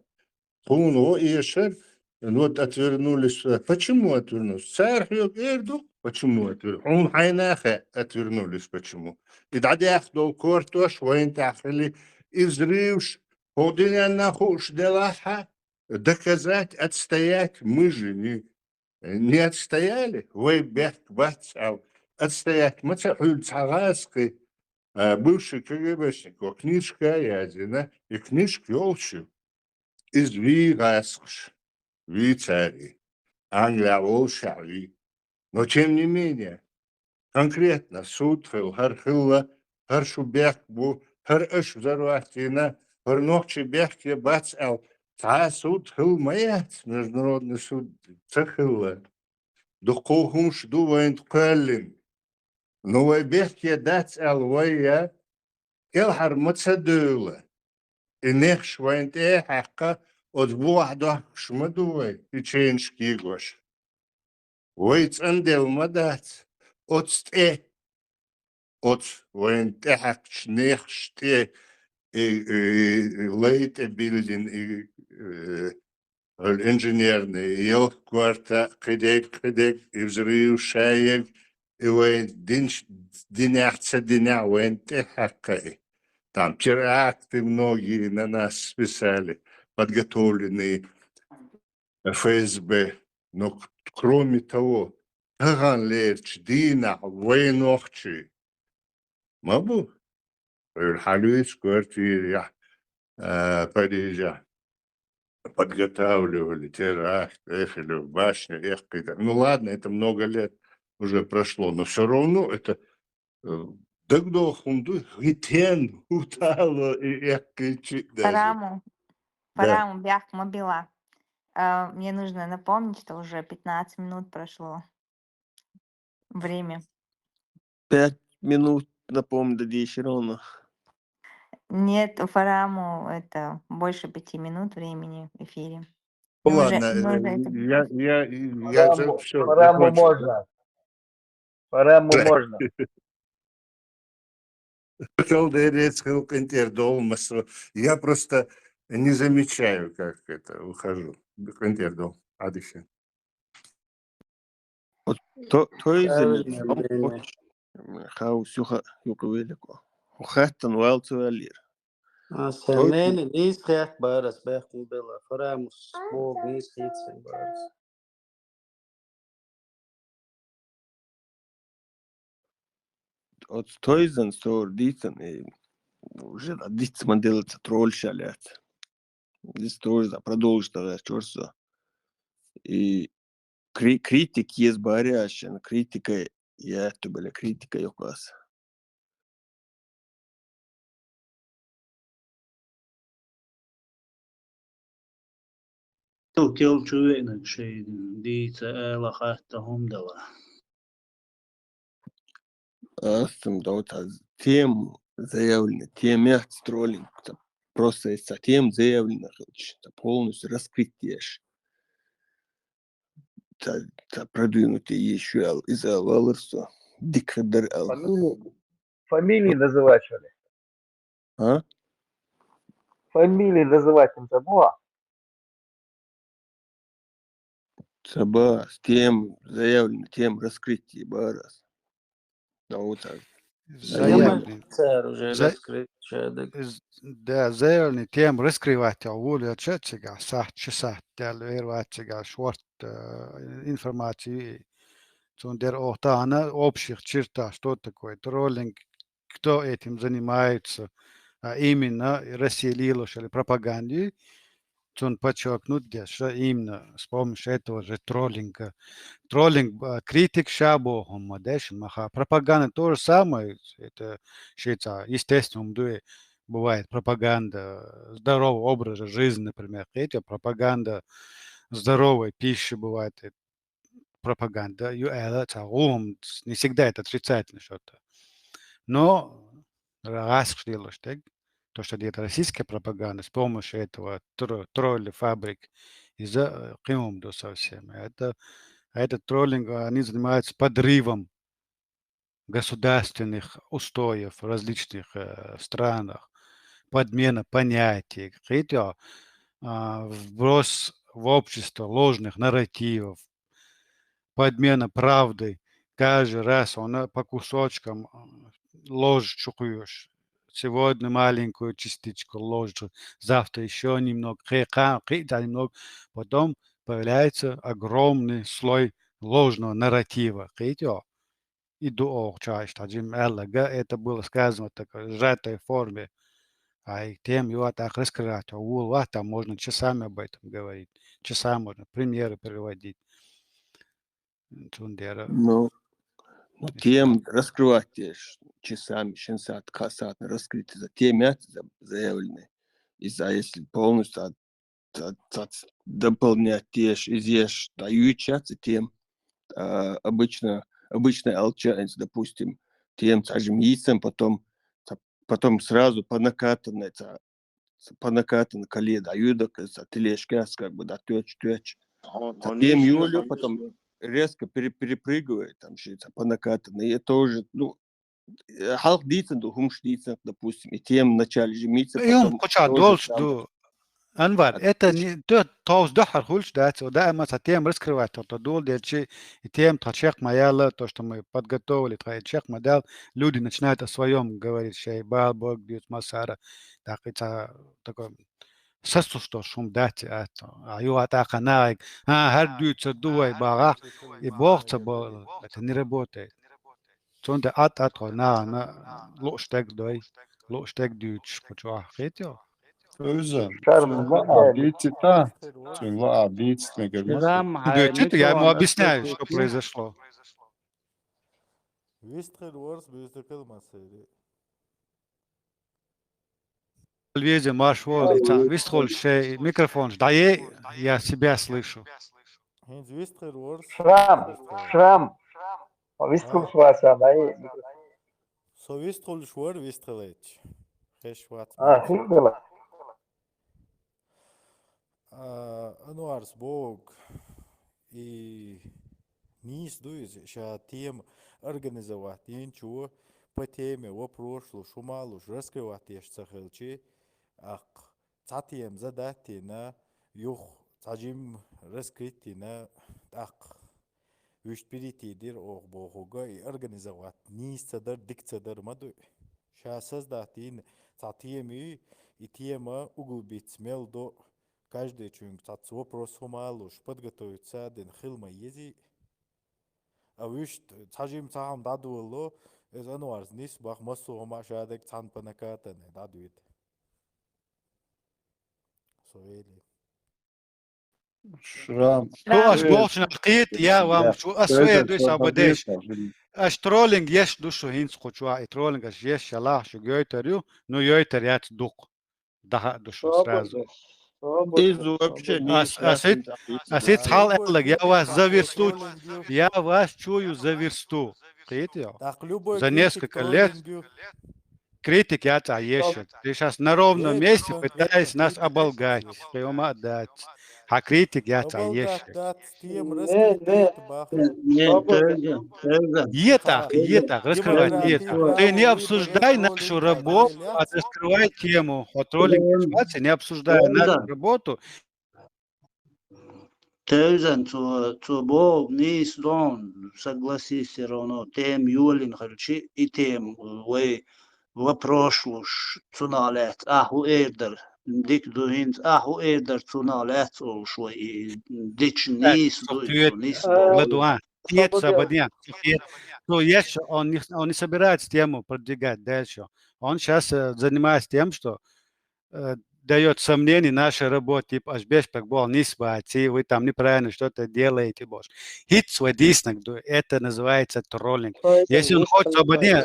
хуно и шер, вот отвернулись. Почему отвернулись? Царь Эрду, почему отвернулись? Он хайнахе отвернулись, почему? И дадях до кортош, воентахали, и взрывш, ходиня нахуш делаха, доказать, отстоять, мы же не отстояли, вы бег бацал, отстоять, мы цагаской, бывший КГБшник, книжка ядина, и книжки олчу из Вигасш, Вицари, Англия волшави. Но тем не менее, конкретно суд Хархилла, Харшубек бу, Харш взорватина, Харнохчи бехте бацал, та суд Хилмаят, международный суд Цахилла. Духовхумш дувайнт калин. Но бехте дацал вая, Келхар мацадула. И нехш вайнт хакка от буахда шмадувай, и ченшки гош. Вайц андел мадат, от сте, от вайнт хакш нехш те, лейте билдин, инженерный, ел кварта, кедек, и взрыв шаек, и вайнт диняхца диня, вайнт хаккай. Там теракты многие на нас списали, подготовленные ФСБ. Но кроме того, Таган Лерч, Дина, Войнохчи, Мабу, Халюич, квартире, Парижа. подготавливали теракт, Эйфелеву башню, ну ладно, это много лет уже прошло, но все равно это Дагдо хунду гитен утало и кричит даже. Параму, Да. Параму, бях, мобила. Мне нужно напомнить, что уже 15 минут прошло время. 5 минут, напомню, до 10 ровно. Нет, у Фараму это больше 5 минут времени в эфире. Ну Мы уже, ладно, мы уже это... я же все Параму закончил. можно. Параму Да. можно. Я просто не замечаю, как это ухожу. Адыхи. Toizini Правильное время. Хауsuha Юковелико. Ухаттан Уалтуалир. Seneni nīskajak bāras bēhkum bila. Farāmus bōg nīskajīcin bāras. От Toizan стор дитан уже дитсман делается тролль шалят. Здесь тоже продолжит тогда чёрсо. И критик есть барящен, критика я то была критика ёкас. Тукел чуенок шейдин. Дица эла хаттахум дала. Астым да вот тем заявлено, темят троллинг. Просто из тем заявлено, что полностью раскрытие. Продвинутый еще из Алвалерса. Дикадар Ал. Фамилии называть, что ли? А? Фамилии называть им забыла. Саба с тем заявлено, тем раскрытие барас. Да вот так. Заявлен. Уже За- раскрыть шадык. Да, заявлен тем раскрывать уволю чатчига, часа, дел шорт информации. Цундер охтана общих черта, что такое троллинг, кто этим занимается, а именно Россия Лилош или пропаганде. Он подчеркнут, что именно с помощью этого же троллинга. Троллинг, критик шабохом, маха. Пропаганда то же самое, это считается естественным, бывает пропаганда здорового образа жизни, например. Эти пропаганда здоровой пищи бывает, пропаганда. Не всегда это отрицательно что-то. Но раз то, что делает российская пропаганда с помощью этого тролля фабрик из-за Крыму совсем. Этот троллинг, они занимаются подрывом государственных устоев в различных странах, подмена понятий, вброс в общество ложных нарративов, подмена правды. Каждый раз он по кусочкам ложь чукаешь. Сегодня маленькую частичку ложь, завтра еще немного, немного. Потом появляется огромный слой ложного нарратива. И это было сказано в такой сжатой форме. А и тем его так раскрывать. Там можно часами об этом говорить. Часами можно примеры приводить. Ну, тем раскрывать часами, шенсат, касат, раскрыть за темят заявлены. И за если полностью дополнять тешь, изъешь, даются тем обычная алчанец, допустим, тем, скажем, яйцем, потом сразу по накатанной коле дают, тележка, как бы, да, тёч. Тем Юлю потом резко перепрыгивает, там, по накатанной, и это уже, ну, халк дицен, хумш дицен, допустим, и тем вначале жмится, потом тоже Анвар, это не то вздохар хульш, да, мы затем раскрывать то дол, дельчи, и тем тачек маяла, то, что мы подготовили, тачек модел, люди начинают о своем говорить, шей бал, бог, бьют масара, так это такой састу что шум дать, а ю атака наик, хар дьются дуай бага, и богца был, это не работает. Сонда на лоштег дой, лоштег дьютш, почуах, видите? Özlem, Şarm обидите, да? Чего обидеть, мне говорится. Шрам Говорит, я ему микрофон объясняю, что отключите. произошло. Телевизия, марш вол, и там, вистрол, шей, микрофон, да я себя слышу. Şram. Виструл шваса, да, и хилдела. Шрам. Шо аш болшна қит, я вам шу асве душ абадеш. Аш троллинг еш душу хинц хочуа, и троллинг аш еш шалах шу гёйтерю, ну ёйтер яц дук. Daha душу сразу. Изу вообще не ясно. Асит хал элэг, я вас за версту, я вас чую за версту. Қит я. За несколько лет критик яца ешет. Ты сейчас на ровном месте пытаешься нас оболгать, прямо отдать. А критик яца ешет. Нет, Етак, раскрывать етак. Ты не обсуждай нашу работу, а раскрывай тему. Вот ролик ситуации, не обсуждая нашу работу. Тезен, бо nis дон согласись все равно тем юлин харчи и тем вы вопрошлуш цуналет аху эрдер дик дуинт аху эрдер цуналет ол шо и дич nis nis Ладуа. Нет, свободня. Ну, есть, он не собирается тему продвигать дальше. Он сейчас занимается тем, что дает сомнений нашей работе, типа, ашбеш пакбол, не спати, вы там неправильно что-то делаете, бош. Хит свой диснак, это называется троллинг. Если он хочет свободня,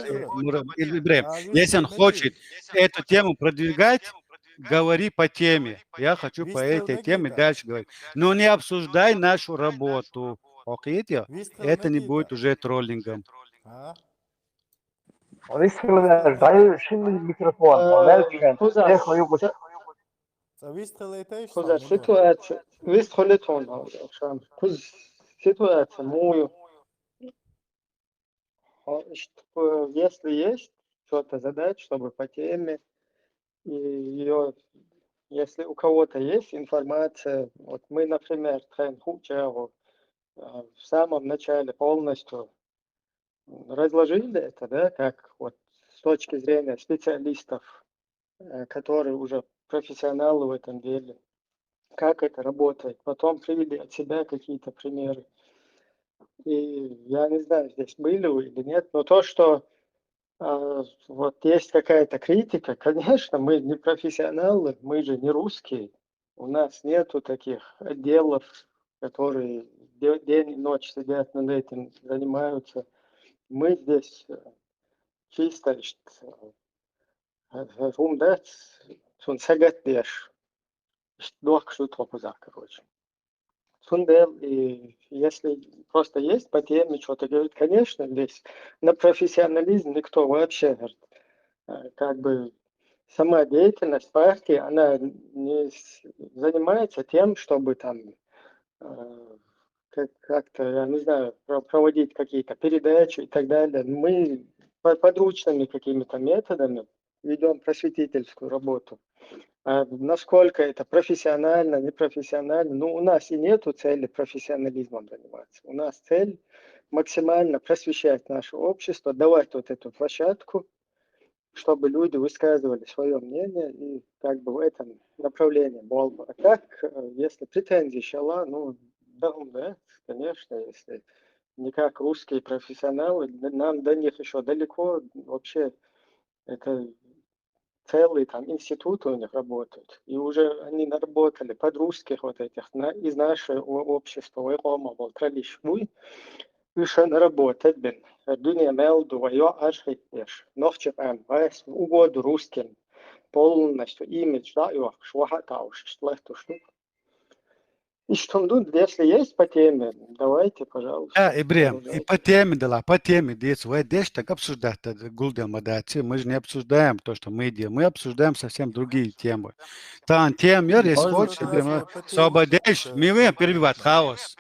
если он хочет эту тему продвигать, говори по теме. Я хочу по этой теме дальше говорить. Но не обсуждай нашу работу. Окей, это не будет уже троллингом. Виструл дай şimdi mikrofon. Welchen? Эхо югос. Куза ситуация. Виструл тон, шам. Куз ситуация мою. Если есть что-то задать, чтобы по теме, и ее, если у кого-то есть информация, вот мы, например, в самом начале полностью разложили это, да, как вот с точки зрения специалистов, которые уже профессионалы в этом деле, как это работает. Потом привели от себя какие-то примеры. И я не знаю, здесь были вы или нет, но то, что вот есть какая-то критика, конечно, мы не профессионалы, мы же не русские, у нас нету таких отделов, которые день и ночь сидят над этим, занимаются. Мы здесь чисто короче. Сундел, и если просто есть по теме что-то говорит, конечно, здесь на профессионализм никто вообще, как бы сама деятельность партии, она не занимается тем, чтобы там как-то, я не знаю, проводить какие-то передачи и так далее. Мы подручными какими-то методами ведем просветительскую работу. А насколько это профессионально, непрофессионально, ну, у нас и нету цели профессионализмом заниматься. У нас цель максимально просвещать наше общество, давать вот эту площадку, чтобы люди высказывали свое мнение и как бы в этом направлении. А так, если претензии шала, ну, да, конечно, если не как русские профессионалы, нам до них еще далеко, вообще это целые там институты у них работают. И уже они наработали под русских вот этих, из нашего общества, Ойкома, Волтралишвуй, еще наработать, бен. Дуния Мелду, Вайо Ашхитеш, Новчик МВС, угоду русским, полностью имидж, да, и швахатауш, что штук. И что тут, если есть по теме, давайте, пожалуйста, Ибрем, и продолжайте. по теме, да, по теме, здесь, вы здесь так обсуждать, Гулден Мадати, мы же не обсуждаем то, что мы делаем, мы обсуждаем совсем другие темы. Там тем, если Можно хочешь, тогда Ибрем, по теме, освободишь, это мы перебивать конкретно. хаос.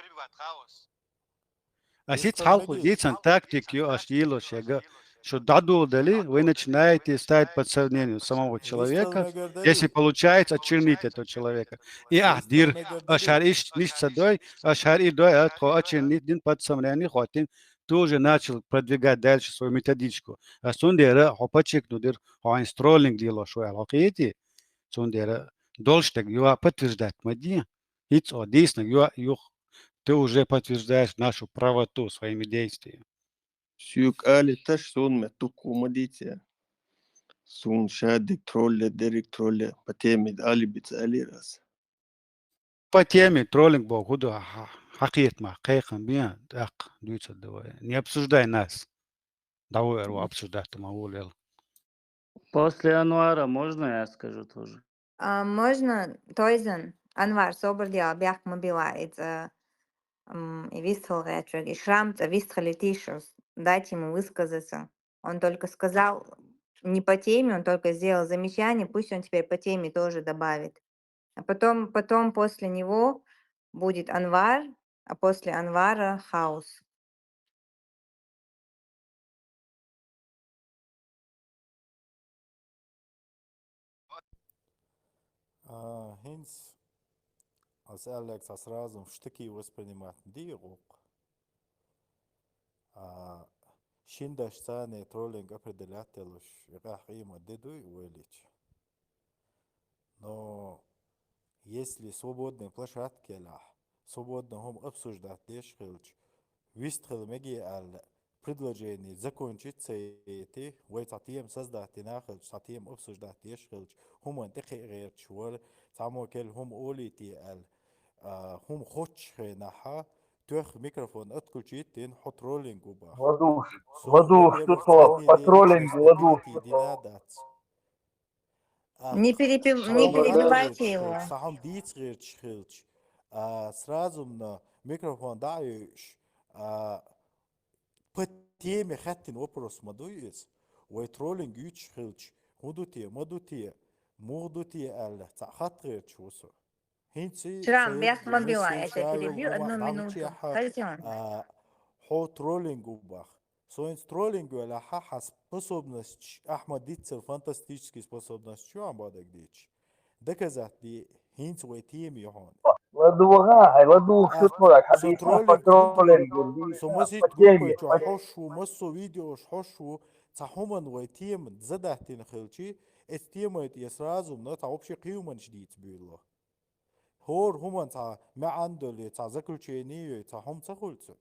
А Есть сейчас халку колмеги, дицан тактики, ашило, шега, что даду дали, вы начинаете ставить под сомнение самого есть человека, колмегар если дали, получается очернить этого человека. И есть дир, колмегар ашар дали. иш, ниш садой, ашар и дой, то очернить дин под сомнение, хотим, тоже начал продвигать дальше свою методичку. А сундера, хопачек, нудер, хоин строллинг дело, что я лохети, сундера, должтек, юа подтверждать, мади, хиц, о, действительно, юх, ты уже подтверждаешь нашу правоту своими действиями. Сюк али таш сон ме туку мадите. Сун шадик тролле, дерек тролле, по теме али биц али раз. По теме троллинг был худу хакиетма, кайхан биан, так, дуется давай. Не обсуждай нас. Давай обсуждать тамавулел. После Ануара можно я скажу тоже? Можно, Тойзен, Анвар, собрдя, бях мобила, и вистхалгачек, и шрамт, вистхалитишус, дать ему высказаться. Он только сказал не по теме, он только сделал замечание, пусть он теперь по теме тоже добавит. А потом после него будет Анвар, а после Анвара хаос. Хинс, als Alex, als разум, штыки воспринимать диалог. Шиндаш цаны троллинг определятелуш, рахима дедуй уэлич. Но если свободные площадки лах, свободно хом обсуждать дешхилч, вистхил меги ал предложение закончить эти, вы затем создать нахилч, затем обсуждать дешхилч, хум антихерер чвар, тамо кел хум олити ал, хум хоч наха, тох микрофон отключить, тен хот роллинг уба. Сон, во-первых, цани по деличность троллингу, ладуш, стабилити динадats. Не Сахом перебивайте его. англич, сахом дицрич, сразу на микрофон даешь, по теме хаттин вопрос мадуис, вой троллинг ючхилч, мудутие, аль, цахатрич усу. Хинци Шрам, бях цаек мобила, я месседж тебя дагал перебью хума одну минуту. намчиха, Пойдем. хо троллинг убах. Соин троллинг вела хаха способность, Ахмад Дицер фантастический способность, что амбадак дич. Доказать ди хинц вой тем йохан. ладух, что твой, Со хадисна по троллинг худу, троллингу, со дивиса, масит по группы, теме, что хошу, массо видео, хошу, цахуман вой тем, задахтин хилчи, эт тема эти сразу, но та общий киуман ждит было. هور هم تا ما عنده اللي تا заключение تا هم تخلصن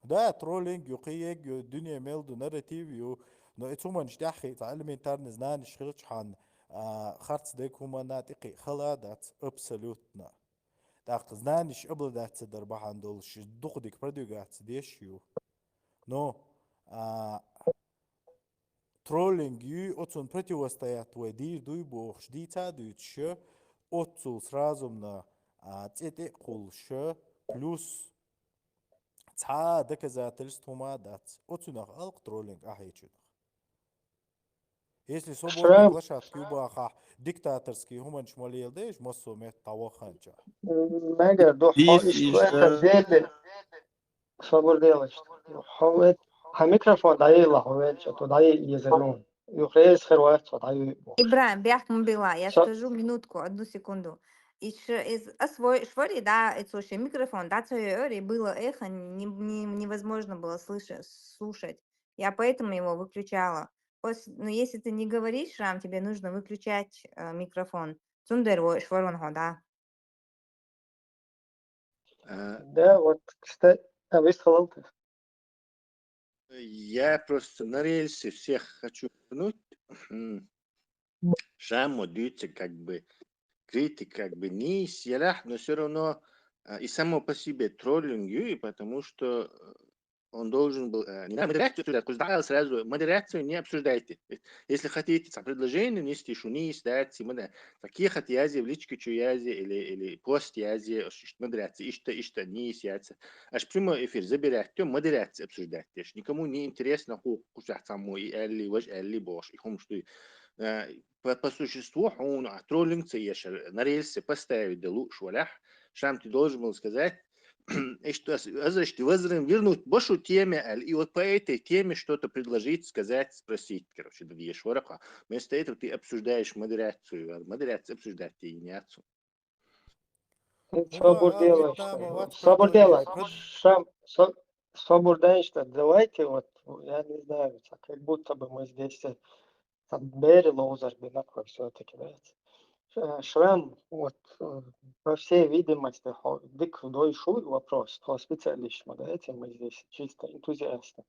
ده ترولينج يقيق الدنيا ميل ناريتيف يو نو اتوما نشتاحي تا elementar نزنان شخرج حان خارц ديك هما ناتقي خلا دات absolutna داق знаниш قبل دات دربا عندولش دوق ديك продвигаться ديش يو но троллинг ю отцун противостоят твой дир дуй бог жди та дуйче отцул сразу на цете кулше плюс ца доказательств ума дать. Отцунах алк троллинг ахечунах. Если свободные Шрам, площадки убаха диктаторские хуманч молил дэш массу мет таваханча. мега до Дис что это иша, деле собор делать. Ховет, микрофон даила ховет, что дай языком. Юхрес херват, что дай. Ибраим, бях мобила, я скажу минутку, одну секунду. Швори, да, это слушай, микрофон, да, было эхо, невозможно было слушать. Я поэтому его выключала. Но если ты не говоришь, Рам, тебе нужно выключать микрофон. Цундер, шворон, да. Да, вот, кстати, выстрелил ты. Я просто на рельсы всех хочу вернуть. Шаму даются как бы критик как бы не силах, но все равно и само по себе троллинг, потому что он должен был... Не знаю, модерацию обсуждать, сразу модерацию не обсуждайте. Если хотите предложение, нести шуни, дайте, такие хотязи в личке чуязи или пост язи, модерация, ишта, не яйца. Аж прямо эфир забирайте, модерацию обсуждайте. Никому не интересно, кушать саму, и элли, ваш элли, бош, и хом, что по существу он троллинг цеешер на рельсы поставить делу швалях, шам ты должен был сказать, что ты возрым вернуть больше теме, и вот по этой теме что-то предложить, сказать, спросить, короче, да ешь вороха. Вместо этого ты обсуждаешь модерацию, а модерацию обсуждать ты не отцу. Собор Хума делаешь, витама вац собор предложение. делать, собор даешь, давайте вот, я не знаю, как будто бы мы здесь там Бери Лоузер Бинаква все-таки, да. Шрам, вот, по всей видимости, дик дойшуй вопрос, то специалист, да, этим мы здесь чисто энтузиасты.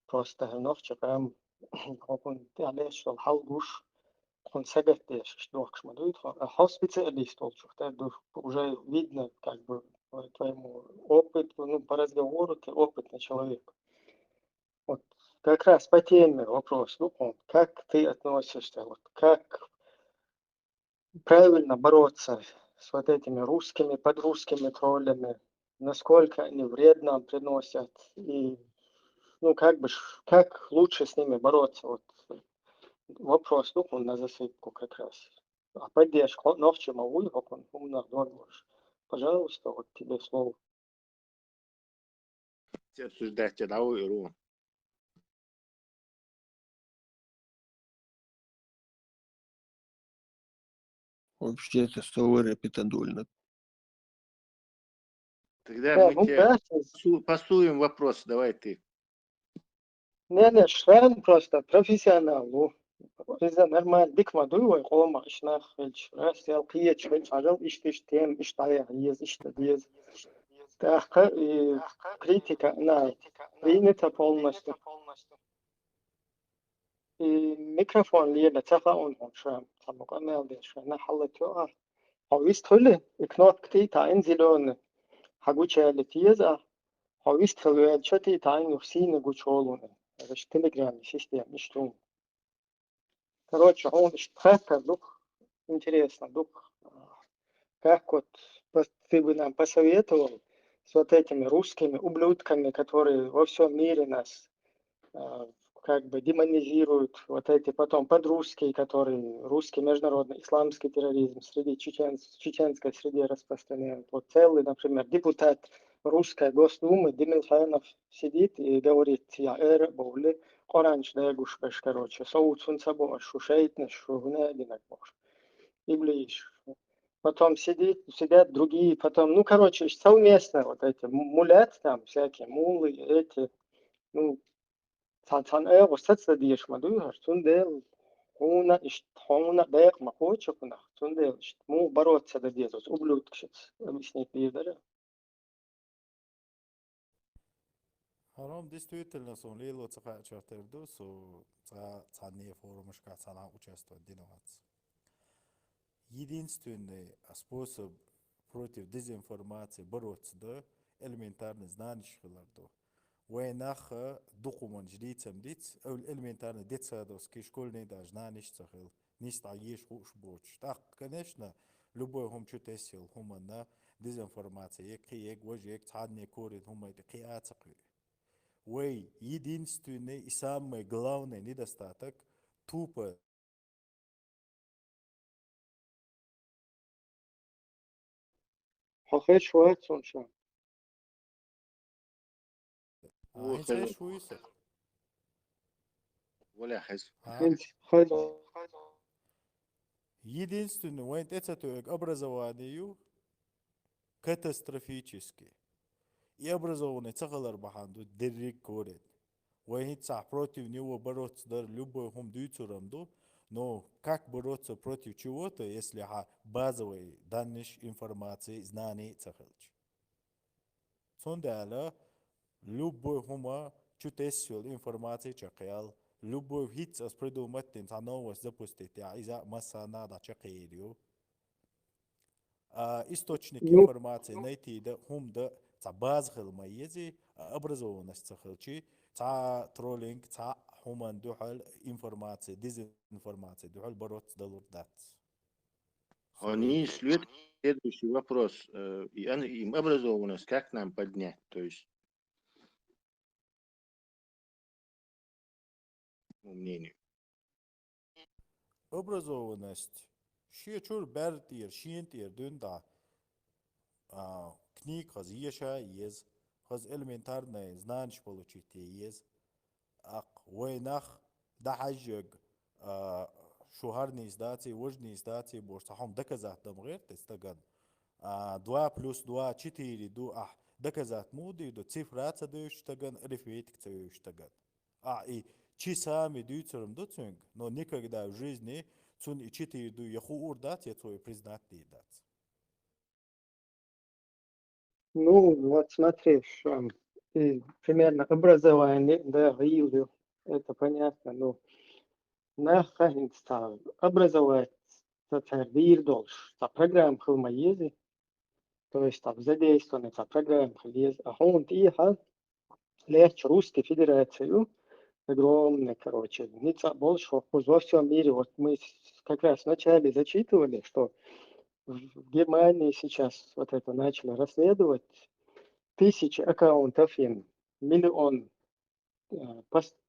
Просто новче прям, он алеш, что халгуш, он сагатеш, что хшмадует, а специалист, уже видно, как бы, твоему опыту, ну, по разговору, ты опытный человек. Вот как раз по теме вопрос, ну, как ты относишься, вот как правильно бороться с вот этими русскими, подрусскими троллями, насколько они вредно приносят, и, ну, как лучше с ними бороться, вот вопрос, ну, на засыпку как раз. А поддержку, но в чем он умно можешь. Пожалуйста, вот тебе слово. Обсуждать дау и ру. Вообще-то стовары питандульно. Тогда Да, мы ну, тебе да, пасуем вопрос, давай ты. не, Шрам просто профессионал, ну, إذا نرمى بك ما دوي ويقوم إشنا خلش راس يلقيه شوي عجل إيش تيم إيش طايع يز إيش تديز تأخر критика на принята полностью. И микрофон ليه لتفاعل شام طبقا ما بديش أنا حلته أو يستخدم إكنوت كتي تعين زلون حقوش اللي تيزا أو يستخدم شتي تعين نفسين قوشولون هذا تليجرام سيستم مشتون. Короче, он штрафка, интересно, как вот ты бы нам посоветовал с вот этими русскими ублюдками, которые во всем мире нас как бы демонизируют, вот эти потом подрусские, которые русский международный исламский терроризм среди чеченской среды распространяют. Вот целый, например, депутат русской Госдумы Демилханов сидит и говорит, я эра боли, оранж дегушкаш, короче, соуцун сабош, шушейтнеш, шугнединак бош, и ближ. Потом сидят другие, потом, ну, короче, совместно вот эти мулят там, всякие мулы, эти, ну, цан وستة ديش مدوها تندل هونا هونا باق ما خوش كنا تندل مو بروت سد ديزوس أبلود كشت объяснить بيدر. Харам действительно сон лило цаха чартерду со цанные форумы шка цана участвовать диноваться. Единственный способ против дезинформации бороться, да, элементарно знание школарду. ويناخ دقومن جديد سمديت او الالمنتارن ديت سادوس كي школьный да знаниш цахил нистаеш хуш боч так конечно любой хом чутесил хумана дезинформация ек вожек цадне корит хума это киацакы. Way единственный и самый главный недостаток тупо حخيش شوية سونشان. هنسى شو يصير ولا حزب. انت خذ. единственный وين تأتي образованию катастрофически и образованный цахалар баханду дерек корет. وين صح против него бороться да любой хом дюйцурамду, но как бороться против чего-то, если базовые данные информации знаний цахалч. Сондала любой хома чутесил информации чакаял любой хит придумать, а новость запустить, а из-за масса надо чекирю. Источник Ну, информации найти, да, хумда, ца баз хилмайези, образованность цахилчи, ца троллинг, ца хуман духал информации, дезинформации, духал борот далур дат. Они следующий вопрос. Им образованность как нам поднять? То есть, по мнению. Образованность. Шиечур бертир, шинтир, дунда. Книг хаз еша ез, хаз элементарные знания получить ез. وينخ ده حجج شوهرني издати, вожни издати, борс хам доказать дам غير тестаган. 2 плюс 2, 4, доказать муды, до цифрация дающтаган, арифметик дающтаган. И часами даются доцунг, но никогда в жизни цун и 4 ду яху урдат, я твой признать не дать. ну, вот смотри, что примерно образование, да, рилю, это понятно, но нахай инстал образовать вир долж, та программа хилмаези, то есть там задействована та программа хилез, а он тиха легче Русской Федерацию, огромный, короче, ница больше во всем мире, вот мы как раз вначале зачитывали, что в Германии сейчас вот это начали расследовать, 1000 аккаунтов им, миллион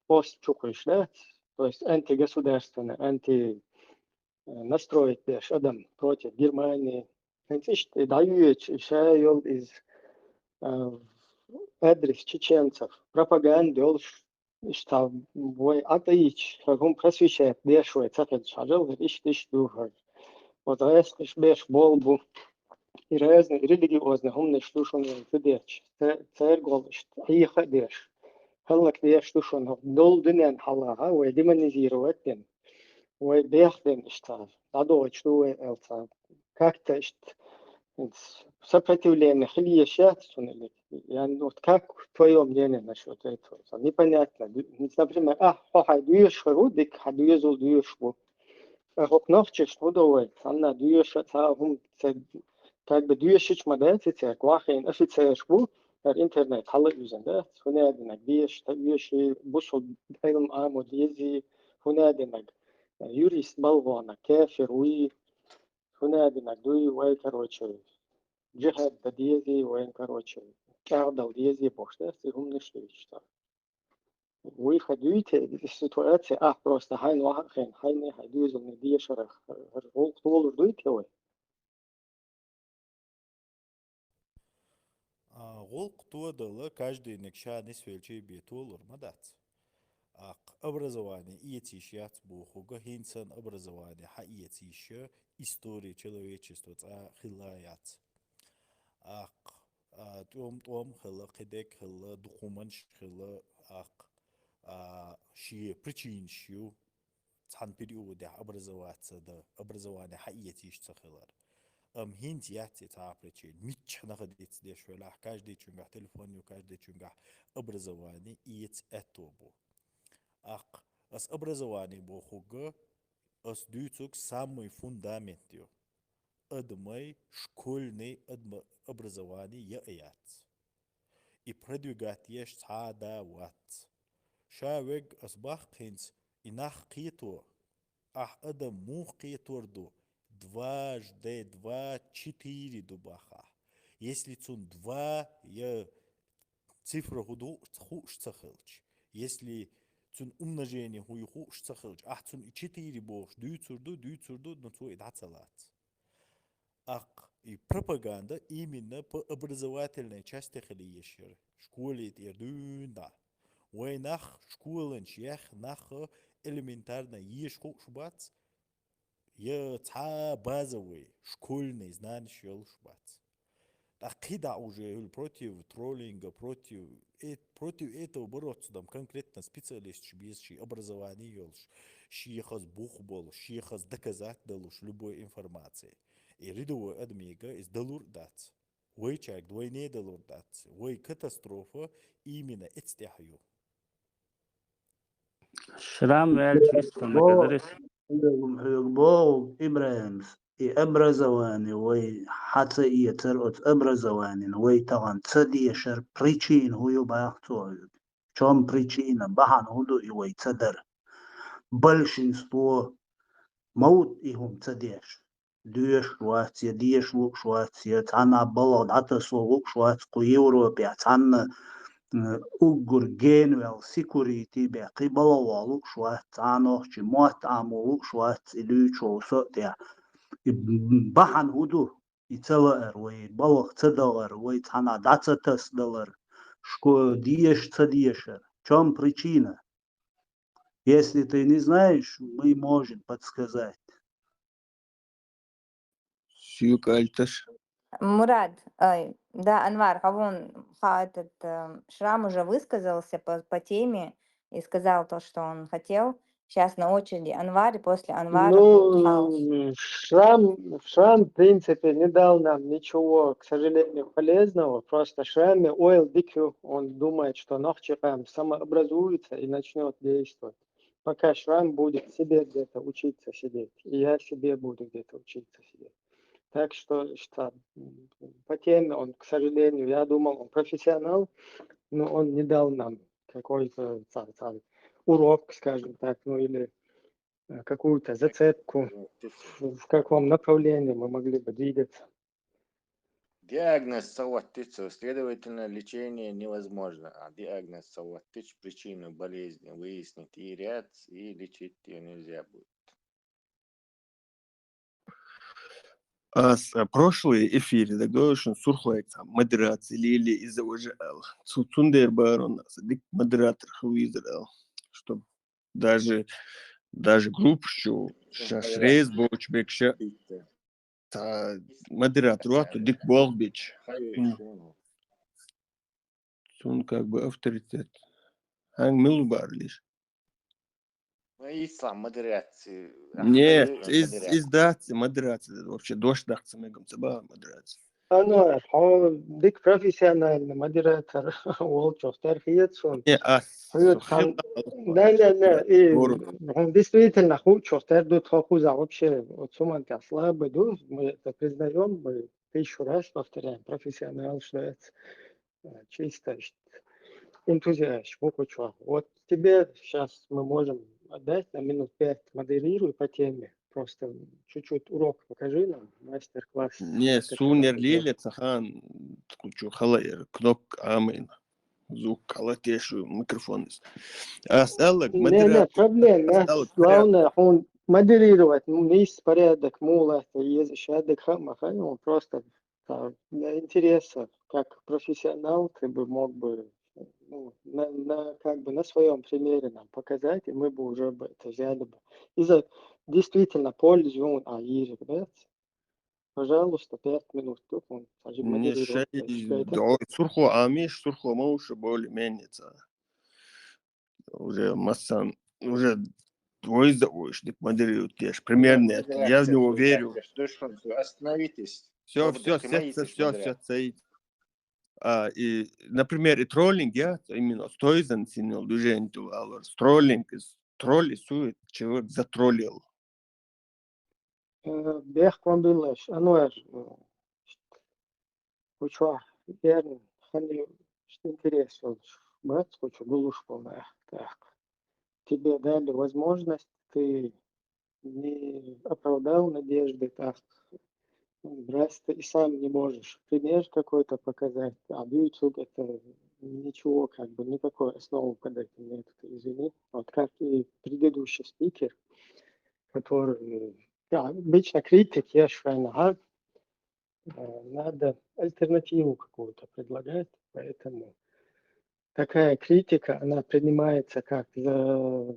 постчукаешь, да, то есть антигосударственный, настроить беш адам против Германии. Значит, дают шайол из адрес чеченцев, пропаганду, что вой атаич, как он просвещает, бешует, цапет шажал, ищ духар. Вот раз беш болбу, и разные религиозные, умные штушные задачи. Царь голышт, иха беш. Халак беш штушен, дол дынен халага, вой демонизировать ден. Вой бех ден штав. Дадо что элца. Как-то сопротивление, хильешат, вот как твое мнение насчет этого? Непонятно. Например, хохай дуешь рудик, а дуезул дуешь бу. Хок нохче что довой, она дуешь, как бы дуешь модельцы, квахин офицер бу, интернет хала üzerinde. Huna demek bir busol ilm amud yezi, huna demek юрист балвана, кафир, هنا بنقدوي وين كروتشي جهة بديزي وين كروتشي كاردا وديزي بوشتاس هم نشتريش ويخدوي السيتواتي بروستا هاي واحد خين هاي هدوز الندية شرخ طول دوي توي Волк тодалы каждый некша не свельчей бетулur мадат. Образование и этищат бухуга хинсан образование ха и этища истории человечества хилаят. Том хила кедек хила документ хила ши причин шью цан периоде образование ха и этища хилар. Хинт яти та причин митч находится здесь вела каждый чунгах телефон каждый чунгах образование и это с образованием бохуга с дюцук самый фундамент ю. Адмай школьный образование яят. И продвигать еш цада ват. Шавег с бахкинс и нах кито. Адам мух киторду. Дважды 2, 4 дубаха. Если цун 2, я цифра худу хуш цахылч. Если цун умножение хуй хуш цахылч. Цун 4 бош. Дюцурду, но цу и дацалат. И пропаганда именно по образовательной части хилиешер. Школе ирдунда. Войнах школен чех нах элементарно еш хуш бац. Я базовый школьный знания шбац. Акида уже против троллинга, против этого бороться, там конкретно специалист, без образования елш, шиехаз бух бол, шиехаз доказать далуш любой информации. И рядовой адмига из далур дать. Вой чак, двойне далур дать. Вой катастрофа именно эцтяхаю. Шрам Вяльчвистфа Бо Макадрис. بو إبراهيمس образование وي حتى يترقت образование وي طبعا تدي شر причин هو باختو чем причина бахан худу и вой цедер большинство موت إهم تديش ديش شوات ديش وق شوات يتعنا بلد عتا سو وق شوات قو يوروبي عتعنا أجر جينوال سيكوريتي بقي بلوالو شوات عنو شي موت عمو شوات إلوشو سوتيا بحن هدو يتلقر وي بلغ تدلر وي تانا داتا تسدلر шко диешь цадиешер. В чем причина? Если ты не знаешь, мы можем подсказать. Сюк альташ. Мурад, да, Анвар, этот Шрам уже высказался по теме и сказал то, что он хотел. Сейчас на очереди Анвар, и после Анвара будет хаос. Ну, Шрам, в принципе, не дал нам ничего, к сожалению, полезного. Просто Шраме Ойл Дикю, он думает, что Нохчирам самообразуется и начнет действовать. Пока Шрам будет себе где-то учиться сидеть, и я себе буду где-то учиться сидеть. Так что по теме он, к сожалению, я думал, он профессионал, но он не дал нам какой-то урок, скажем так, ну или какую-то зацепку, в каком направлении мы могли бы двигаться. Диагноз салатыцу, следовательно, лечение невозможно. А диагноз салатыч, причину болезни выяснить и ряд, и лечить ее нельзя будет. А прошлый эфир, так должен сурхлайк там модерация или из-за уже Цундер Барон, дик модератор хуизерал, чтобы даже группу, что шашрез боч бекша та модератор, то дик болбич. Он как бы авторитет. Ханг милубар лишь. Ислам модерации. Нет, издаться модерация. Вообще дождь дахца мегам цаба модерация. أنا ديك профессиональный модератор Волчев Тархиетсон. Не, Он действительно Волчев Тардут Хохуза вообще вот суманка слабый, мы это признаем, мы 1000 раз повторяем, профессионал, что это чисто энтузиаст, вот тебе сейчас мы можем отдать на минут 5, модерируй по теме. Просто чуть-чуть урок покажи нам, мастер-класс. Не, сунер лили цахан, кучу халайер, кнопк амин, звук калатешу, микрофон. Асалок, Не, проблем, главное, он модерировать, есть порядок, мула, есть шадок хамаха, он просто для интереса, как профессионал, ты бы мог бы как бы на своем примере нам показать, и мы бы уже это взяли бы. Из-за действительно пользу Аире, да? Пожалуйста, 5 минут. Тут он модерирует. Сурху амиш, сурху мауша более-менее. Уже массан, уже твой заочь, ты модерируешь. Примерно, я в него верю. Остановитесь. Все, стоит. И, например, и троллинг, я именно стоизан синил движение, тролли сует, человек затроллил. Бех комбилаш, оно хочу верно, хали, что интересно, брат, хочу глушь полная, так. Тебе дали возможность, ты не оправдал надежды, так. Раз ты и сам не можешь пример какой-то показать, а в YouTube это ничего, как бы никакой основы под этим нет, извини. Вот как и предыдущий спикер, который, обычно критик, я швайна, надо альтернативу какую-то предлагать, поэтому такая критика, она принимается как за,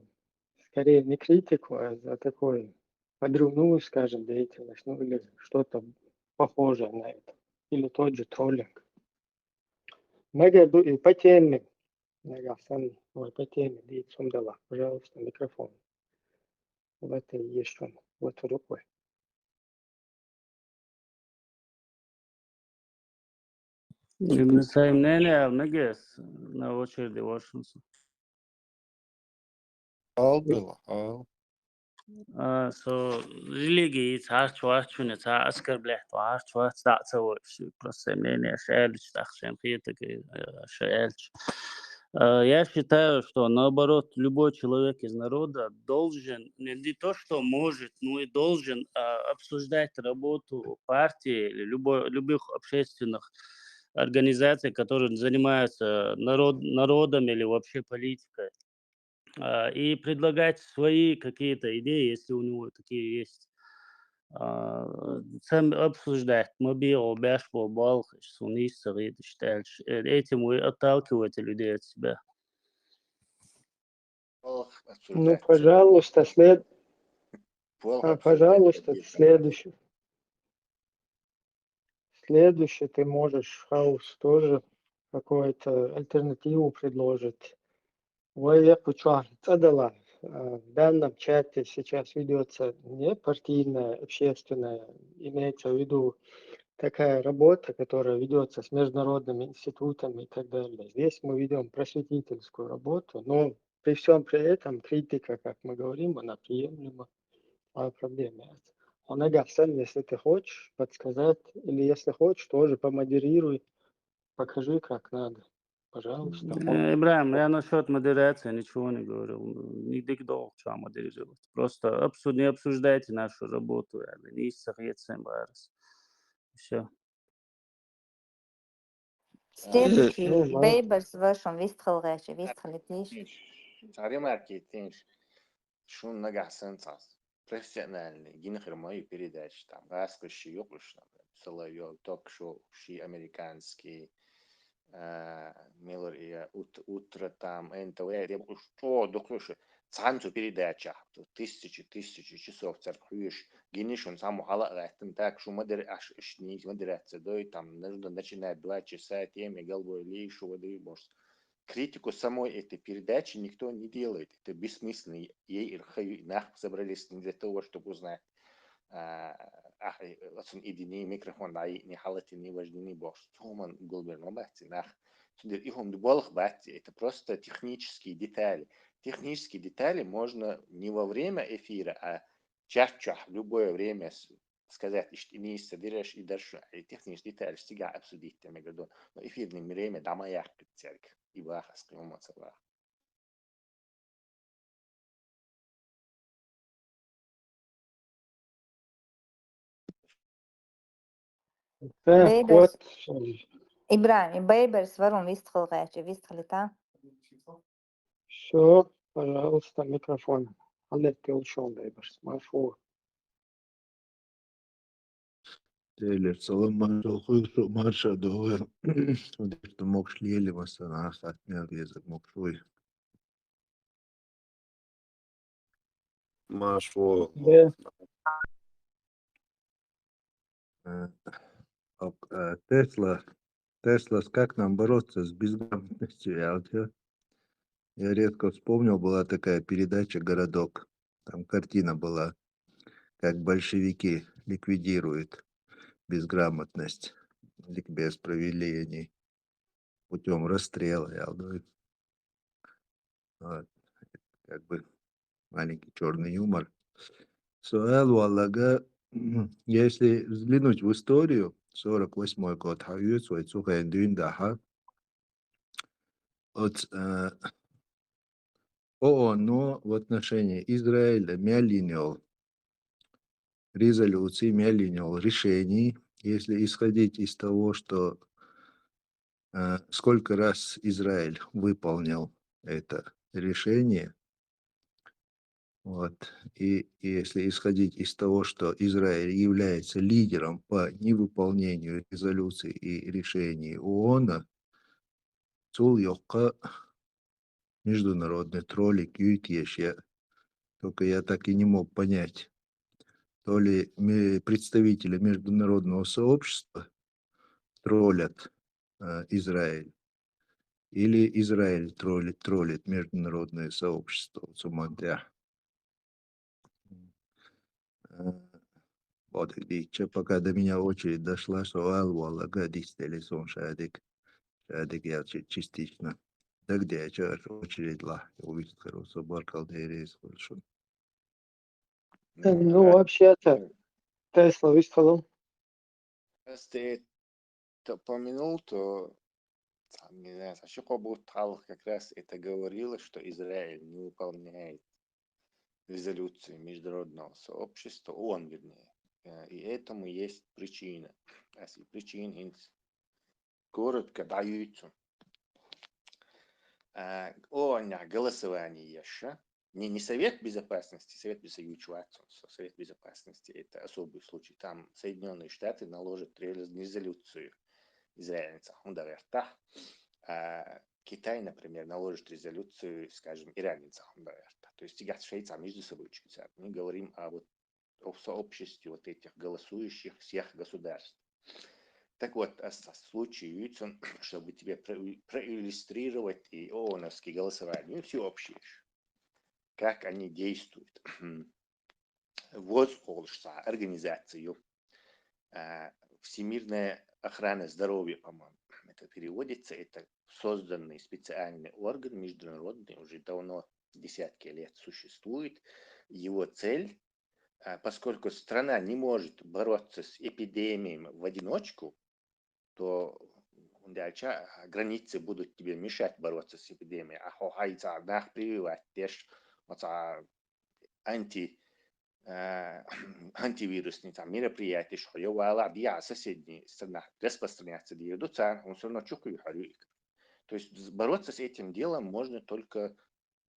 скорее не критику, а за такой подрывную, скажем, деятельность, ну или что-то похожее на это. Или тот же троллинг. И по теме, по теме, пожалуйста, микрофон. В этой есть он, вот рукой. Ibn Saim Nene, Nagas, на очереди Вашингтон. Было. So религии царч варчуне ца оскорблять варч варч дацавош просто мнение шельч тахшем хитаки шельч. Я считаю, что наоборот любой человек из народа должен не то что может, но и должен обсуждать работу партии или любых общественных организаций, которые занимаются народом или вообще политикой. И предлагать свои какие-то идеи, если у него такие есть. Сам обсуждать, мобил, бяшбол, балхаш, сунис, считаешь, этим вы отталкиваете людей от себя. Ну, пожалуйста, пожалуйста, следующий. Следующий ты можешь, Хаус, тоже какую-то альтернативу предложить. В данном чате сейчас ведется не партийная, общественная, имеется в виду такая работа, которая ведется с международными институтами и так далее. Здесь мы ведем просветительскую работу, но при всем при этом критика, как мы говорим, она приемлема, а проблема есть. Если ты хочешь подсказать, или если хочешь, тоже помодерируй, покажи, как надо. Пожалуйста. Ибраим, я насчет модерации ничего не говорил. Нигде долго модерировать. Просто не обсуждайте нашу работу. Не все. Следующий. Бейберс вышел, вистхал рэчи, вистхал лиш. Ремарки, шун нагах сенсас. Профессиональный, гинхермой передач, там, раскоши, ёкуш, соловьев, ток-шоу, ши американский, Миллер и утро там, НТВ, что, доклюши, цанцу передача, тысячи часов церквишь, гиниш он сам халатын так, что модерация, да, и там нужно начинать 2 часа, теме, головой лишь, воды, может. Критику самой этой передачи никто не делает. Это бессмысленно. Ей собрались не для того, чтобы узнать. Идеи микрофон, да, не халати, не важны, не бог. Туман гулберно бати, нах. Ихом дуболх бати. Это просто технические детали. Технические детали можно не во время эфира, а чах-чах, в любое время сказать, что не соберешь и дальше технические детали стига обсудить. Я говорю, но эфирное время дома ярко церковь. И баха, скроматься баха. Бейберс. Ибраим, Бейберс, варум вистхал рэчи, вистхал та. Все, пожалуйста, микрофон. Олег, ты ушел, Бейберс. Марфу. Тейлер, салам марша довер. Что мог шлели масана, хатмел язык мог шуй. Маршо. Тесла, как нам бороться с безграмотностью? Я редко вспомнил, была такая передача «Городок». Там картина была, как большевики ликвидируют безграмотность, ликбез провели путем расстрела. Вот. Как бы маленький черный юмор. Суэл Валага, если взглянуть в историю, 48-й год, от ООН в отношении Израиля принял резолюции, принял решений, если исходить из того, что сколько раз Израиль выполнил это решение, вот, и если исходить из того, что Израиль является лидером по невыполнению резолюций и решений ООН, международный троллик только я так и не мог понять, то ли представители международного сообщества троллят Израиль, или Израиль троллит международное сообщество. Вот, пока до меня очередь дошла, что Алвалага дистелисон шадик я частично Тогда очередь ла. Увидит хорошо, баркал дерез хорошо. Ну, вообще-то, Тесла высказал. Раз ты это упомянул, то не знаю, Сашико Бутал как раз это говорила, что Израиль не выполняет резолюции международного сообщества, ООН, вернее. И этому есть причина. Если причин коротко даются. ООН голосование еще. Не Совет Безопасности, Совет Совет Безопасности это особый случай. Там Соединенные Штаты наложат резолюцию израильца Хундаверта, а Китай, например, наложит резолюцию, скажем, иранец Хундаверта. То есть тягать Швейцар между собой. Мы говорим о сообществе вот этих голосующих всех государств. Так вот, случается, чтобы тебе проиллюстрировать и ООНовские голосования, всеобщие, как они действуют. ВОЗ организацию Всемирная охрана здоровья, по-моему, это переводится, это созданный специальный орган международный, уже давно, десятки лет существует. Его цель, поскольку страна не может бороться с эпидемией в одиночку, то дальше границы будут тебе мешать бороться с эпидемией. А хохайца нах прививать теж антивирусные там мероприятия, что я вала биа соседние страна распространяться диодуца, он все равно чукаю харюик. То есть бороться с этим делом можно только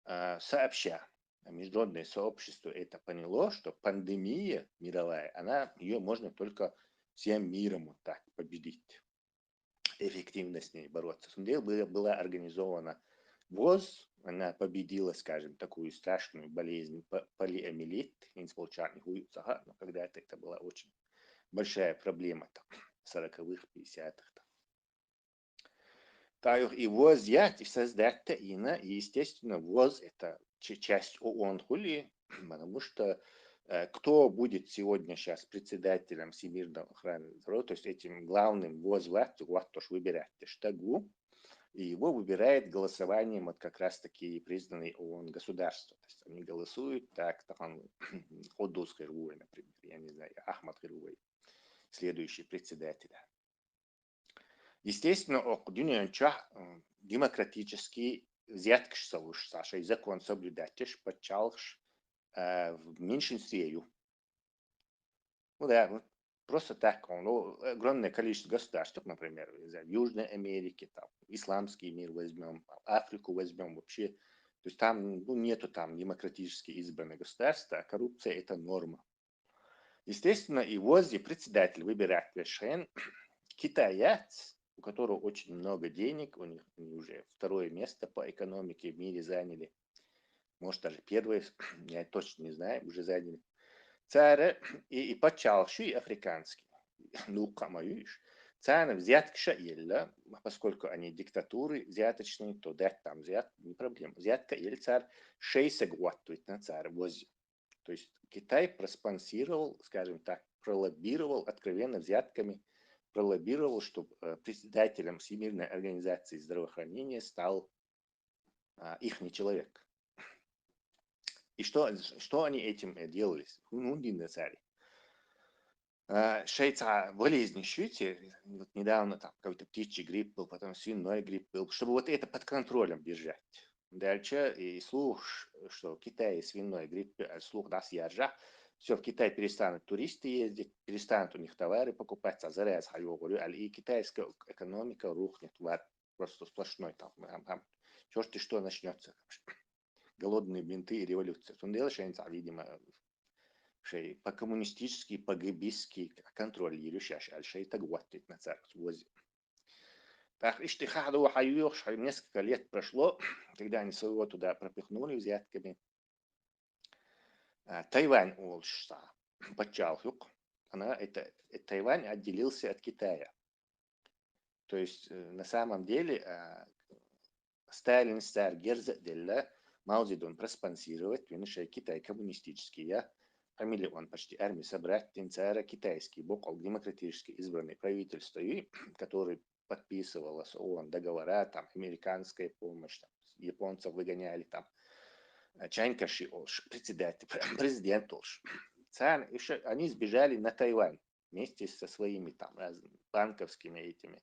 сообща. Международное сообщество это поняло, что пандемия мировая, ее можно только всем миром вот так победить. Эффективно с ней бороться. Была организована ВОЗ, она победила, скажем, такую страшную болезнь полиомиелит, но когда-то это была очень большая проблема там, в 40-х, 50-х. И ВОЗ взять и создать-то и естественно, ВОЗ это часть ООН хули, потому что кто будет сегодня сейчас председателем Всемирного охраны здоровья, то есть этим главным ВОЗ вот тоже выбирать штагу, и его выбирает голосованием вот как раз таки признанные ООН государства. То есть они голосуют так, там Одус Хирвой, например, я не знаю, Ахмад Хирвой, следующий председатель. Естественно, дünyanча демократический взяткаш салуш, Саша, и закон соблюдатиш, подчалш в меньшинстве. Ну да, вот просто так, огромное количество государств, например, в Южной Америке, там, исламский мир возьмем, Африку возьмем, вообще, то есть там нету там демократически избранных государств, а коррупция это норма. Естественно, и возле председатель выбирает решение китаец, у которого очень много денег, у них они уже второе место по экономике в мире заняли, может даже первое, я точно не знаю, уже заняли. Царь и почалши и африканский. Ну, камаюш. Царь взяткша illa, поскольку они диктатуры взяточные, то дать там взят, не проблема. Взятка или царь 6 год на царь возил. То есть Китай проспонсировал, скажем так, пролоббировал откровенно взятками, пролоббировал, чтобы председателем Всемирной организации здравоохранения стал ихний человек. И что они этим делали? Царь. Шейца болезни щите, вот недавно там какой-то птичий грипп был, потом свиной грипп был, чтобы вот это под контролем держать. Дальше и слух, что в Китае свиной грипп, слух даст яржа, все, в Китай перестанут туристы ездить, перестанут у них товары покупать, а заряд и китайская экономика рухнет, просто сплошной там черти что начнется. Голодные бинты и революция. Он делаешь, видимо, по-коммунистически, по-гибистски контроль елюшаш, альшей так гваттит на царь возе. Так, и штихаду хайюш, несколько лет прошло, когда они своего туда пропихнули взятками. Тайвань улшса, почалхук, Тайвань отделился от Китая. То есть, на самом деле, Сталин стар герза делла Мао Цзэдун проспонсировать, виншей Китай коммунистический, фамилия он почти армии собрать тенцара китайский, бокал демократически избранный правительство, который подписывалось ООН договора, там американская помощь, там, японцев выгоняли, там Чанькаши президент Олш. Они сбежали на Тайвань вместе со своими там разными банковскими этими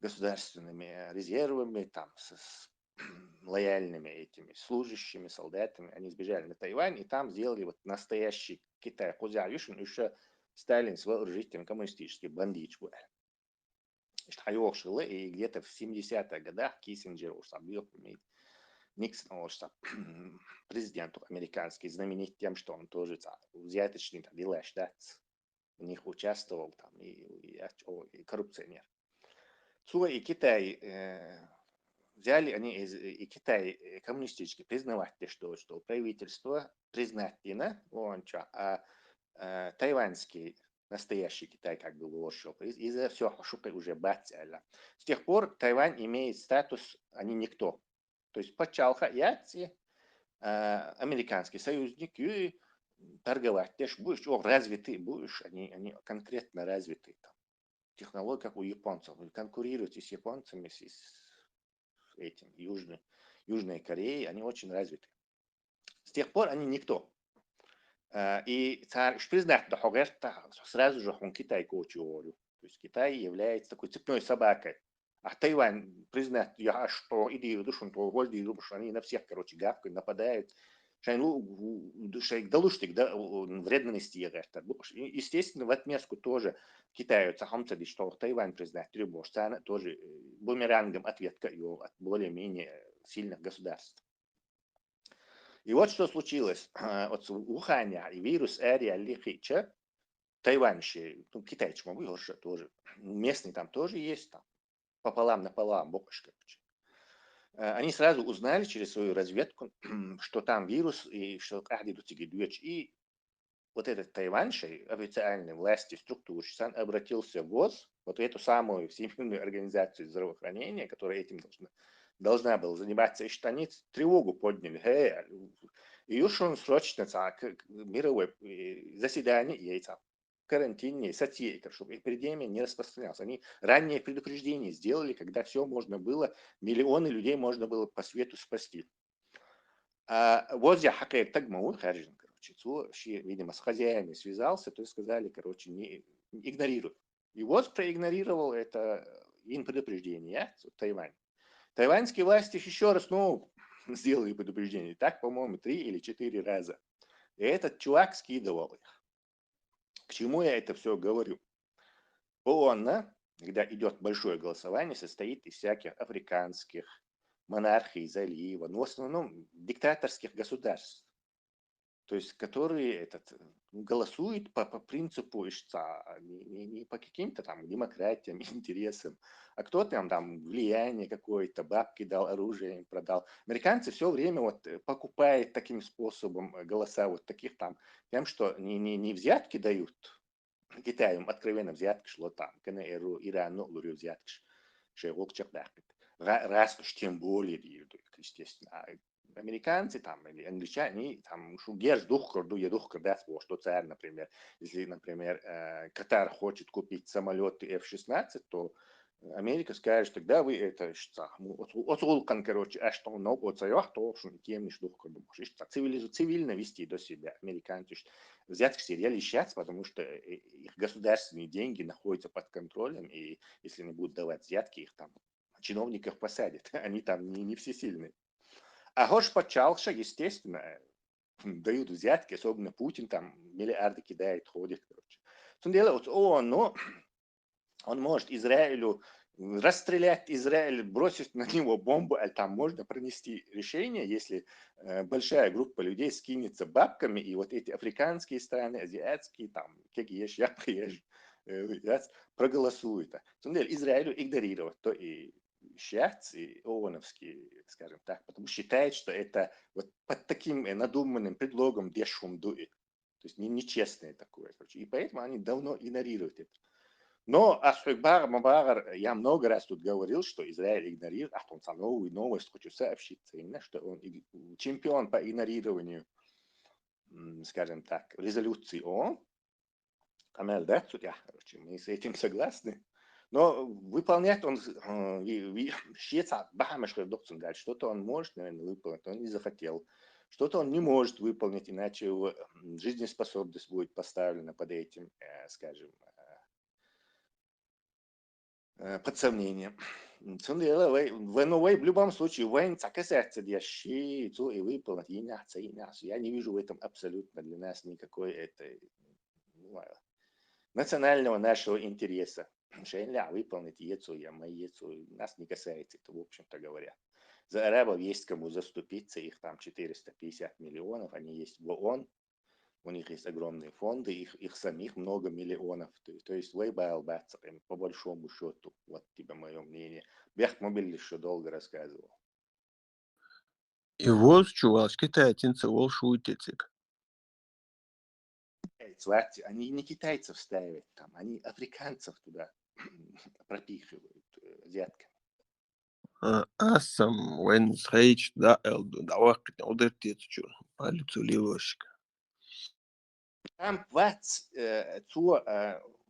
государственными резервами, там с лояльными этими служащими, солдатами. Они сбежали на Тайвань и там сделали вот настоящий Китай. Еще Сталин с вооружителем коммунистический бандит. И где-то в 70-х годах Киссинджер объявил Никсон, президент американский, знаменит тем, что он тоже взяточный делаешь, да, в них участвовал там и коррупционер. И Китай взяли они и Китай коммунистически признавать, что правительство признать а тайваньский настоящий Китай как бы вошел. И за все уже бацяля. С тех пор Тайвань имеет статус, они никто. То есть почалха яци американский союзник и торговать też будешь, развитый будешь, они конкретно развитые там. Технология, как у японцев. Конкурируете с японцами, с этим Южной Кореей, они очень развиты. С тех пор они никто. И признать сразу же он Китай коучу. То есть Китай является такой цепной собакой. А Тайвань признать, что иди душу, то вольди, что они на всех, короче, гавкают, нападают. Вредности. Естественно, в отместку тоже Китаю цахамцади, что Тайвань признать требует, тоже бумерангом ответка его от более-менее сильных государств. И вот что случилось. От Уханя и вирус Ария Лихича, тайваньши, китайцы, тоже, местные там тоже есть, там, пополам-наполам, бокашка. Они сразу узнали через свою разведку, что там вирус и что и вот этот тайваньший официальной власти структуры обратился в ВОЗ, вот эту самую Всемирную организацию здравоохранения, которая этим должна была заниматься, и что они тревогу подняли. И уж он срочно мировое заседание и карантине сатейка, чтобы эпидемия не распространялась. Они раннее предупреждение сделали, когда все можно было, миллионы людей можно было по свету спасти. Вот я хакер так могу, короче, видимо, с хозяинами связался, то есть сказали, короче, не игнорируй. И вот проигнорировал это им предупреждение, Тайвань. Тайваньские власти еще раз, сделали предупреждение. Так, по-моему, 3 или 4 раза. И этот чувак скидывал их. К чему я это все говорю? ООН, когда идет большое голосование, состоит из всяких африканских монархий залива, но в основном диктаторских государств. То есть, которые голосуют по принципу ишца, не по каким-то там демократиям, интересам, а кто-то там влияние какое-то, бабки дал, оружие им продал. Американцы все время вот покупают таким способом голоса вот таких там, тем, что не взятки дают Китаю, откровенно взятки шло там, КНРу, Ирану, лурю взятки, шейлокчак дахпит. Раз уж тем более, естественно, американцы там или англичане там шугеш духкорду я духкордас что царь, например, если, например, Катар хочет купить самолеты F-16, то Америка скажет, тогда вы это что, отулкан, короче, а что но оцаёх, то что тем не духкорду, цивильно вести до себя американцы, взять к себе лещать, потому что их государственные деньги находятся под контролем, и если не будут давать взятки, их там чиновников посадят, они там не всесильные. А гош почалша, естественно, дают взятки, особенно Путин там миллиарды кидает, ходит, короче. В том деле, вот он может Израилю расстрелять Израиль, бросить на него бомбу, а там можно принести решение, если большая группа людей скинется бабками, и вот эти африканские страны, азиатские, там, кегеш, проголосуют. В том деле, Израилю игнорировать то и Шиац и ООНовские, скажем так, потому что считает, что это вот под таким надуманным предлогом дешум дует. То есть нечестное такое. Короче. И поэтому они давно игнорируют это. Но я много раз тут говорил, что Израиль игнорирует, он новую новость хочу сообщить, именно, что он чемпион по игнорированию, скажем так, резолюции ООН. Короче, мы с этим согласны. Но выполнять он щеца бахамаш дальше. Что-то он может, наверное, выполнить, он не захотел. Что-то он не может выполнить, иначе его жизнеспособность будет поставлена под этим, скажем, под сомнение. В любом случае, воин цакасятся и выполнить, я не вижу в этом абсолютно для нас никакой национального нашего интереса. Шейнля выполнить нас не касается это, в общем-то говоря. За арабов есть кому заступиться, их там 450 миллионов, они есть в ООН, у них есть огромные фонды, их самих много миллионов. То есть вейбайл бацаем, по большому счету, вот тебе мое мнение. Бяхмобиль еще долго рассказывал. И воз чуваш китайцинцы волшуйтецик. Они не китайцев ставят там, они африканцев туда пропихивают взятками. Асам вен схейч да элду да вакт одертецчу палицу ливошка. Там плац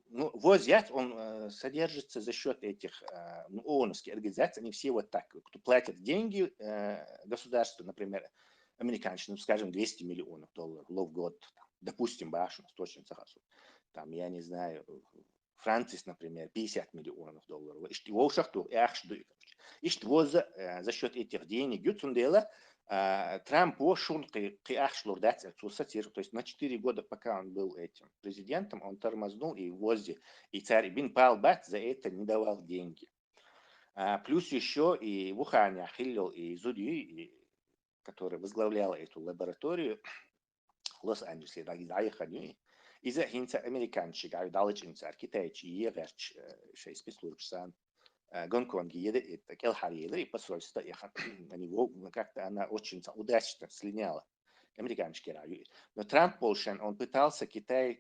возят, он содержится за счет этих ООНовских организаций, они все вот так, кто платит деньги государству, например, американцам, скажем, $200 миллионов в год, там, допустим, башню, точно захожу, там, я не знаю, Францис, например, $50 миллионов. За счет этих денег, Трамп ушел то есть на 4 года, пока он был этим президентом, он тормознул и возил, и царь Бин Палбат за это не давал деньги. Плюс еще и Вуханя Хиллил и Зуди, который возглавлял эту лабораторию в Лос-Анджелесе, из-за хинца американцы, далечинцар, китайцы, егерч, шесть спецслужб Гонконге едет Келхариедер и посольство на него как-то она очень удачно слиняла. Американский район. Но Трамп Полшен, он пытался Китай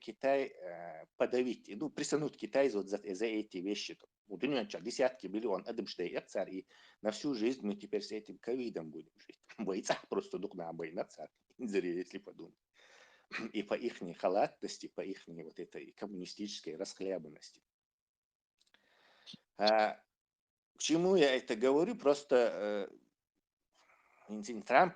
подавить, присунуть Китай за эти вещи. У него десятки миллионов адымштейк царь, и на всю жизнь мы теперь с этим ковидом будем жить. Бойца просто духна бойна царь, если подумать. И по их халатности, по их вот этой коммунистической расхлябанности. К чему я это говорю? Просто Трамп,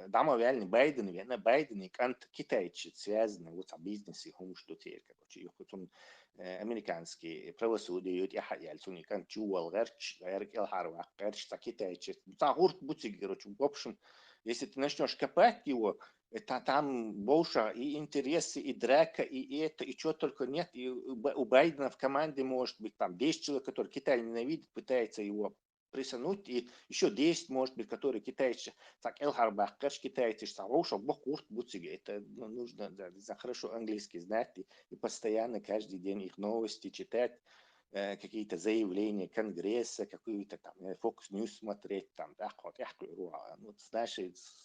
дама реально Байден и кант китайцы связаны вот с бизнесом, хому что теперь, короче, их потом американские правосудие, я хотел, что не кант чувал, герч элхарва, герч та китайцы, загурт бутик, короче, в общем, если ты начнешь копать его, это там больше и интересы, и драка, и это, и чего только нет. И у Байдена в команде может быть там 10 человек, которые Китай ненавидит, пытается его присунуть, и еще 10, может быть, которые китайцы, так, Элхарбах, китайцы, что бокурт бутиге. Это нужно хорошо английский знать и постоянно каждый день их новости читать, какие-то заявления Конгресса, какие-то там Fox News смотреть, там, да, вот, знаешь,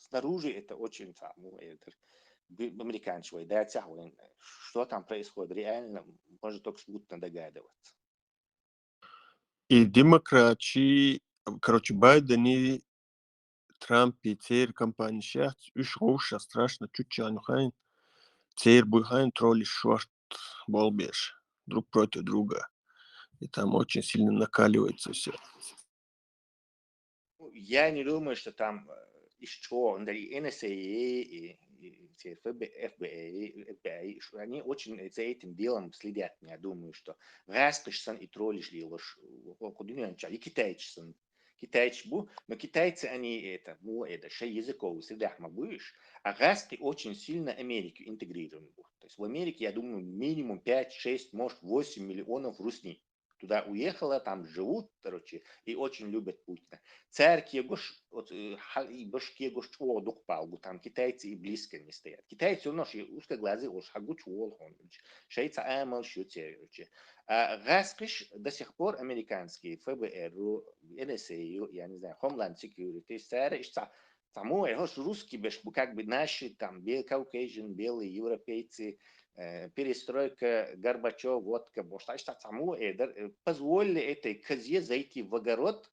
снаружи это очень там, американцы, да, что там происходит реально, можно только смутно догадываться. И демократии, короче, Байден и Трамп и церь компания сейчас уж роуша страшно чуть-чуть хайн. Церь буйхайн тролли шварт болбеш друг против друга. И там очень сильно накаливается все. Я не думаю, что там еще и НСА, и FBI, они очень за этим делом следят. Я думаю, что Раскошсан и троллишь и китайцы. Но китайцы, они это шей языков, следах будешь, а Раски очень сильно Америку интегрированы. То есть в Америке, я думаю, минимум 5, 6, может 8 миллионов русских. Туда уехала, там живут, короче, и очень любят Путина. Царь Кегош, вот Бош Кегош Чуодук Палгу, там китайцы и близко не стоят. Китайцы у нас узкоглазые, уж Хагу Чуолхон, Шейца Амал Шутевичи. Раскриш до сих пор американские ФБР, НСА, я не знаю, Homeland Security, царь, тому русские, как бы наши, там, Caucasian, белые европейцы, перестройка, Горбачев, водка, позволили этой козе зайти в огород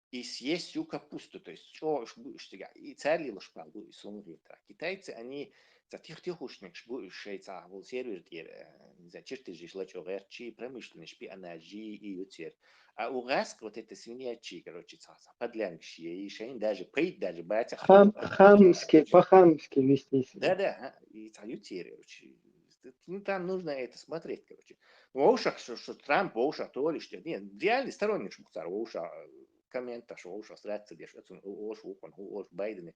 и съесть всю капусту. То есть, что будешь и царь либо шпалу, и сумрит. Китайцы, они تيخ وشنكش بو الشيء تعال سير إذا чертежи лечо верчи промышленность пи энергии и ютер. А у гаск вот это свиньячи, короче, цаса подлянкши и шейн даже пейт даже батя Хамски, по-хамски вести себя. да, и та ютер, короче. Ну, там нужно это смотреть, короче. Ну, Оушах, что Трамп, Оушах, то ли что. Нет, реальный сторонник Шмухтар, Оуша, коммента, что Оуша страться, что Оуш, Оуш, Байден,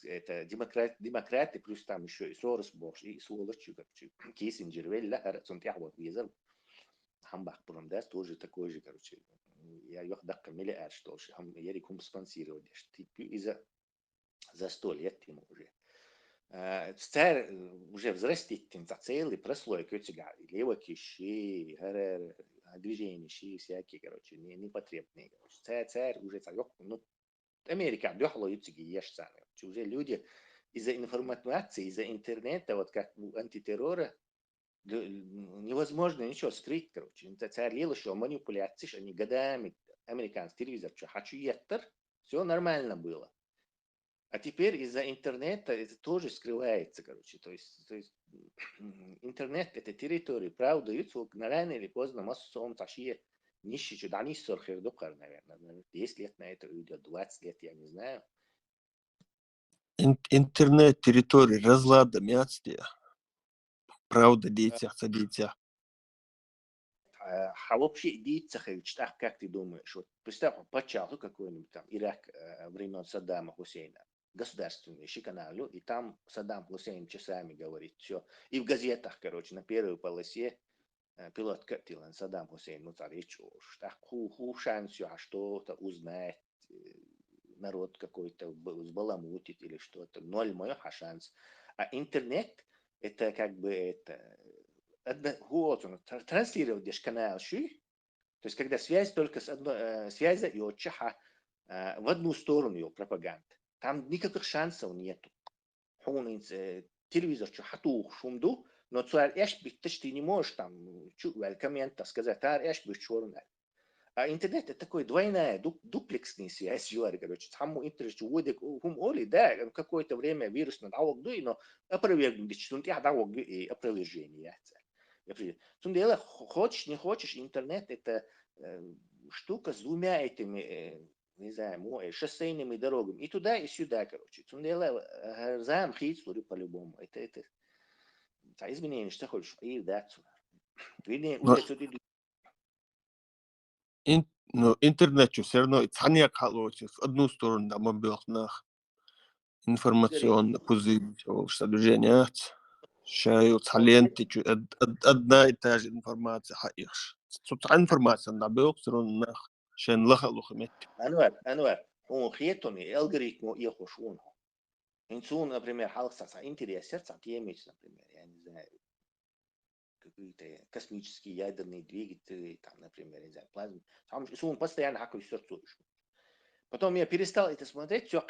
это демократы, плюс там еще и Сорос, Бош, и Суолочи, короче, Киссинджер, Велла, Харацун, Тяхвот, Визер, Хамбах, Пурандас, тоже такой же, короче. Я их дакка миллиард, что я реком спонсировал, что из-за за лет ему уже. Царь уже взрастить тем целый прослойка утяга, левокиши, движения, всякие, короче, непотребные. Царь уже царь, ну, Америка дохла ютяги ешь сами. Уже люди из-за информации, из-за интернета, вот как у антитеррора, невозможно ничего скрыть, короче. Царь лил, что манипуляции, они годами американский телевизор, что хочу еттер, все нормально было. А теперь из-за интернета это тоже скрывается, короче. То есть интернет – это территория, правда, YouTube, рано или поздно массовым тащи нищий, что да, не сорхер докар, наверное. 10 лет на это уйдет, 20 лет, я не знаю. Интернет территории разлада мяцтия. Правда, детях, детях. А вообще идея, как ты думаешь, вот представь, почал какой-нибудь там Ирак времен Саддама Хусейна, государственный канал, и там Саддам Хусейн часами говорит все. И в газетах, короче, на первой полосе пилот Катилан Саддам Хусейн, ну царич, так шанс что-то узнать, народ какой-то сбаламутить или что-то. Ноль мой шанс. А интернет, это как бы это... транслировать канал ши, то есть когда связь только с одной связи и отчаха в одну сторону его пропаганда. Там никаких шансов нету. Телевизор чухату шумду, но царь эш битташ ты не можешь там коммента сказать, царь эш биш черный. А интернет это такой двойная, дуплексная связь, короче, саму интернет вводит, оли, да, какое-то время вирус надавал, но опровергнуть, что он надавал и опровержение. Дело, хочешь, не хочешь, интернет это штука с двумя этими, не знаю, шоссейными дорогами. И туда, и сюда, короче. Дело, зам хитслу по-любому. Это изменение, что хочешь, и да. Но интернет все равно цаня колочек в одну сторону да мобилных информационно позитивного содержания. Шаю таленты одна и та же информация хаиш. Тут информация на обеих сторонах шен лохалухмет. Анвар, он хитони алгоритму ехушун. Инсун, например, халса интересерца темич, например, я не знаю, какие-то космические ядерные двигатели, там, например, не знаю, плазмы. Там он постоянно хакает сердцу. Потом я перестал это смотреть, все,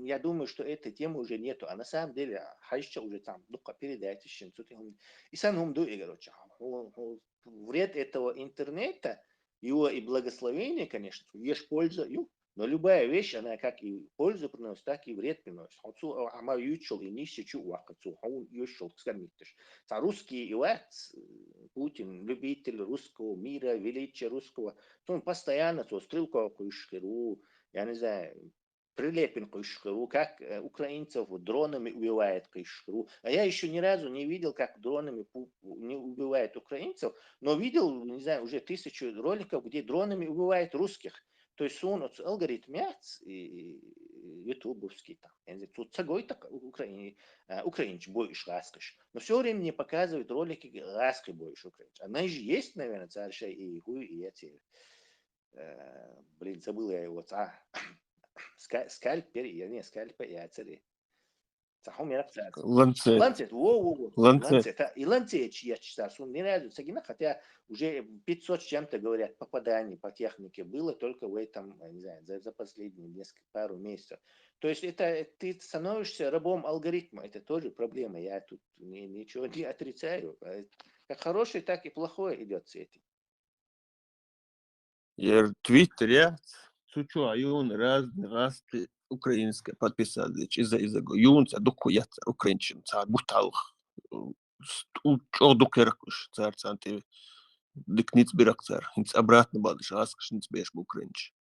я думаю, что этой темы уже нету. А на самом деле, хайща уже там, ну-ка, передайте, и сам он дует, короче. Вред этого интернета, его и благословение, конечно, есть польза, но любая вещь, она как и пользу приносит, так и вред приносит. Ама ючил и нище чувакацу, он ючил, скамитыш. Русский Путин, любитель русского мира, величия русского, он постоянно стрелку кушкиру, я не знаю, Прилепин Кышкару, как украинцев дронами убивает Кышкару. А я еще ни разу не видел, как дронами не убивает украинцев, но видел, не знаю, уже 1000 роликов, где дронами убивает русских. То есть он алгоритм ютубовский там. Тут цагой так украинч боишь ласкаш. Но все время мне показывают ролики ласки боишь украинч. Она же есть, наверное, царша и хуй, и эти. Блин, забыл я его. Скальпер, не скальпер, я цари. Ланцет. Ланцет, Ланцет. И Ланцет, я читал, он не разу, хотя уже 500 с чем-то, говорят, попаданий по технике было только в этом, не знаю, за последние пару месяцев. То есть это ты становишься рабом алгоритма, это тоже проблема, я тут ничего не отрицаю. Как хороший, так и плохое идет с этим. Твиттер, Сучу, юн разные расты украинская подписали. Из-за юн за дуку я украинчин, за буталх. О дукеркуш, цар цанты. Дикниц бирак цар. Инц обратно бадыш, аскаш ниц беш украинч.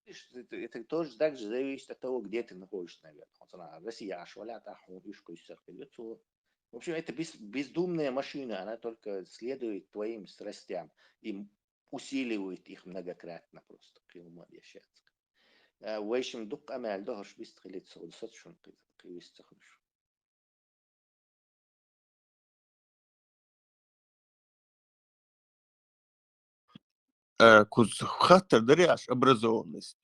Это тоже так же зависит от того, где ты находишься, наверное. Вот она, Россия, швалята, в общем, это бездумная машина, она только следует твоим страстям и усиливает их многократно просто. В общем, дук амаль дохаш бистхилит сотшун кивистахуш. Куз хаттер даряш образованность.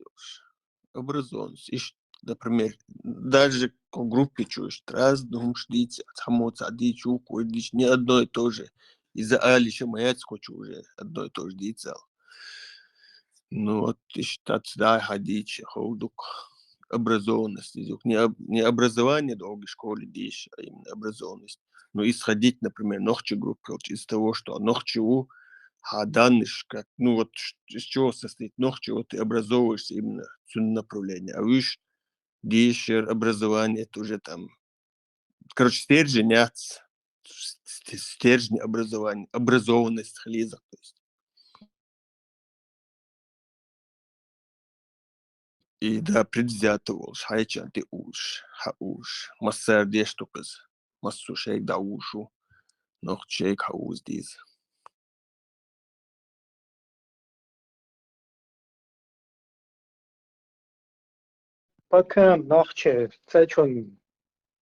Образованность. Иш, например, даже в группе чуешь, раз, думаешь, дить, отхамоться, адичу, койдич, не одно и то же. Из-за алиша маяц хочу уже одно и то же дицал. Ну вот, иш, да, ходить, ходук. Образованность. Не образование долгой школы дишь, а именно образованность. Но исходить, например, ногче группы, из того, что ногчеву, а данныш, как, ну вот из чего состоит ногче, вот ты образовываешься именно в этом направлении. А выше дишь образование, это уже там, короче, стержень, стержень образования, образованность хлиза, то есть. И да, предвзято уж, хайчан ты уж, массар деш туказ, массу шейк да ушу, нох шейк хауз диз. Пока нахче, цечон,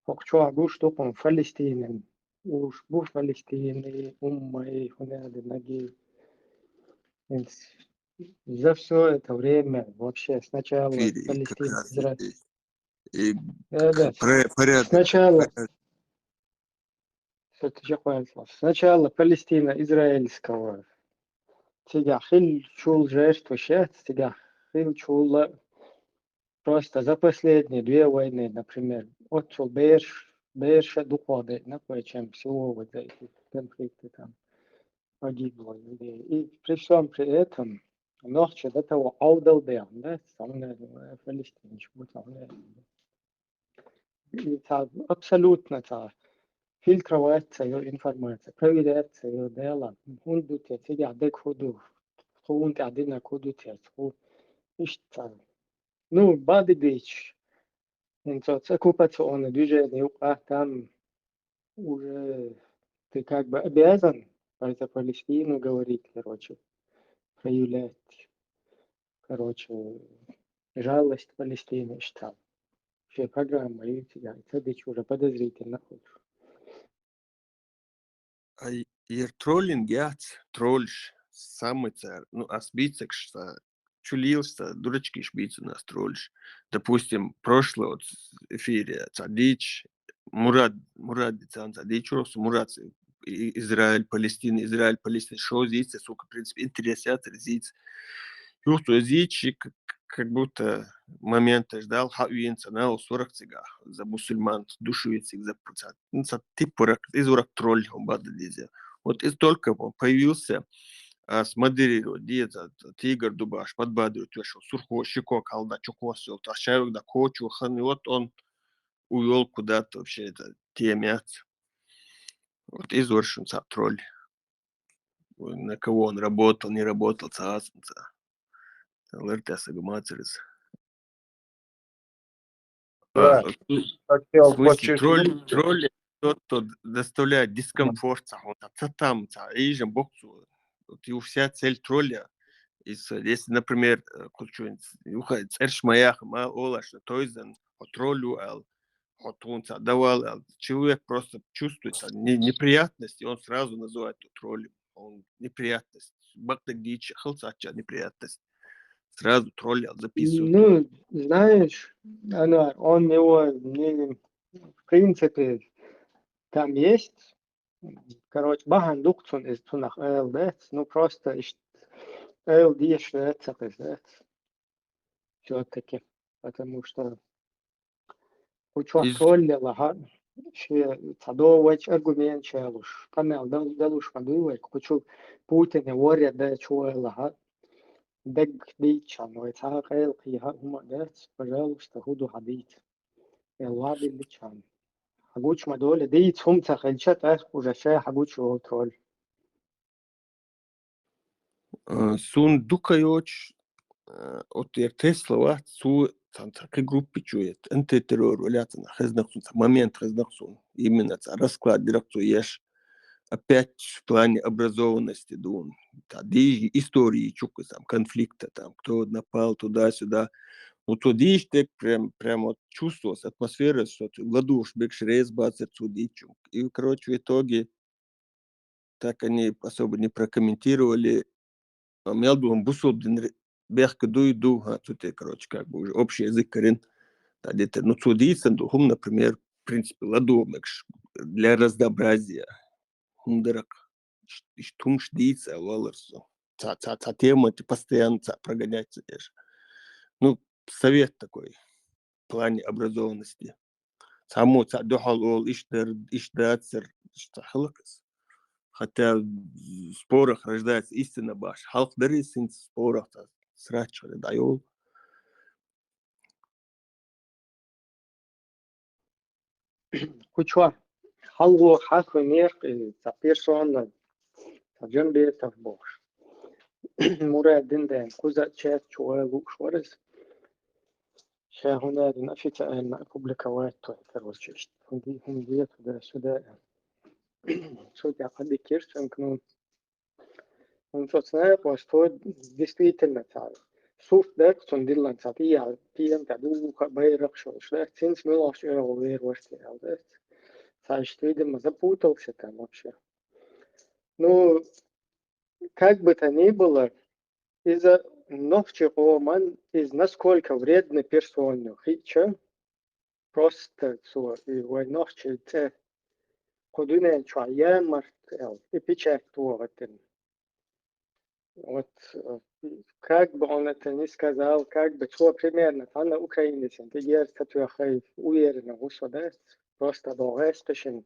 покчуа гуш туком Палестинен, уж бу Палестины, уммай, хуняды, ноги. За все это время вообще сначала Фири, как Палестина, раз, Израиль. и Да, порядок. сначала, сначала Палестина израильского. Тебя хил чул жертву сейчас, тебя хил чула просто за последние 2 войны, например. Вот чул Берша доходы, чем всего вот за эти конфликты там погибло людей. И при всем при этом ночью до того аудалбер, да, самое Палестине, и абсолютно фильтроваться ее информация, проверяться ее дела. Он будет тебя декоду, он один коду тет, ну, бады бич. Инцо оккупационное движение, там уже ты как бы обязан за Палестину говорить, короче, проявлять, короче, жалость Палестине, что все программы и тебя, это уже подозрительно хочешь. А троллинг, тролльш, самый царь, ну, а сбиться, что чулился, дурачки шбиться нас тролльш. Допустим, прошлый вот эфире Цадич, Мурад Цадич, Мурад, Израиль, Палестина, что здесь, сука, в принципе, интересуется здесь. Чувствую здесь, как будто момента ждал, хауинца, на 40 цигах, за мусульман, душуется, за процент. Ну, типа, из урок тролль, он бада лезет. Вот из только появился смодерировать, где-то тигр дубаш, подбадривать, сурхо, щеко, колда, чукосил, тащавик, да, кочу, хан, и вот он увел куда-то вообще это темец. Вот из уршинца тролль. На кого он работал, не работал, цаасенца. Лертеса гумацерис. Я В хотел смысле, подчеркнуть, тролль тот, кто доставляет дискомфорт, там, ижем боксу. Вот и вся цель тролля, если, например, что-нибудь, цершмаях, олаш, тойзен, троллю, давал, человек просто чувствует неприятность, и он сразу называет это троллем. Он неприятность. Бактагдича, халтача, неприятность. Сразу тролль записывают. Ну, знаешь, он его, в принципе, там есть, короче, баган дукцун из тунах ну просто дишь все-таки, потому что учет Из троллила, цадовач аргумент челуш, камел далуш мадуй, кучу Путин воря да чуэла, دق ديتشان ويتعاقل قيها هما دات пожалуйста худу хадит الوادي ديتشان حقوش ما دول ديت هم تخلشت уже شاي حقوش وترول Sun dukajoč от Tesla واحد سو такой группы чует. Антитеррор валяться на хазнахсун, момент хазнахсун. Именно расклад дирекцию ешь. Опять в плане образованности дун. Тогда истории чука там конфликта там, кто напал туда-сюда. Ну то так прям вот чувствовалась атмосфера, что ладуш бекш рейс бацер чудичу. И короче в итоге так они особо не прокомментировали. Мелдун бусобдин бехка дуйду, тут короче как бы уже общий язык корен. Где-то, ну, судиться, хум, например, в принципе, ладомекш для разнообразия. Хумдерак, штум шдица, лоларсу. Та тема, ты постоянно прогоняется. Ну, совет такой в плане образованности. Само дохал ол ишдацер, штахлакас. Хотя в спорах рождается истина баш. Халк дарисин в спорах срач дайол. Кучва халго хаху нер та персона та джамбе та бош. Мурад динден куза чат чуа лукшварес. هنا نفيت أن publikovat короче, هم сюда суть قد كيرسن كنون он собственно что действительно суфт дек сон диллан цапия пием таду байрак шо шлях цинс милаш вер вошти алдес что видимо запутался там вообще. Ну как бы то ни было из-за новчего ман из насколько вредны персону хитча просто so и новче те ходуне чая мартел и печать туатен. Вот как бы он это не сказал, как бы что примерно, там на Украине сентигер, который хай уверенно усвоит, просто до ресташен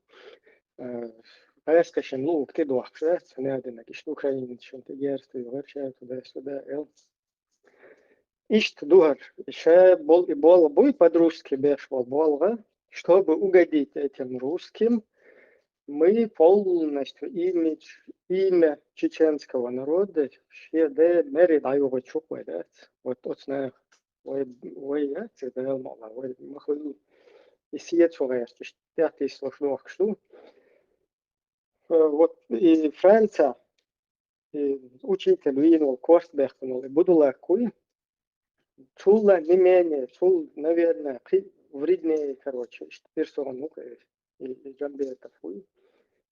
лук ты дуахшет, не один на Украине сентигер, ты вообще туда-сюда, Ишт дуар, еще было будет по-русски бешвал болга, чтобы угодить этим русским, мы полностью имя чеченского народа все мери даю чукведет. Вот точно ой я цедел мало, ой махлю и сиет чугает, пятый слушал что. Вот и Франция учитель винул курс бехнул, буду лакуй. Чула не менее, чул, наверное, вреднее, короче, персону и Джамбетов.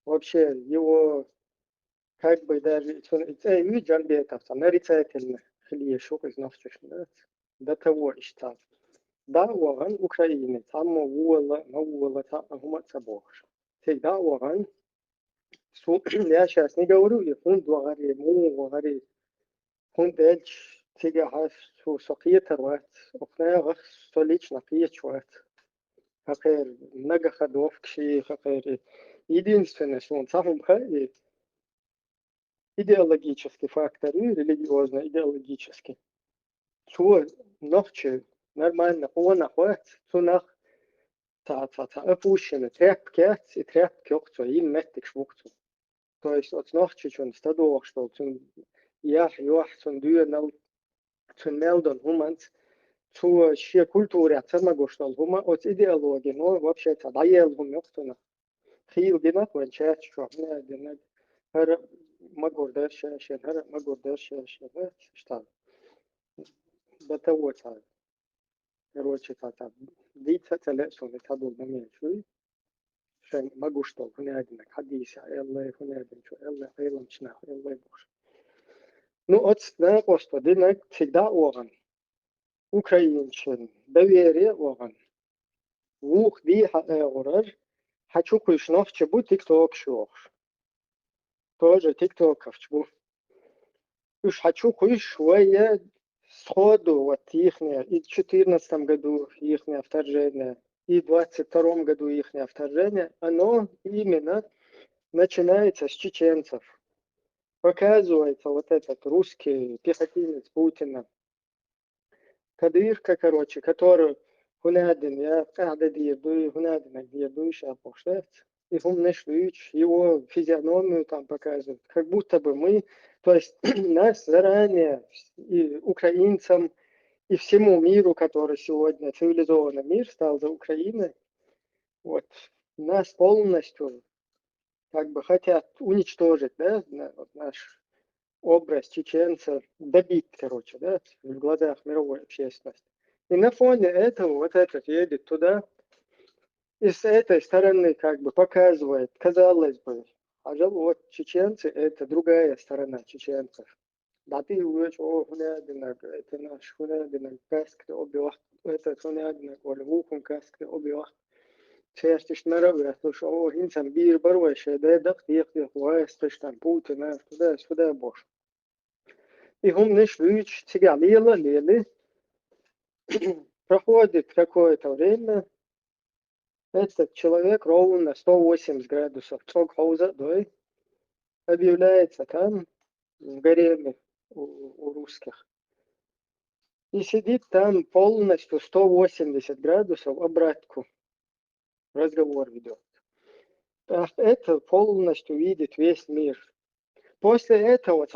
Вообще его, как бы даже, и Джамбетов, нарицательно, хлие шок из новчеш, до того, что да, он Украины, там маула, там гумаца богш. Всегда он, я сейчас не говорю, и фунд вагари, вагари, фунд эльч, تيجي شو سقيت روات وقناة столично пьечуат. Хакер много ходов кши, хакер единственное, что он сам и идеологический фактор, и религиозно-идеологический. Что ночью нормально он охват, что нах опущено тряпкет и тряпкёкцо, и меттик швукцо. То есть от ночью он стадох, что он ях, он дюрнал, цун мелдон хуманц, цу шия культуре цамагоштал хума от идеологии, но вообще это даел хум ёхтуна. Хил гинат вен чач чуахне динат. Хар магордер шашен, хар магордер шашен, что? До того та. Короче, та дица телесон это был момент, что? Шен магоштал хуне один хадиса, элле хуне один, что элле эллам чна, элле бош. Ну, от на господи, всегда оган. Украинчин, доверие оган. Вух диха эурар, хочу кушнов чебу тикток шох. Тоже тиктоков чебу. Уж хочу куш швая сходу вот ихнее, и в 2014 году ихнее вторжение, и в 2022 году ихнее вторжение, оно именно начинается с чеченцев. показывается вот этот русский пехотинец Путина, Кадырка, короче, который هنادن يا قاعدة ديردوي هنادن ديردوي шапошет. И он его физиономию там показывают, как будто бы мы, то есть нас заранее, и украинцам, и всему миру, который сегодня цивилизованный мир стал за Украиной, вот, нас полностью как бы хотят уничтожить, да, наш образ чеченцев, добить, короче, да, в глазах мировой общественности. И на фоне этого вот этот едет туда, и с этой стороны как бы показывает, казалось бы, вот чеченцы это другая сторона чеченцев. Да ты говоришь, это наш хунядинак, каскты обивах, это хунядинак, или вухун каскты обивах. Честишь нараве, что инсан бир барвеше, да дах их ваестиш там Путина, туда бош. И он не шлюч, тебя лили, проходит какое-то время, этот человек ровно 180 градусов Цогхауза, да, объявляется там, в гареме у русских. И сидит там полностью 180 градусов обратку. Разговор ведет. Это полностью видит весь мир. После этого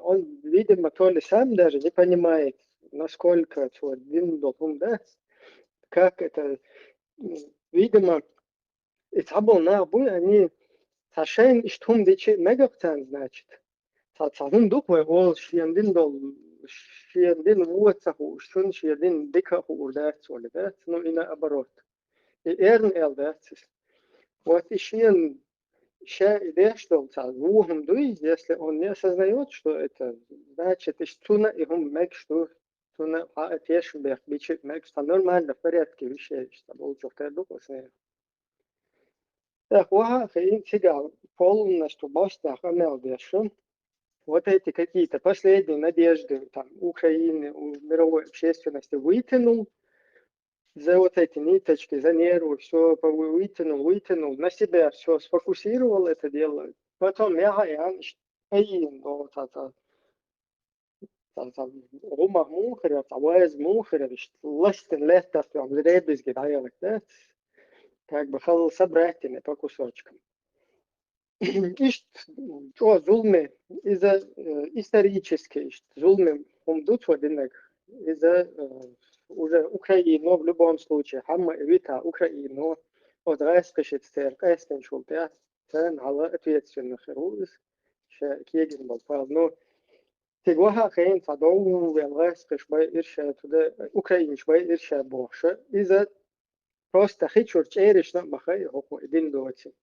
он, видимо, то ли сам даже не понимает, насколько да, как это, видимо, они Сашен иштум дечи мегахтан, значит. Сахун духве ол шиендин вуатсаху, шун шиендин дикаху урдats воли, да, ну ина оборот. И элдats. Вот и шиен идея, что вухом дуй, если он не осознает, что это, значит, иштуна и хум мег, что туна атешбех, бичит мег, что нормально, в порядке вещей, что получил дух с ней. Так, сега полностью бостах амелдешен. Вот эти какие-то последние надежды там, Украины, у мировой общественности вытянул, за вот эти ниточки, за нервы, все вытянул, на себя все сфокусировал это дело. Потом Рома Мухарев, Авайз Мухарев, ластен летов, прям зребезги даялок, да? Как бы хал собратьями по кусочкам. Что зулмы из-за исторически, зулмы умдут водинок из-за уже Украину в любом случае, хамма вита Украину, от раскошит церк, эстен шултя, цен ала ответственных руз, ша кеген болпал, но тигваха хейн садоу вен раскош бай ирша туда, Украинич бай ирша бохша, из-за просто хичурч эришна бахай хоку един доти.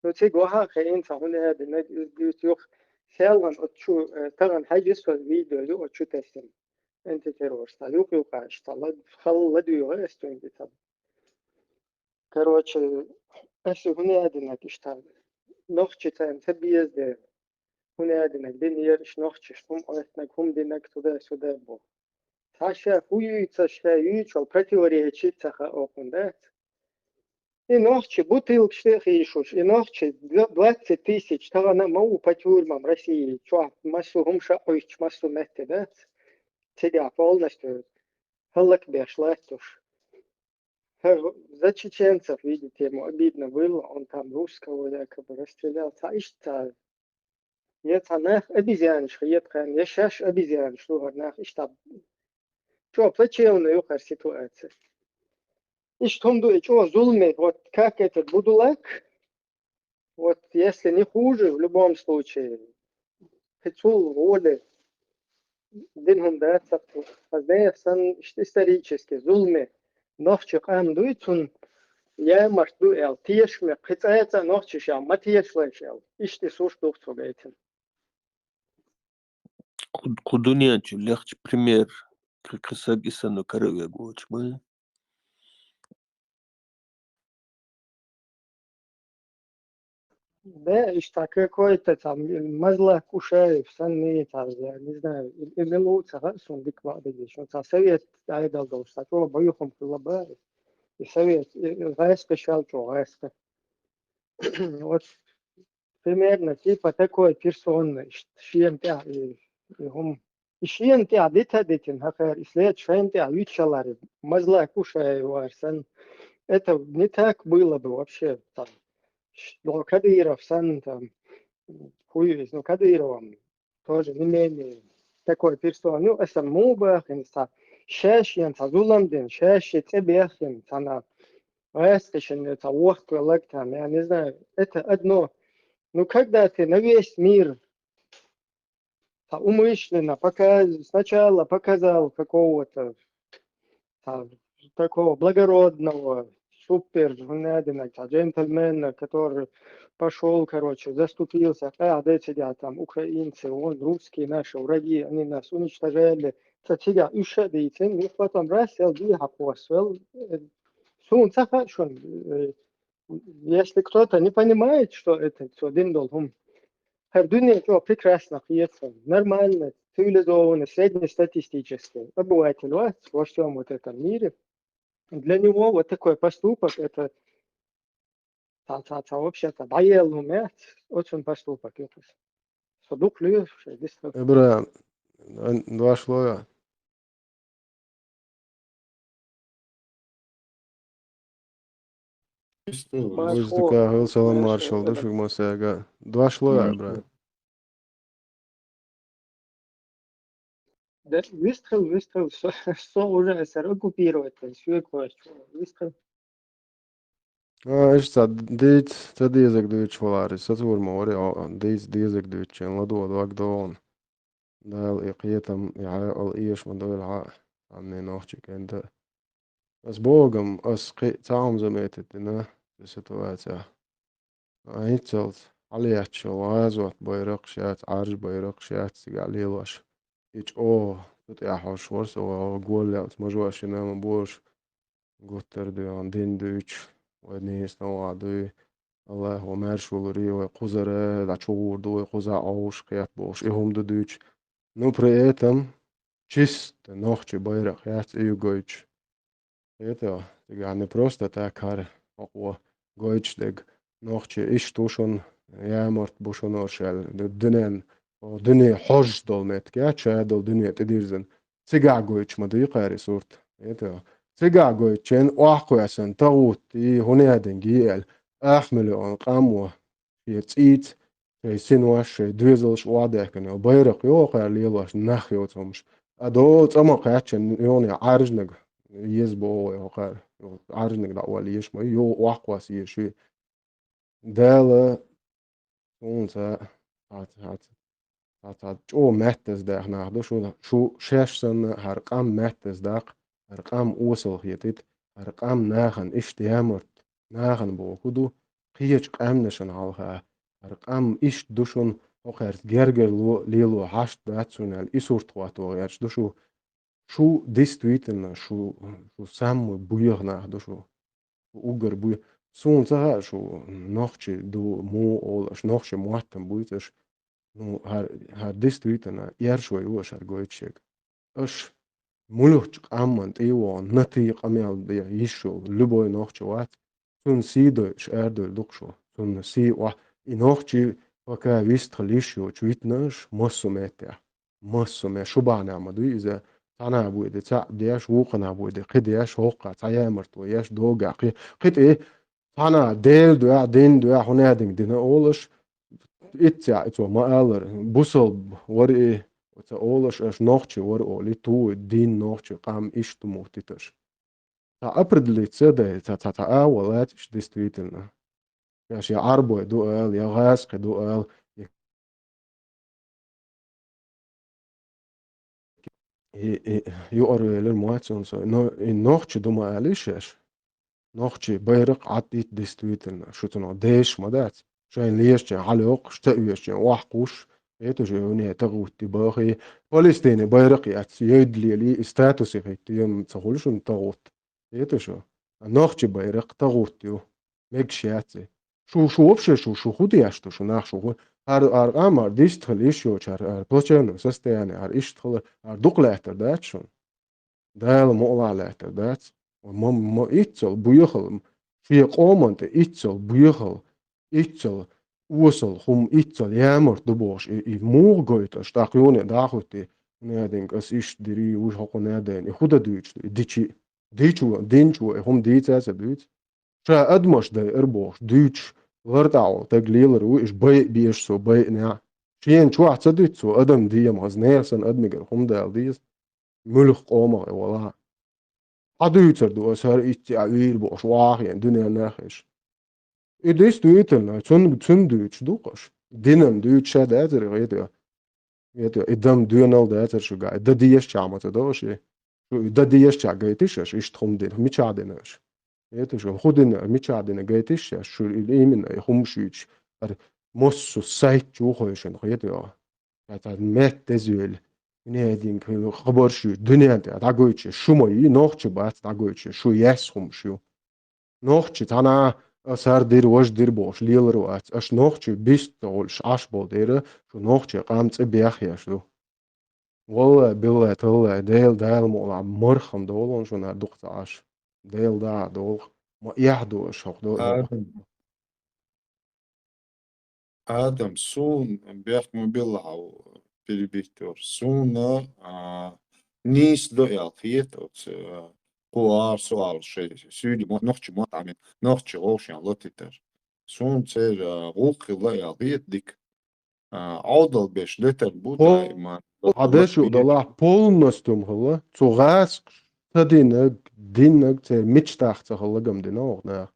Но тигваха хейн сахуне адинак юх сялан отчу таган حاجز الفيديو يو отчу тесим. انت تروش تعليق يوقعش تعلق خلد يغير انت طب короче اش هنا ادنك اشتغل نوخش تام تبيز ده هنا ادنك دين يرش نوخش هم اتنك هم دينك تدا سودا بو تاشا хуюется что противоречит цаха окундат и нохчи бутылок ишуш и нохчи 20 тысяч тага на мау по тюрьмам России чё массу хумша ойч массу метте да тебя полностью халак бешластуш. За чеченцев, видите, ему обидно было, он там русского якобы расстрелял. Jetzt nach обезьянш, я сейчас обезьян, что nach ich там. Что, плачевная юхар ситуация. И что он думает, что зулми, вот как этот будулак, вот если не хуже, в любом случае, хитсул воли, динхум дается, позднее исторически, зулми, нохчих ам дуйтун, я махду эл тиешме, хитается нохчих ям, матиешлэш эл, ишти суш духцу гейтен. Кудунянчу легче пример, как сагисану корове гоч мы. Да, и что какой-то там мазла кушаев, санные там, я не знаю, и мелуца, сон диквады, что совет, ай долго, что такого боюхом кулабари, и совет, и рэска шалчу, рэска. Вот примерно типа такой персоны, шиенте, هم шиенте адитадитин, хахер, ислед шиенте вичалари, мазла кушай варсан. Это не так было бы вообще там. Но Кадыров сан там, хуй, ну Кадыровым тоже не менее такой персоны. Ну, это мубахин, са шашьян, са зуламдин, шашья цебехин, сана. Эстишин, это вахту электам, я не знаю, это одно. Ну, когда ты на весь мир умышленно сначала показал какого-то такого благородного, супер, джентльмена, который пошел, короче, заступился, да сидят там украинцы, он русские наши враги, они нас уничтожали, тебя ушедите, и потом раз, если кто-то не понимает, что это все диндол, Дунья все прекрасно, нормально, цивилизованно, среднестатистически. Обыватель во всем вот этом мире. Для него вот такой поступок, это вообще-то очень поступок. Это садук льющий. Ebra, došlo je. Būs tā kā Hilsela maršala, dažu mūsēgā. Došlo je, Ebra. Выстрел, все уже оккупировать, все выстрел. Es tad iezagdujuši valāri, saturmo arī, iezagdujuši, ladodu agdon. Dēl iqietam, ieš man dēl عني نوحشك انت بس بوغم تعام زميتتنا بسيتواتيا عينتلت علياتشو وازوات بيرقشات عارج بيرقشات سيقاليلوش إيش تتياحوش ورس وقول لأت مجوش نام بوش قتر ديان دين دوش ودنيس نوعدوي الله ومارشول ريو قزره دا چور دوي قزا اوش قيات بوش إهم دوش نو بريتم чисто нохчи байрак яц гойч. Это не просто так о гойч дег нохчи иш тушон ямарт бушон оршал дөнен дöne хож долмет гяча дол дöne тедирзен цега гойч мади qaри сурт. Это цега гойчен оахуясан тагут и хуняден гиэл ахмелон qamwa يتصيت سينواش دوزلش وادكن байрак يوقع ليلاش نخيوتهمش أدو تما قاعدشن يوني عارجنك يزبو يوقع عارجنك دعوة ليش ما يو واقوى سير شو دالا سونسا هات جو ماتس داخ ناخدو شو شاشسن هرقام ماتس داق هرقام اوصل هيتت هرقام ناخن اشتيامرت ناخن بو كدو قيش قامنشن هالها هرقام اش دوشن وقرت جرجر ليلو هاشت باتسونال إسورت واتو يارش دوشو شو действительно شو سام بويغنا دوشو угар буй сунца шо нохче до мо олаш нохче моатам буйташ ну har действительно яршо юаш аргойчек аш мулуч амман тиво нати камял де ишо любой нохче ват сун сидо шэрдо дукшо сун си ва и нохче пока вистралишо чуитнаш моссумете моссуме шубана мадуй إذا أنا أبوي ده تاع دياش وقنا أبوي ده قد دياش وقع تاع مرتو ياش دوجا قد إيه أنا ديل دوع دين دوع هنا دين أولش إتيا إتوا ما ألر بوصل وري وتا أولش إيش نوختي ور أولي تو دين نوختي قام إيش تموتيتش تا أبردلي تصدق تا أولات إيش ديستويتلنا ياش يا عربو دو أل يا غاسق دو أل يقرأ مواتسون سو نوختي دوما أليشش نوختي بيرق عديت ديستويتلنا شو تنو ديش مدات شاين ليش علوق شتأويش واحقوش ايتو جوني تغوتي باخي فلسطيني بيرق يات يدلي لي استاتوسي خيتي يوم تقولش تغوت ايتو شو نوختي بيرق تغوتيو مكشياتي شو вообще شو خودي اشتو شو ناخ شو ار امر ديستخل ايشو چار بوچن سستياني ار اشتخل ار دوقلاتر داتشون دال مولالاتر دات ما إتشل بيخل في قومنت إتشل بيخل إتشل وصل هم إتصل يامر دبوش مو قويت أشتاقيوني داخوتي نادين أس إيش دري وش حقو نادين خدا دويتش ديتشو دينشو هم ديتاس دويت شا أدمش داي إربوش دويتش غرتاو تقليل رويش باي بيش سو باي نع شين شو أحسدت سو أدم ديم غزنيسن أدمجر هم دال ديس ملخ قومه والله حدويتر دو أسهر إيتي عويل بوش واقع دنيا ناخش إديس دويتن تون دويتش دوقش دينم دويتش داتر غيتي إدم دوينال داتر شو قاعد دا ديش شامت دوشي دا ديش شا قايتش إيش تخم دين مي شادنش يتو شو خودنا مي شادنا قايتش شو الإيمن يخم شويتش موسو سايت شو خويشن غيتي هذا مات تزول نادين خبر شو دنيا تعقويتش شو ما ينوخش بات تعقويتش شو يسخم شو نوخش تانا أسار دير وش دير بوش ليل روات أش نوخش بيست تقولش عش بول دير شو نوخش قامت بيخيا شو والله بالله تلا ديل مولا مرخم دولون شو نادوخت عش ديل دا دول ما يحدو شوق دول Адам, sun бяхме билау перебихтор. Суна nis do ялхиет от قوار سوال شيء سوري نوخش ما تعمل نوخش غوش يعني لطيتر سون تير غوخ الله يالخيت ديك عضل بيش لتر بودا ما هذا شو دلا полностью هلا цугас тадинаг динаг те мечтах цахалагам диног на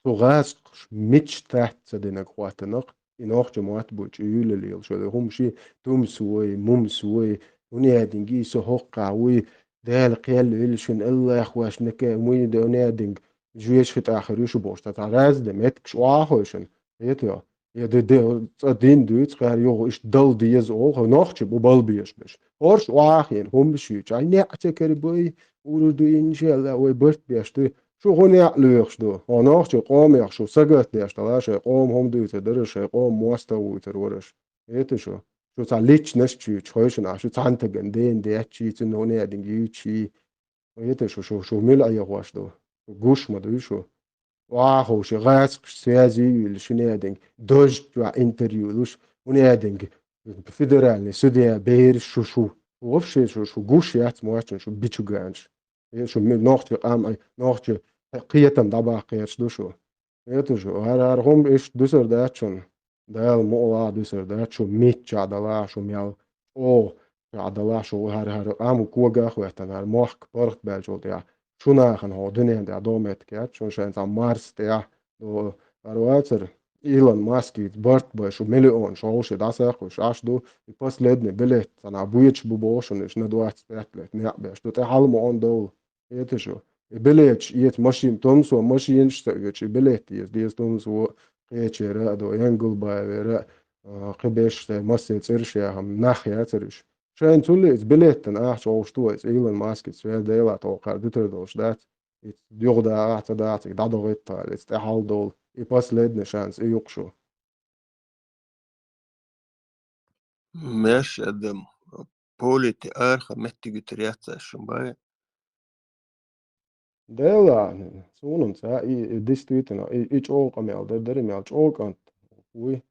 цугас мечтах тадинаг хватанаг инох жмат буч юлелил шо хум ши тум суй мум суй уни адинги со хоқауи дал قيل إلشن الله يخواش نك وين دونادين جويش في آخر يشو بوش تتعرض دمتك شو آخوشن يتيا Ja, den duits gar jo is dal dies och nachtje bo bal bies bes. Hors waach en hom beshuit. Ai ne ate ker boy ur du in shel da we burt bies du. Scho hon ja leugs do. Ha nachtje qom ja scho sagat der sta sche qom hom duits der sche qom mosta uter worisch. Ete scho. Scho ta lich nes chuit heuschen a scho tante gen den der chi zu no ne den yuchi. Ete scho mil a ja was do. Gush ma du scho. واخو شغاس سيازي الشنيادنج دوج توا انتريو لوش ونيادنج فيدرالي سوديا بير شو وفشي شو غوش يات مواشن شو بيتشو غانش شو من نوختي ام نوختي قيتم دبا قيش دوشو يتو شو هر هم ايش دوسر داتشون دال مولا دوسر داتشو ميتش عدلا شو ميال او عدلا شو هر ام كوغا خوتن هر موخ برخ بالجول يا شوناخن هو دنيا دا دومت كات شون شان تا مارس تيا دو ارواتر ايلون ماسك بارت باش مليون شوش دا ساخ وش اش دو يباس لدني بلت انا بويتش بوبوشن اش ندوات سبتلت نيا باش دو تحلم اون دول يتشو بلتش يت ماشين تومسو ماشين شتايتش بلت ديس تومسو قيتشرا دو ينقل بايرا قبيش ماسين ترشيا هم ناخيا ترش شاين تولي بليتن شو شتو ايلون ماسك سوال ديلا توقع دتردوش دات يغدا اعتدات دادو غيتا الاستحال دول يباس لدنا شانس يقشو ماشي أدم بوليتي آرخة متى قتريات شمباي ديلا سونن سا ديستويتنا ايش اوق امال دري مال اوق انت وي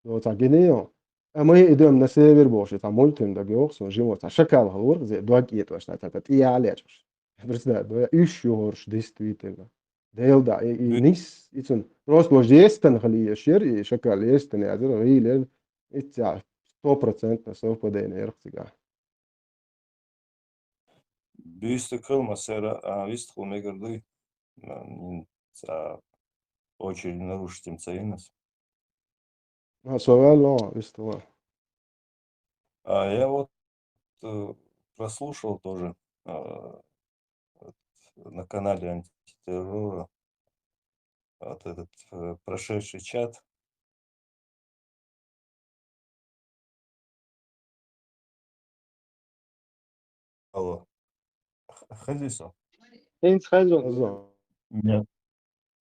لو تاجينيو اما يدم نسيبر بوش تا مولتن دا جوخسون جيمو تا شكال هالورق زي دوك يتوش تا تي عليش بس دا دو ايش يورش ديستويتنا ديل دا نيس اتن روس بوش ديستن خلي يشير شكال يستن يعذر غيل اتع 100% سوف بدين يرقصقا Бюсты кылма сэра, вист хулмегерды, очень нарушить им цейнес. سؤال لا استوى Я вот прослушал тоже на канале антитеррора вот этот прошедший чат. Алло. Хазисо. Нет.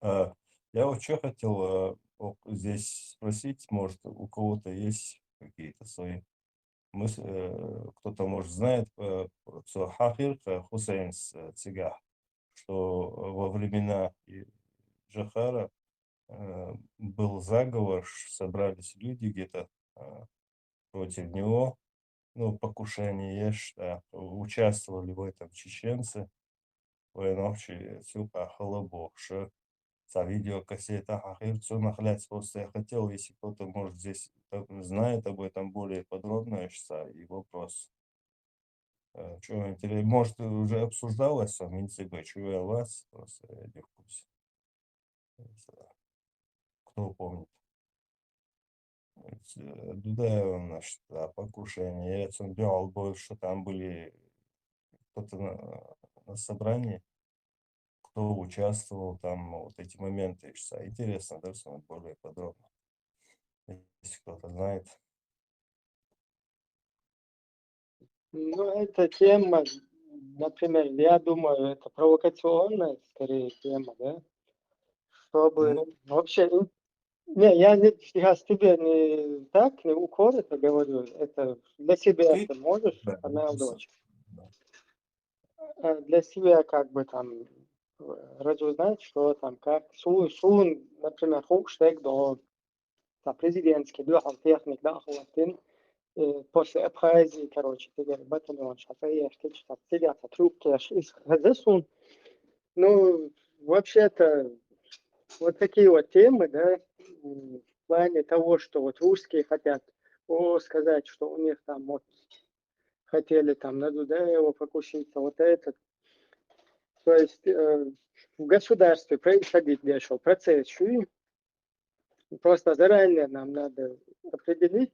Я вот что хотел здесь спросить, может, у кого-то есть какие-то свои мысли, кто-то, может, знает про Хахир Хусейн Цигах, что во времена Джахара был заговор, собрались люди где-то против него, ну, покушение есть, да, участвовали в этом чеченцы, военнопчи, все пахало богше. За видеокассета, все нахлять, просто я хотел, если кто-то, может, здесь знает об этом более подробно, и вопрос. Что интересно, может, уже обсуждалось в МинЦБ, что я вас, просто я не в курсе. Кто помнит? Дудаева, значит, покушение. Я делал бы, что там были кто-то на собрании, кто участвовал, там вот эти моменты. Интересно, да, смотреть более подробно, если кто-то знает. Ну, эта тема, например, я думаю, это провокационная, скорее, тема, да? Чтобы Ну, вообще, не, я с тебе не так, не укор это говорю, это для себя ты, ты можешь да, оправдывать. да. Для себя как бы там разузнать, что там, как, сун, например, хукштег до президентский, духал техник, дахал после Абхазии, короче, теперь батальон, шафея, штичта, цигата, трубки, из Хазесун. Ну, вообще-то, вот такие вот темы, да, в плане того, что вот русские хотят сказать, что у них там вот хотели там на Дудаева покуситься, вот это. То есть в государстве происходит дешево процесс, просто заранее нам надо определить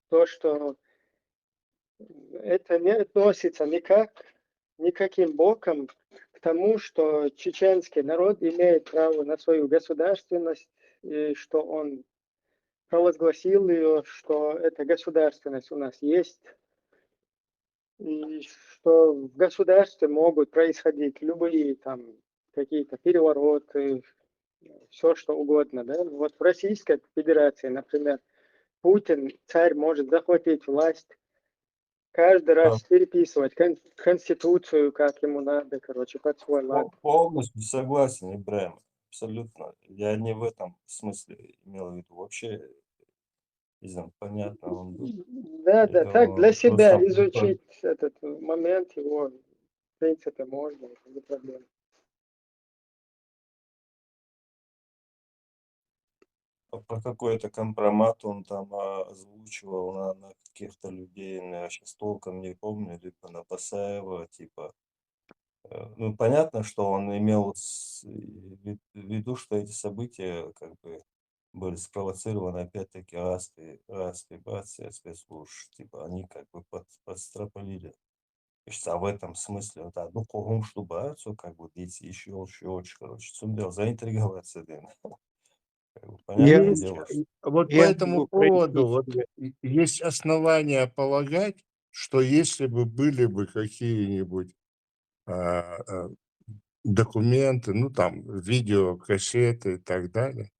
то, что это не относится никаким боком к тому, что чеченский народ имеет право на свою государственность, и что он провозгласил ее, что эта государственность у нас есть, и что в государстве могут происходить любые там какие-то перевороты, все что угодно. Да? Вот в Российской Федерации, например, Путин, царь, может захватить власть, каждый раз переписывать конституцию, как ему надо, короче, под свой лад. Полностью согласен, Ибраим, абсолютно. Я не в этом смысле имел в виду. Вообще, не знаю, понятно, он был. Да, Я так для думаю, себя просто изучить этот момент, его, в принципе, можно, это не проблема. про какой-то компромат он там озвучивал на каких-то людей, но я сейчас толком не помню, либо на Басаева, типа. Ну, понятно, что он имел в виду, что эти события как бы были спровоцированы опять-таки распибацией спецслужб, типа они как бы подстрополили. А в этом смысле, вот, ну, кругом штубацию, как бы, дети еще, короче, сумел заинтриговаться, да. Понятное Есть, дело, что... вот по Я этому могу поводу прояснить вот тебе. есть основания полагать, что если бы были бы какие-нибудь документы, ну там видеокассеты и так далее,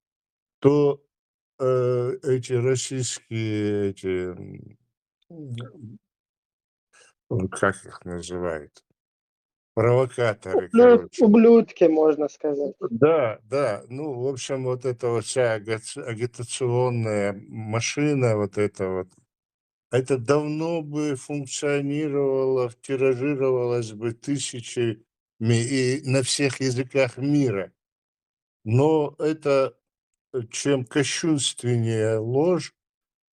то эти российские, как их называют, провокаторы, короче. Ублюдки, можно сказать. Да, да, ну, в общем, вот эта вот вся агитационная машина, вот это вот, это давно бы функционировало, тиражировалось бы тысячами и на всех языках мира. Но это чем кощунственнее ложь,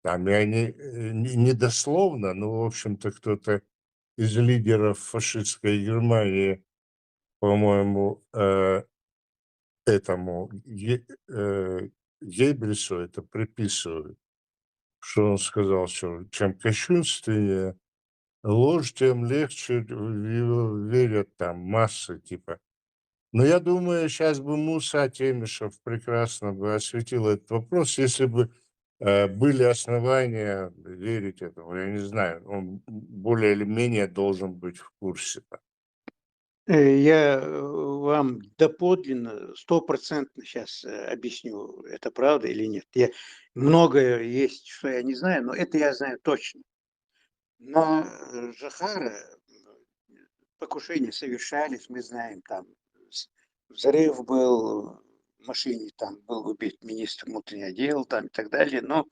там я не дословно, но, в общем-то, кто-то из лидеров фашистской Германии, по-моему, этому Геббельсу это приписывают, что он сказал, что чем кощунственнее ложь, тем легче в его верят там массы, типа. Но я думаю, сейчас бы Муса Темишев прекрасно бы осветил этот вопрос, если бы были основания верить этому. Я не знаю, он более или менее должен быть в курсе. Я вам доподлинно, стопроцентно сейчас объясню, это правда или нет. Многое есть, что я не знаю, но это я знаю точно. На Жахара покушения совершались, мы знаем, там взрыв был, машине там был убит министр внутренних дел там и так далее, но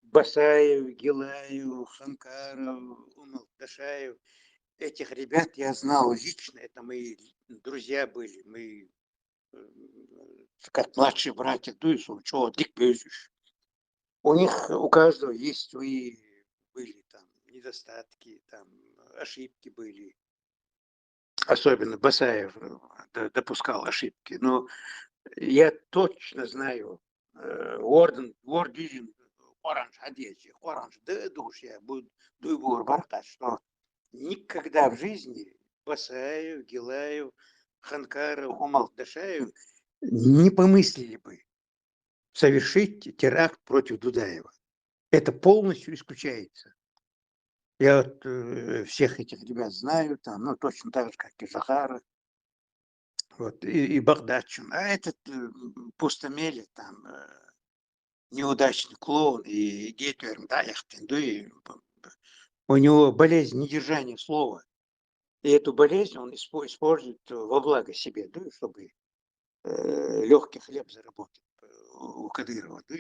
Басаев, Гилаев, Ханкаров, Умалдашаев, этих ребят я знал лично, это мои друзья были, мы как младшие братья, чего, у них, у каждого есть свои, были там недостатки, там ошибки были. Особенно Басаев допускал ошибки. Но я точно знаю, Вордин, Оранж, Одессе, Оранж, да душ я буду баркать, что никогда в жизни Басаев, Гилаев, Ханкаров, Умалдашаев не помыслили бы совершить теракт против Дудаева. Это полностью исключается. Я вот всех этих ребят знаю, там, ну, точно так же, как и Захара, вот, и Багдадчин. А этот Пустомеле, там, неудачный клоун, и Гетлер, да, у него болезнь недержания слова. И эту болезнь он использует во благо себе, да, чтобы легкий хлеб заработать у Кадырова. Да,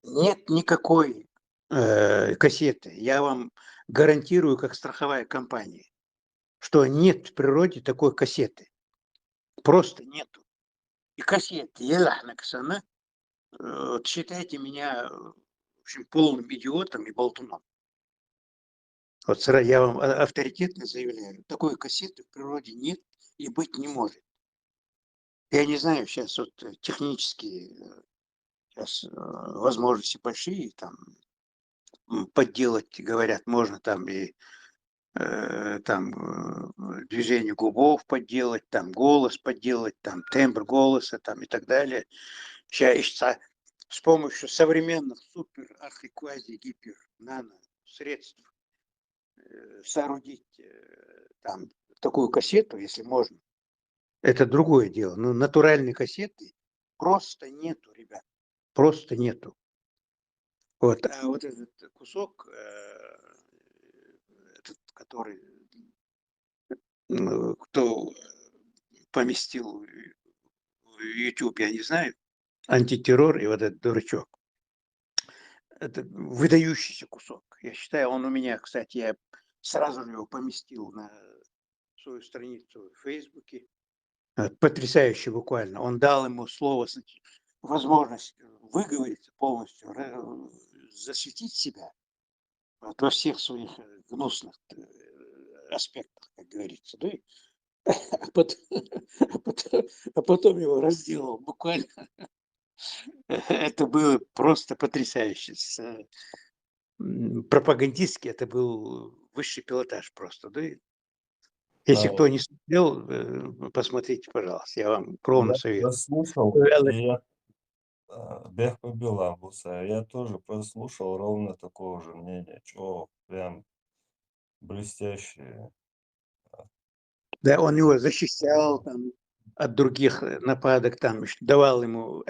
нет никакой кассеты. Я вам гарантирую, как страховая компания, что нет в природе такой кассеты. Просто нету. И кассеты, считайте меня, в общем, полным идиотом и болтуном. Вот я вам авторитетно заявляю, такой кассеты в природе нет и быть не может. Я не знаю, сейчас вот технические сейчас возможности большие, там подделать, говорят, можно там и движение губов подделать, там голос подделать, там тембр голоса, там и так далее. Сейчас с помощью современных супер, архиквази, гипер, нано средств соорудить там такую кассету, если можно. Это другое дело. Но натуральной кассеты просто нету, ребят. Просто нету. Вот. А вот этот кусок, этот, который кто поместил в YouTube, я не знаю, антитеррор и вот этот дурачок. Это выдающийся кусок. Я считаю, он у меня, кстати, я сразу же его поместил на свою страницу в Фейсбуке. Потрясающе буквально. Он дал ему слово, возможность выговориться полностью, засветить себя вот, во всех своих гнусных аспектах, как говорится. Да? А потом его разделал буквально. Это было просто потрясающе. Пропагандистски это был высший пилотаж просто. Да? Если кто не смотрел, посмотрите, пожалуйста. Я вам кровно Я советую. прослушал, и я Бехпа Белабуса, я тоже прослушал ровно такого же мнения, что прям блестящие. Да, он его защищал там, от других нападок, там, давал ему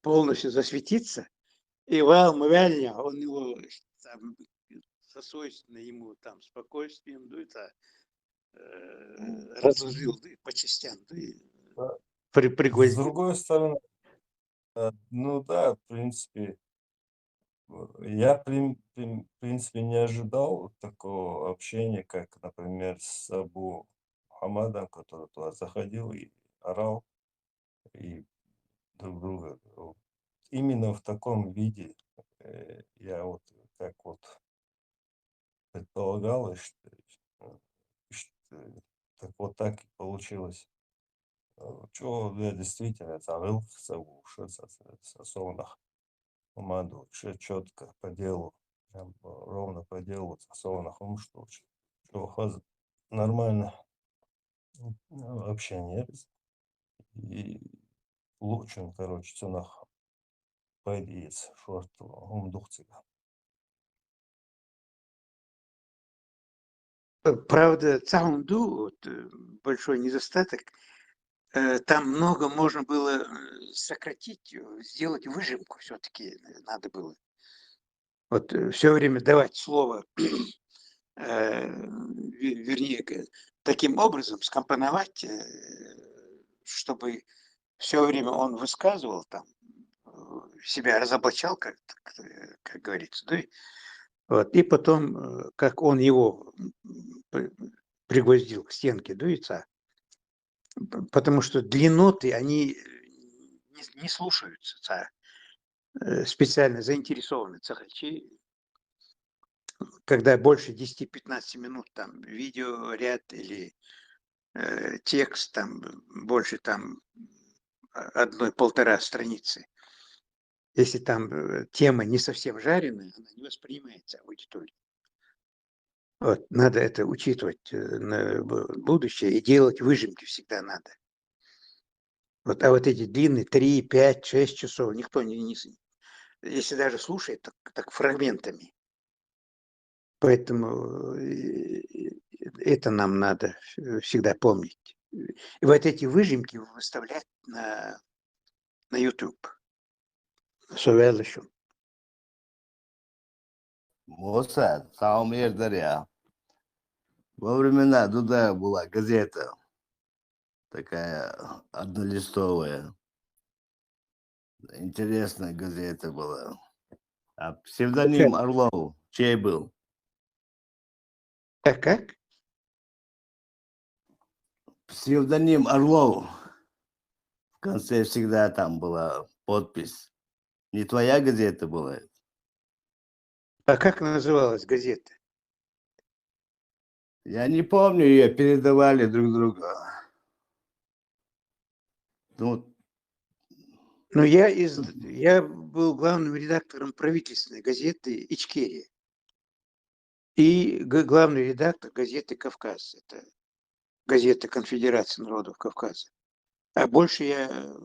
полностью засветиться. И Вал Мвяльня, он его там, со свойственным ему там спокойствием, да, это, разложил да, по частям, да, С пригвоздил. другой стороны, ну да, в принципе, я, в принципе, не ожидал такого общения, как, например, с Абу Хамадом, который туда заходил и орал, и друг друга. Именно в таком виде я вот как вот предполагал, и так вот так и получилось. Чего я действительно забыл сосонах команду, четко по делу, прям ровно по делу сосонах что нормально общение и лучше, короче, ценах пойдет шорт умдухцига. Правда, Цаунду, вот, большой недостаток, там много можно было сократить, сделать выжимку все-таки надо было. Вот все время давать слово, вернее, таким образом скомпоновать, чтобы все время он высказывал там, себя разоблачал, как говорится, да, вот, и потом, как он его пригвоздил к стенке дуется, потому что длинноты, они не слушаются, специально заинтересованные цахачи, когда больше 10-15 минут там видеоряд или текст, там больше там 1-1,5 страницы. Если там тема не совсем жареная, она не воспринимается аудиторией. Вот, надо это учитывать на будущее и делать выжимки всегда надо. Вот, а вот эти длинные 3, 5, 6 часов никто не если даже слушает, так фрагментами. Поэтому это нам надо всегда помнить. И вот эти выжимки выставлять на YouTube. Советую еще. Моссад, самом Эрдаря. Во времена Дудаева была газета такая однолистовая. Интересная газета была. А псевдоним Орлов чей был? Как? Псевдоним Орлов. В конце всегда там была подпись. Не твоя газета была? А как называлась газета? Я не помню, ее передавали друг другу. Ну, я был главным редактором правительственной газеты «Ичкерия» и главный редактор газеты «Кавказ». Это газета Конфедерации народов Кавказа. А больше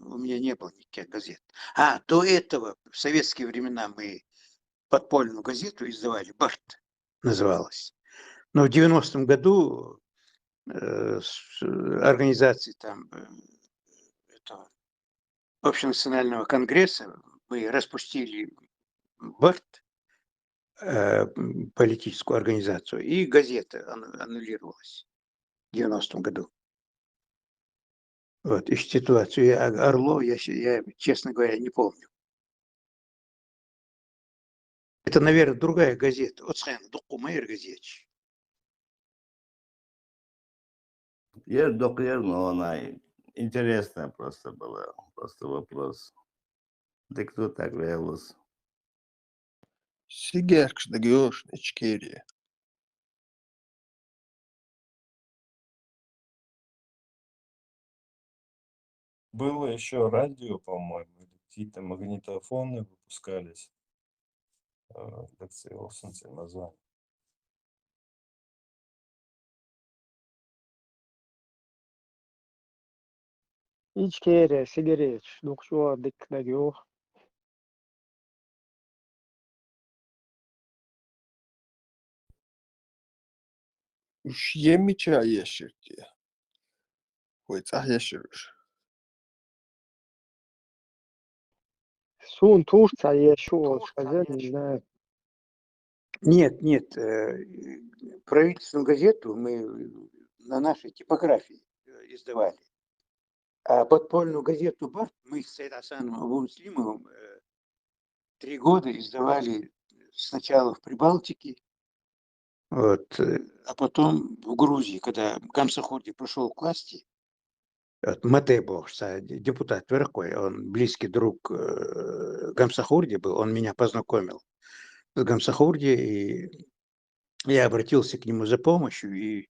у меня не было никаких газет. До этого, в советские времена, мы подпольную газету издавали, «Барт» называлась. Но в 90-м году с организацией там этого общенационального конгресса мы распустили БАРТ, политическую организацию, и газета аннулировалась в 90-м году. Вот, и ситуацию Орлов, я, честно говоря, не помню. Это, наверное, другая газета. Оцхен, Дукумайр газетчик. Но она интересная просто была. Просто вопрос. Да кто так велос? Сигеркш дагёш Ичкерия. Было еще радио, по-моему, или какие-то магнитофоны выпускались. Как его название. Ичкерия, Сигареч, Дукшуа, Дикдагё. Уж емича ешерти. Хуйцах ешерш. Сун Турца еще сказать, не знаю. Нет, правительственную газету мы на нашей типографии издавали. А подпольную газету «Барт» мы с Сайдасаном Абу-Муслимовым 3 года издавали сначала в Прибалтике, вот, а потом в Грузии, когда Гамсахурди пришел к власти. Вот, Матебо, депутат Верхой, он близкий друг Гамсахурди был, он меня познакомил с Гамсахурди, и я обратился к нему за помощью, и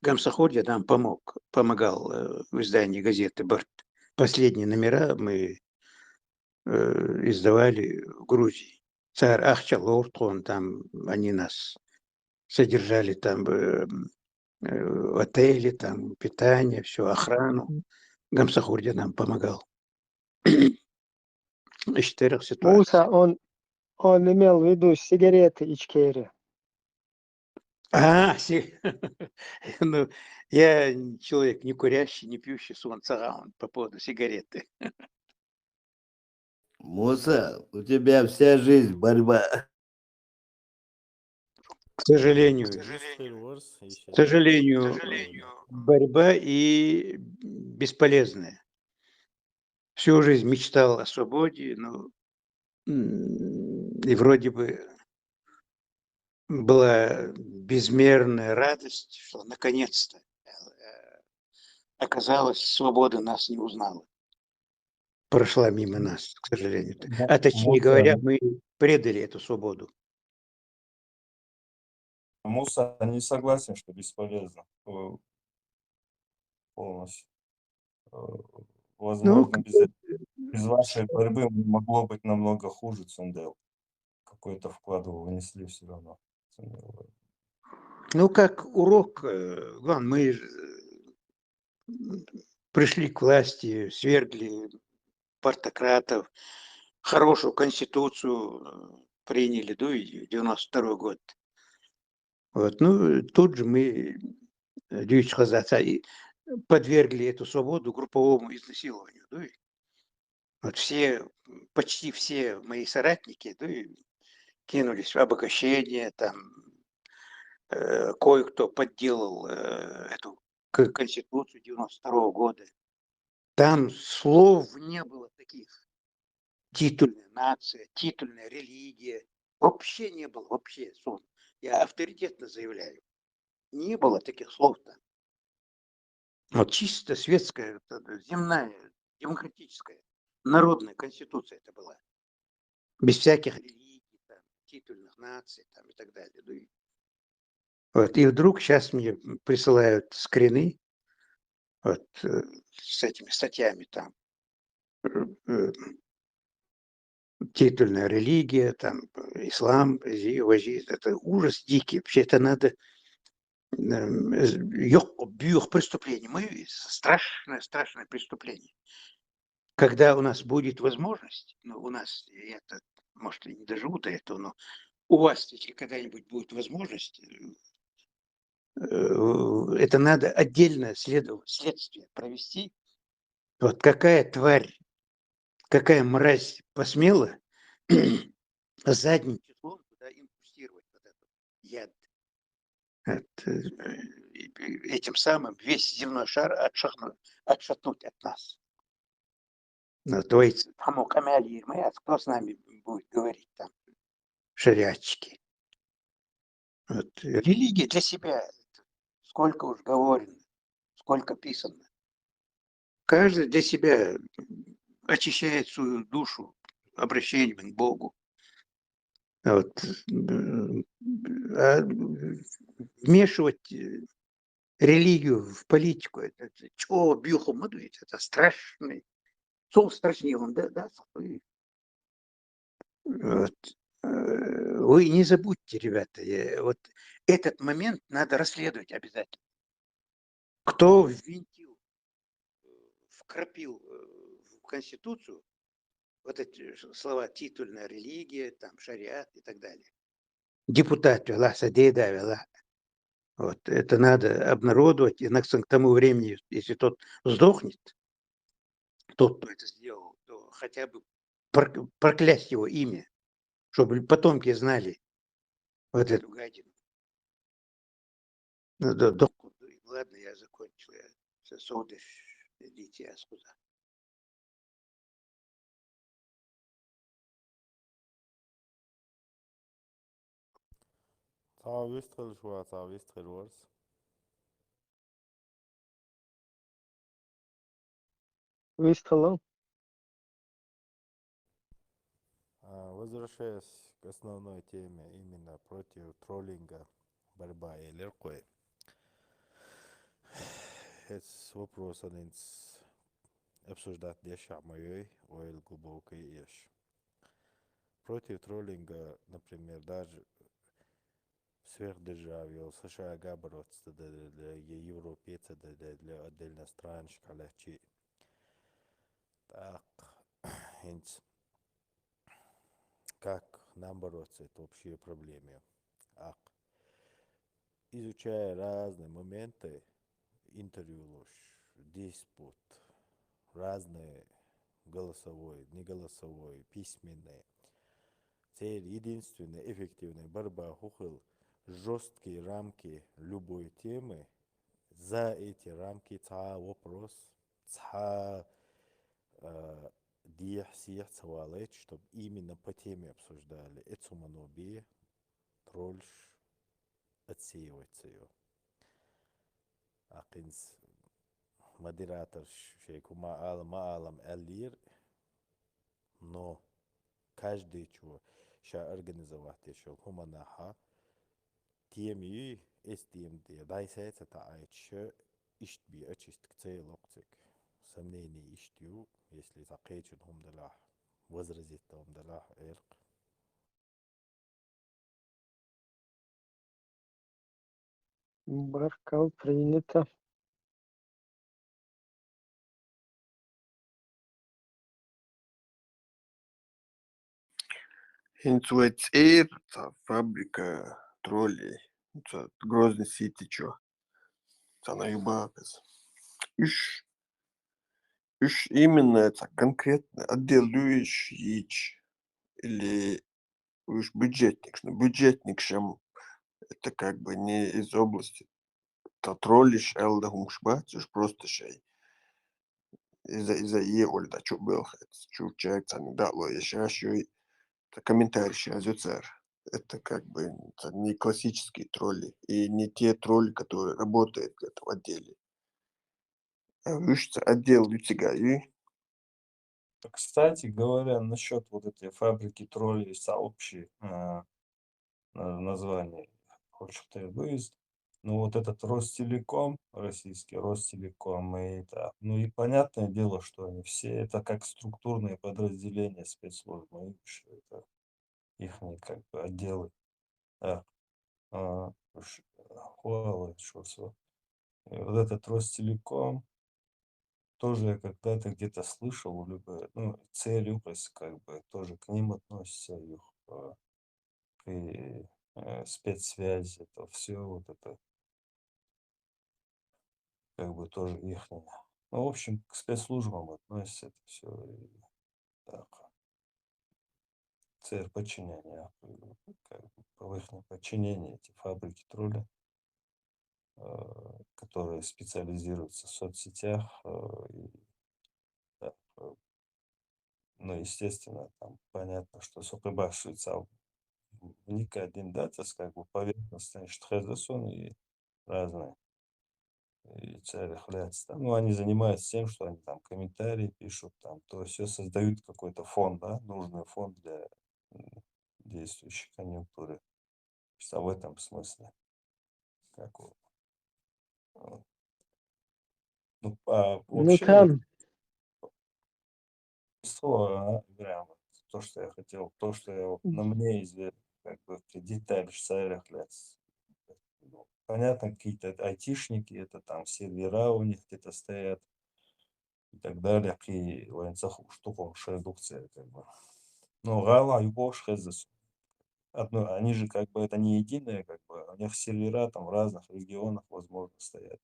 Гамсахурди нам помогал в издании газеты «Барт». Последние номера мы издавали в Грузии. Царь Ахчалов, там они нас содержали там в отеле, там питание, все, охрану. Гамсахурди нам помогал. Из 4 ситуаций. Муса, он имел в виду сигареты Ичкерия. Ну, я человек не курящий, не пьющий суанцагаун по поводу сигареты. Муса, у тебя вся жизнь борьба. К сожалению, борьба и бесполезная. всю жизнь мечтал о свободе, но и вроде бы была безмерная радость, что наконец-то оказалось, свобода нас не узнала. Прошла мимо нас, к сожалению. А точнее говоря, мы предали эту свободу. Муса не согласен, что бесполезно полностью. Ну, Возможно, без вашей борьбы могло быть намного хуже Цундел. Какой-то вклад вы внесли все равно. ну, как урок, главное, мы пришли к власти, свергли партократов, хорошую конституцию приняли, ну, и 92 год. Вот, ну, тут же мы, и подвергли эту свободу групповому изнасилованию. Ну, и вот все, почти все мои соратники, ну, и кинулись в обогащение, там, кое-кто подделал эту конституцию 92 года. Там слов не было таких. Титульная нация, титульная религия. Вообще не было, вообще. Я авторитетно заявляю. Не было таких слов там. Вот чисто светская, земная, демократическая, народная конституция это была. Без всяких религий, там, титульных наций там, и так далее. Ну, вот. И вдруг сейчас мне присылают скрины вот, с этими статьями там. Титульная религия, там, ислам, это ужас дикий. Вообще это надо бьюх преступление. Мы страшное преступление. Когда у нас будет возможность, ну, у нас, это, может, и не доживу до этого, но у вас, если когда-нибудь будет возможность, это надо отдельно следствие провести. Вот какая тварь, какая мразь посмела задним числом туда инкрустировать вот этот яд. Этим самым весь земной шар отшатнуть от нас. Ну, то есть, кто с нами будет говорить там, шариатчики. Вот. Религия для себя, сколько уж говорено, сколько писано. Каждый для себя очищает свою душу обращением к Богу. Вот. А вмешивать религию в политику, это чего бьюхом мадует, это страшный. Сол страшнее он, да. Вот. Вы не забудьте, ребята, вот этот момент надо расследовать обязательно. Кто ввинтил, вкрапил в Конституцию вот эти слова титульная религия, там, шариат и так далее. Депутат вела, садеда вела. Вот это надо обнародовать, и к тому времени, если тот сдохнет, тот, кто это сделал, то хотя бы проклясть его имя, чтобы потомки знали вот эту гадину. Ну, ладно, я закончил. Я содыш, идите, я скуда. تعال شوية تعال ورس. Выстрелом. Возвращаясь к основной теме, именно против троллинга, борьба и легкой. Это вопрос один обсуждать дешевле моей, ой, глубокий ешь. Против троллинга, например, даже в сверхдержаве, США бороться для европейцев, для отдельных стран, легче. Так, как нам бороться, это общие проблемы. Изучая разные моменты, интервью, диспут, разные голосовой, неголосовой, письменные. Цель единственная эффективная борьба хухыл жесткие рамки любой темы. За эти рамки ца вопрос, ца дих, сих, цвалет, чтобы именно по теме обсуждали. Это суманобе, тролльш, отсеивается ее. Акинс модератор шейку маалам эллир, но каждый чего ша организовать еще хуманаха теми эс тем де дайсается та айче ишт би очист кцей локцик сомнений иштю если такейчен хумдалах возразит хумдалах эрк. Баркал принято. Инцуэцер, фабрика троллей. Грозный Сити, чё? Она юбакас. Уж именно это конкретно отдел Люиш Яич или уж бюджетник. Но бюджетник шем это как бы не из области. То троллиш элда хумшбац уж просто шей. Из-за ольда чё был. Чё человек цан дало еще это комментарий сейчас это как бы это не классические тролли и не те тролли, которые работают в этом отделе. А выше отдел Лютигаи. Кстати говоря, насчет вот этой фабрики троллей сообщей название хочешь ты выезд. Ну вот этот Ростелеком, российский Ростелеком, и это, ну и понятное дело, что они все это как структурные подразделения спецслужбы, и что это их как бы отделы. Да. Хуавей, что всё. И вот этот Ростелеком тоже я когда-то где-то слышал, либо, ну, Целюпас, как бы, тоже к ним относится их и спецсвязи, это все вот это как бы тоже их. Ну, в общем, к спецслужбам относится это все. Так, ЦР подчинения, как бы, в их подчинении эти фабрики тролля, которые специализируются в соцсетях. И, да, ну, естественно, там понятно, что соприбавшиеся вника один датас, как бы поверхностный штхезасон и разные. И целях ляц там. Ну, они занимаются тем, что они там комментарии пишут, там, то все создают какой-то фон, да, нужный фон для действующей конъюнктуры. То есть, в этом смысле. Как вот. Ну, Ну вообще, там, прям, то, что я хотел, то, что я, на мне известно, как бы детали в целях ляц. Ну, понятно, какие-то айтишники, это там сервера у них где-то стоят и так далее, и штуком редукция, как бы. Но гала и бош одно, они же как бы это не единое, как бы, у них сервера там в разных регионах, возможно, стоят.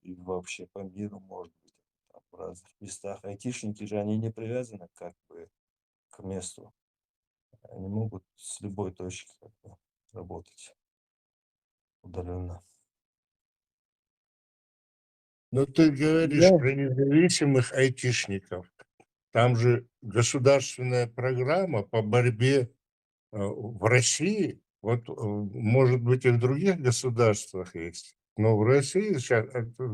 И вообще по миру, может быть, там, в разных местах. Айтишники же, они не привязаны как бы к месту. Они могут с любой точки как бы работать удаленно. Но ты говоришь да, про независимых айтишников. Там же государственная программа по борьбе в России, вот может быть и в других государствах есть, но в России сейчас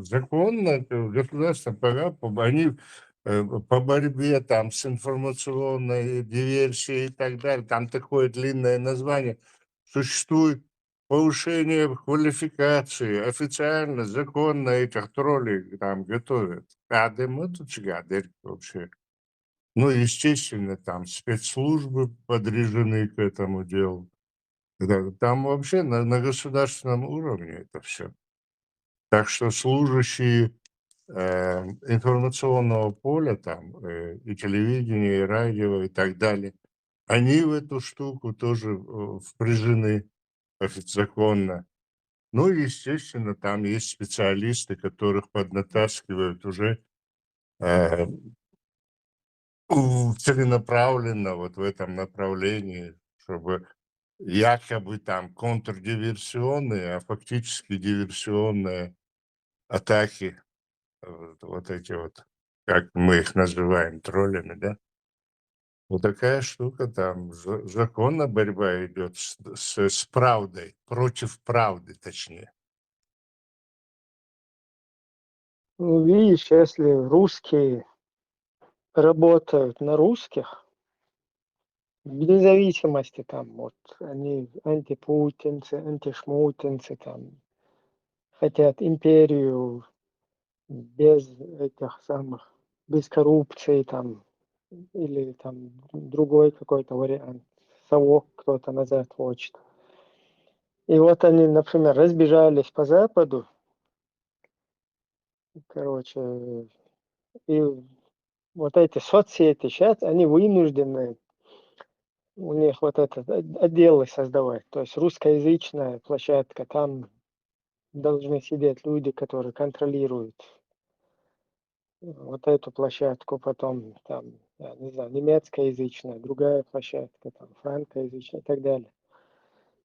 законно государственная программа, они по борьбе там с информационной диверсией и так далее, там такое длинное название, существует повышение квалификации, официально, законно этих троллей там готовят. А да мы тут вообще. Ну, естественно, там спецслужбы подряжены к этому делу. Да, там вообще на государственном уровне это все. Так что служащие информационного поля, там, и телевидения, и радио, и так далее, они в эту штуку тоже впряжены законно. Ну, и, естественно, там есть специалисты, которых поднатаскивают уже целенаправленно вот в этом направлении, чтобы якобы там контрдиверсионные, а фактически диверсионные атаки, вот эти вот как мы их называем, троллями, да? Вот такая штука, там законная борьба идет с правдой, против правды, точнее. Ну, видишь, если русские работают на русских, вне зависимости там, вот, они антипутинцы, антишмутинцы, там, хотят империю без этих самых, без коррупции там, или там другой какой-то вариант. Совок кто-то назад хочет. И вот они, например, разбежались по Западу, короче, и вот эти соцсети сейчас, они вынуждены у них вот этот отделы создавать. То есть русскоязычная площадка, там должны сидеть люди, которые контролируют вот эту площадку, потом там, я не знаю, немецкоязычная, другая площадка, там, франкоязычная и так далее.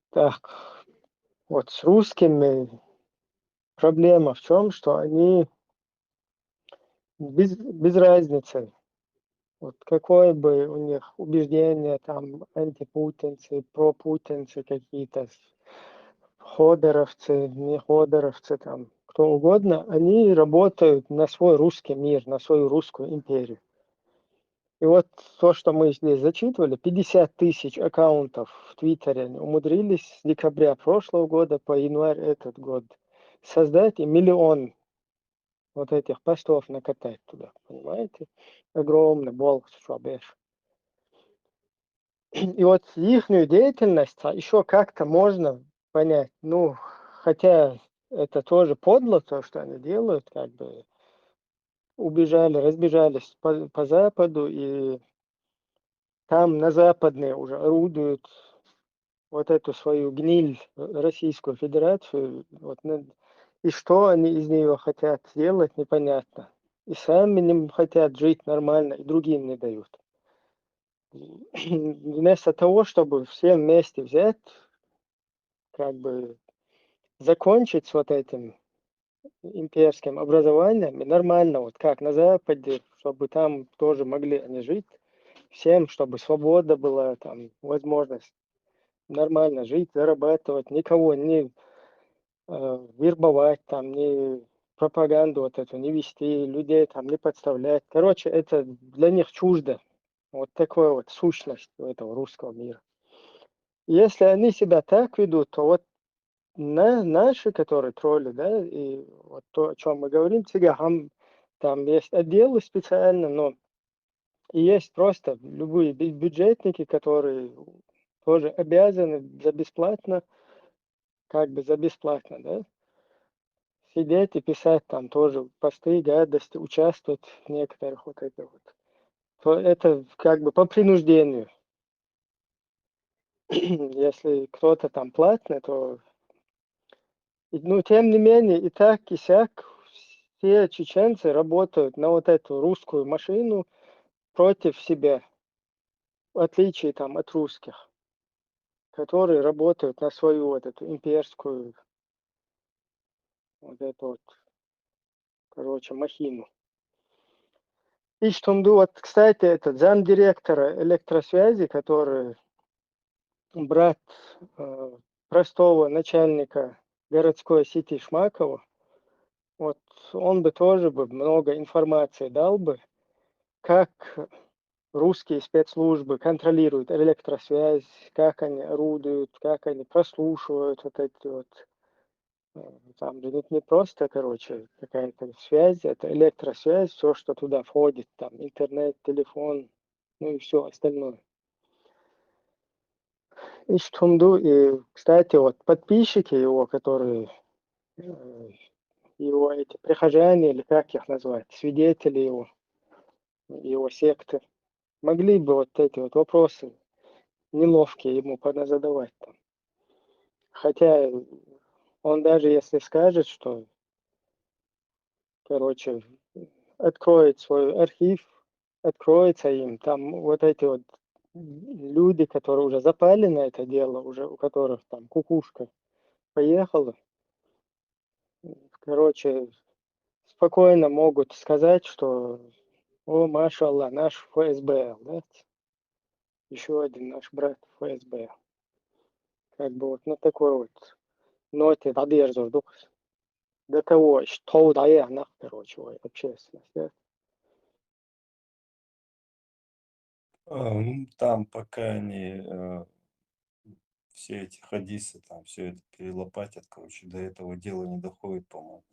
Так, вот с русскими проблема в чем, что они без разницы, вот какое бы у них убеждение, там, антипутинцы, пропутинцы какие-то, ходоровцы, не ходоровцы, там, кто угодно, они работают на свой русский мир, на свою русскую империю. И вот то, что мы здесь зачитывали, 50 тысяч аккаунтов в Твиттере умудрились с декабря прошлого года по январь этот год создать и 1 миллион вот этих постов накатать туда, понимаете? Огромный болт, швабеш. И вот ихнюю деятельность еще как-то можно понять. Ну, хотя это тоже подло, то, что они делают, как бы убежали, разбежались по Западу, и там на западные уже орудуют вот эту свою гниль, Российскую Федерацию. Вот, и что они из нее хотят сделать, непонятно. И сами не хотят жить нормально, и другим не дают. Вместо того, чтобы все вместе взять, как бы закончить с вот этим имперским образованием, и нормально, вот как на Западе, чтобы там тоже могли они жить, всем, чтобы свобода была, там, возможность нормально жить, зарабатывать, никого не вербовать, там, не пропаганду вот эту не вести, людей там не подставлять. Короче, это для них чуждо. Вот такая вот сущность у этого русского мира. Если они себя так ведут, то вот наши, которые тролли, да, и вот то, о чем мы говорим, цигахам, там есть отделы специально, но и есть просто любые бюджетники, которые тоже обязаны за бесплатно, как бы за бесплатно, да, сидеть и писать там тоже посты, гадости, участвовать в некоторых вот этих вот. То это как бы по принуждению. Если кто-то там платный, то ну, тем не менее, и так, и сяк, все чеченцы работают на вот эту русскую машину против себя, в отличие там от русских, которые работают на свою вот эту имперскую, вот эту вот, короче, махину. И что, вот, кстати, этот замдиректора электросвязи, который брат простого начальника городской сети Шмакова, вот он бы тоже бы много информации дал бы, как русские спецслужбы контролируют электросвязь, как они орудуют, как они прослушивают вот эти вот. Там же не просто, короче, какая-то связь, это электросвязь, все, что туда входит, там интернет, телефон, ну и все остальное. И Штумду, и, кстати, вот подписчики его, которые, его эти прихожане, или как их назвать, свидетели его секты, могли бы вот эти вот вопросы неловкие ему задавать там. Хотя он даже если скажет, что, короче, откроет свой архив, откроется им, там вот эти вот люди, которые уже запали на это дело, уже у которых там кукушка поехала, короче, спокойно могут сказать, что О, машаллах, наш ФСБ, да? Еще один наш брат ФСБ. Как бы вот на такой вот ноте поддерживаю дух. До того, что да я нах, короче, общественность, да? Ну, там пока они все эти хадисы, там все это перелопатят, короче, до этого дела не доходит, по-моему.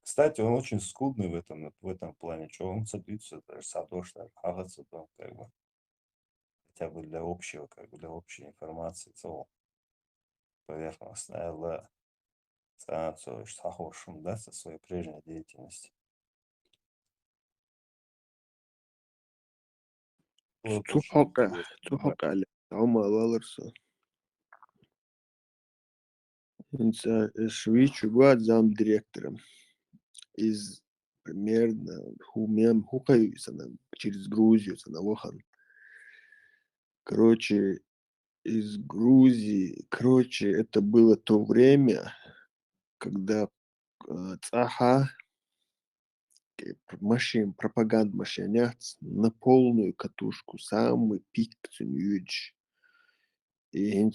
Кстати, он очень скудный в этом плане, что он садится, даже садош, агаться, как бы, хотя бы для общего, как бы для общей информации, целого поверхностная, да, становится сахошим, да, со своей прежней деятельности. Вот очень интересно. Цухока على عمر والرسول انت швейчу год зам директором из примерно хукаюсь через Грузию санавохан. Короче, из Грузии, короче, это было то время, когда ЦАХА, машин, пропаганда машинят на полную катушку, самый пик ценюч. И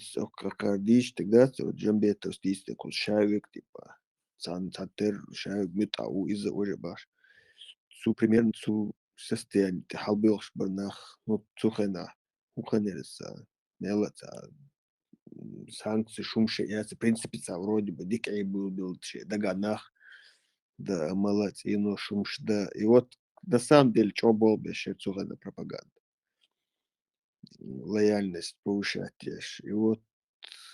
кардиш тогда вот джамбе то здесь такой шавик типа цантер шавик метау из-за уже баш. Су примерно су состояние ты халбилш барнах ну цухена уханерса нелата санкции шумше я в принципе вроде бы дикий был доганах да малать и но шумш да и вот на самом деле что был бы еще цухена пропаганда лояльность повышать ешь. И вот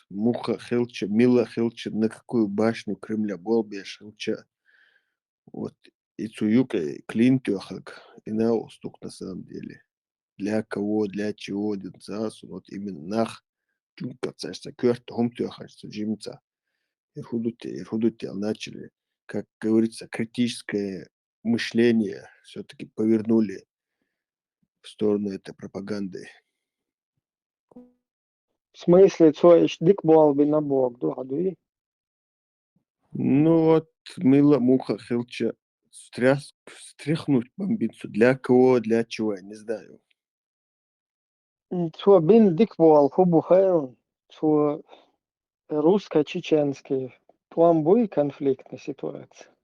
Муха Хилча, Мила Хилча, на какую башню Кремля был беш Хилча. Вот и Цуюка, и Клинтюхак, и на устук на самом деле. Для кого, для чего, Денцасу, вот именно нах, Тюнка, царство, Кёрт, Хомтюхачца, Джимца. И начали, как говорится, критическое мышление все-таки повернули в сторону этой пропаганды. В смысле, что еще дик был бы на бок, да, да? Ну вот, мыла муха хилча стряхнуть бомбицу. Для кого, для чего, я не знаю. Что бин дик был, хубу хэл, что русско-чеченский, там был конфликтная ситуация.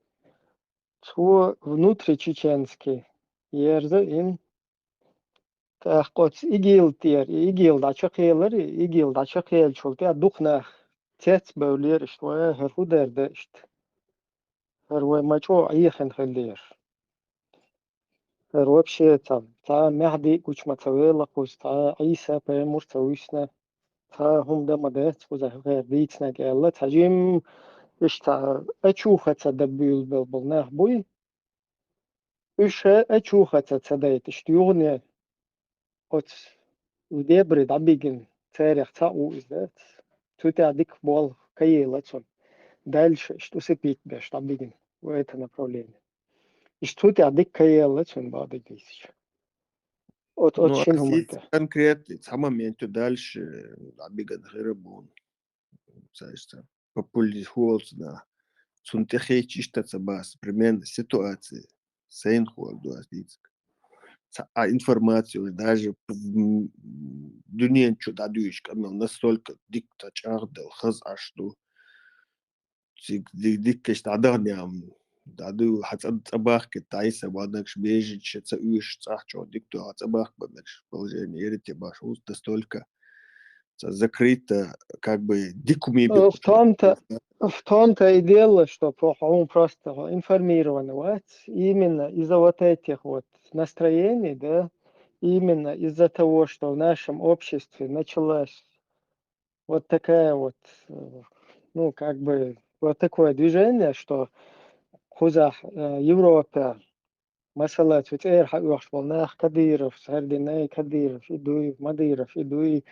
Что внутричеченский, ерза ин تحقق إيجيل تير إيجيل دا شقيلر إيجيل دا شقيل شولتي دخنا تيت بولير شوية هرو دردشت هرو ما شو عيخن خلير هرو بشي تا مهدي كوش ما تويلا كوش تا عيسى بيمور تويسنا تا هم دا مدات كوزا غير ديتنا قالا تجيم إش تا أشوخة تدبيل بالبلناه بوي إش أشوخة تدايت إشتيوني قد وديبري دابيجن تاريخ تاعو إزداد توتا ديك بول كيلاتون дальше, что сыпить беш дабиген в это направление. И что ты адик киелатон бады тысяч. От Ну, а шингуманта. конкретно, с момента дальше, абиган херабун, знаешь, популяризировался, сунтехей чистаться бас, примерно ситуации, сейнхуал дуаздицк. А информацию даже в дуне что дадуешь, настолько диктачардел, хаз ашту, диккеш дадагням, даду хацабах китайса, вадакш бежич, цаюш, цахчо, дикту хацабах, бадакш положение, ерите баш, уст настолько закрыто, как бы дикуми В том-то и дело, что он просто информирован. Вот. Именно из-за вот этих вот настроений, да, именно из-за того, что в нашем обществе началась вот такая вот, ну, как бы, вот такое движение, что хузах Европа, масалат, ведь хаюш волнах Кадыров, Сардинай Кадыров, Идуй Мадыров, Идуй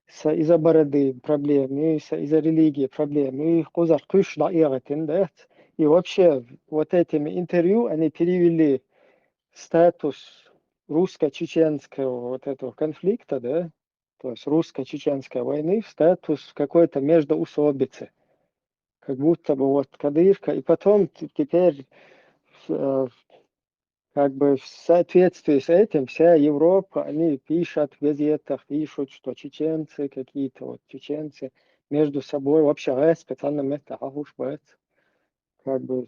из-за бороды проблемы, из-за религии проблемы, хузах кыш даиратин, да, и вообще вот этими интервью они перевели статус русско-чеченского вот этого конфликта, да, то есть русско-чеченской войны в статус какой-то междоусобицы. как будто бы вот кадырка. И потом теперь как бы в соответствии с этим вся Европа, они пишут в газетах, пишут, что чеченцы какие-то, вот чеченцы между собой вообще специально это как бы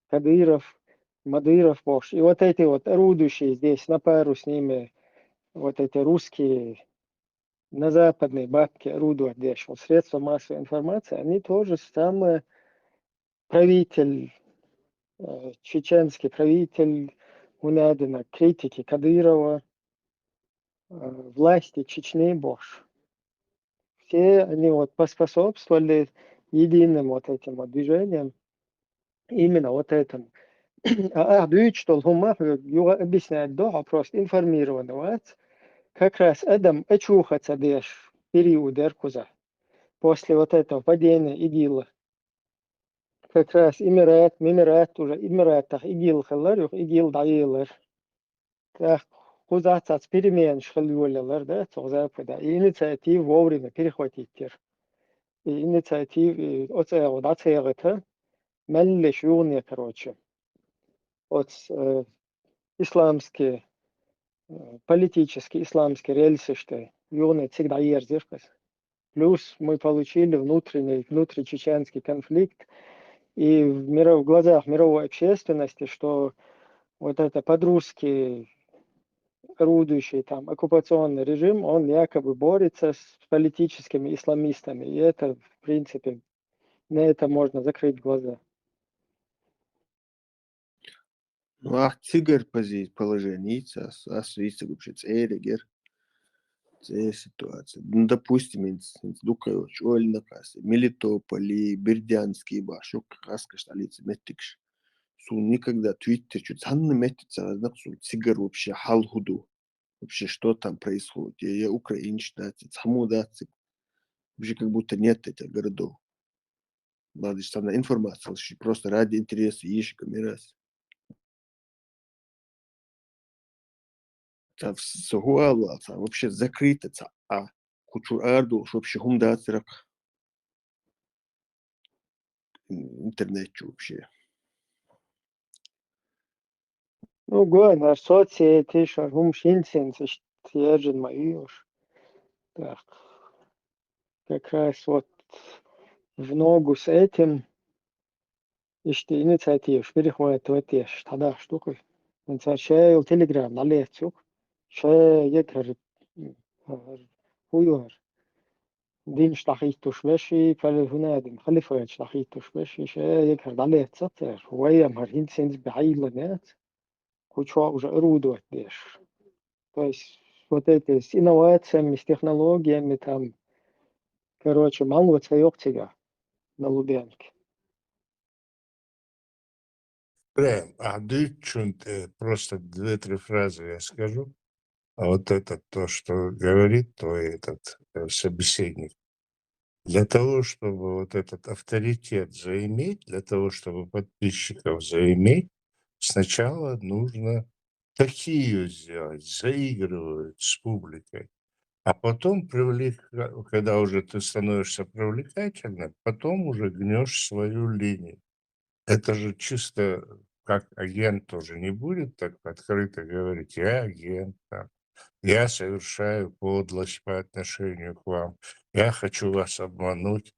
Кадыров, Мадыров, Бош. И вот эти вот орудующие здесь на пару с ними, вот эти русские на западной бабке орудуют здесь, вот средства массовой информации, они тоже самые правитель, чеченский правитель, Гунядина, критики Кадырова, власти Чечни, Бош. Все они вот поспособствовали единым вот этим вот движениям, именно вот этому. Büyük что Humma объясняет, да, просто информированный, вот, как раз Адам очухаться дешь период Эркуза, после вот этого падения ИГИЛа. Как раз Мимират уже, Эмиратах ИГИЛ хылар, ИГИЛ дайылар. Так, кузацац перемен шхылюлялар, да, цогзапыда. И инициатив вовремя перехватить тер. И инициатив, оцега, ацега, мэллиш югне, короче. Вот исламские, политические исламские рельсы, что югне всегда ерзеркас. Плюс мы получили внутричеченский конфликт. И в глазах мировой общественности, что вот это подрусский орудующий там оккупационный режим, он якобы борется с политическими исламистами. И это, в принципе, на это можно закрыть глаза. Ну, а цигар положение, видите, вообще церегер, ситуация. Ну, допустим, Дукаевич, Ольна Касси, Мелитополь, Бердянский, Башук, Каска, столица, Меттикш. Су никогда Твиттер, что цанна Меттица, су цигар вообще халхуду. Вообще, что там происходит? Я украинец, цаму, да, вообще как будто нет этих городов. Надо же там информация, просто ради интереса, ешиками раз. Там согуала, там вообще закрыто, а кучур арду, что вообще хумдацерак интернет вообще. Ну, гон, соцсети, шаргум шинсен, стержен моюш. Так, как раз вот в ногу с этим, ишти инициатив, перехватит в эти тогда штуки. Шейл телеграм, налецук, егер хуюр. دين شلحيتوش باشي فالهنادم خليفة شلحيتوش باشي يكهر عليه تسطر ويا مهرين سنز بعيلنات кучу уже орудовать дешь. То есть вот эти с инновациями, с технологиями там, короче, мало цвоёктига на Лубянке. Прям, просто 2-3 фразы я скажу. А вот это то, что говорит твой этот собеседник. Для того, чтобы вот этот авторитет заиметь, для того, чтобы подписчиков заиметь, сначала нужно такие сделать, заигрывают с публикой. А потом, когда уже ты становишься привлекательным, потом уже гнешь свою линию. Это же чисто как агент тоже не будет так открыто говорить, я агент, там, я совершаю подлость по отношению к вам, я хочу вас обмануть.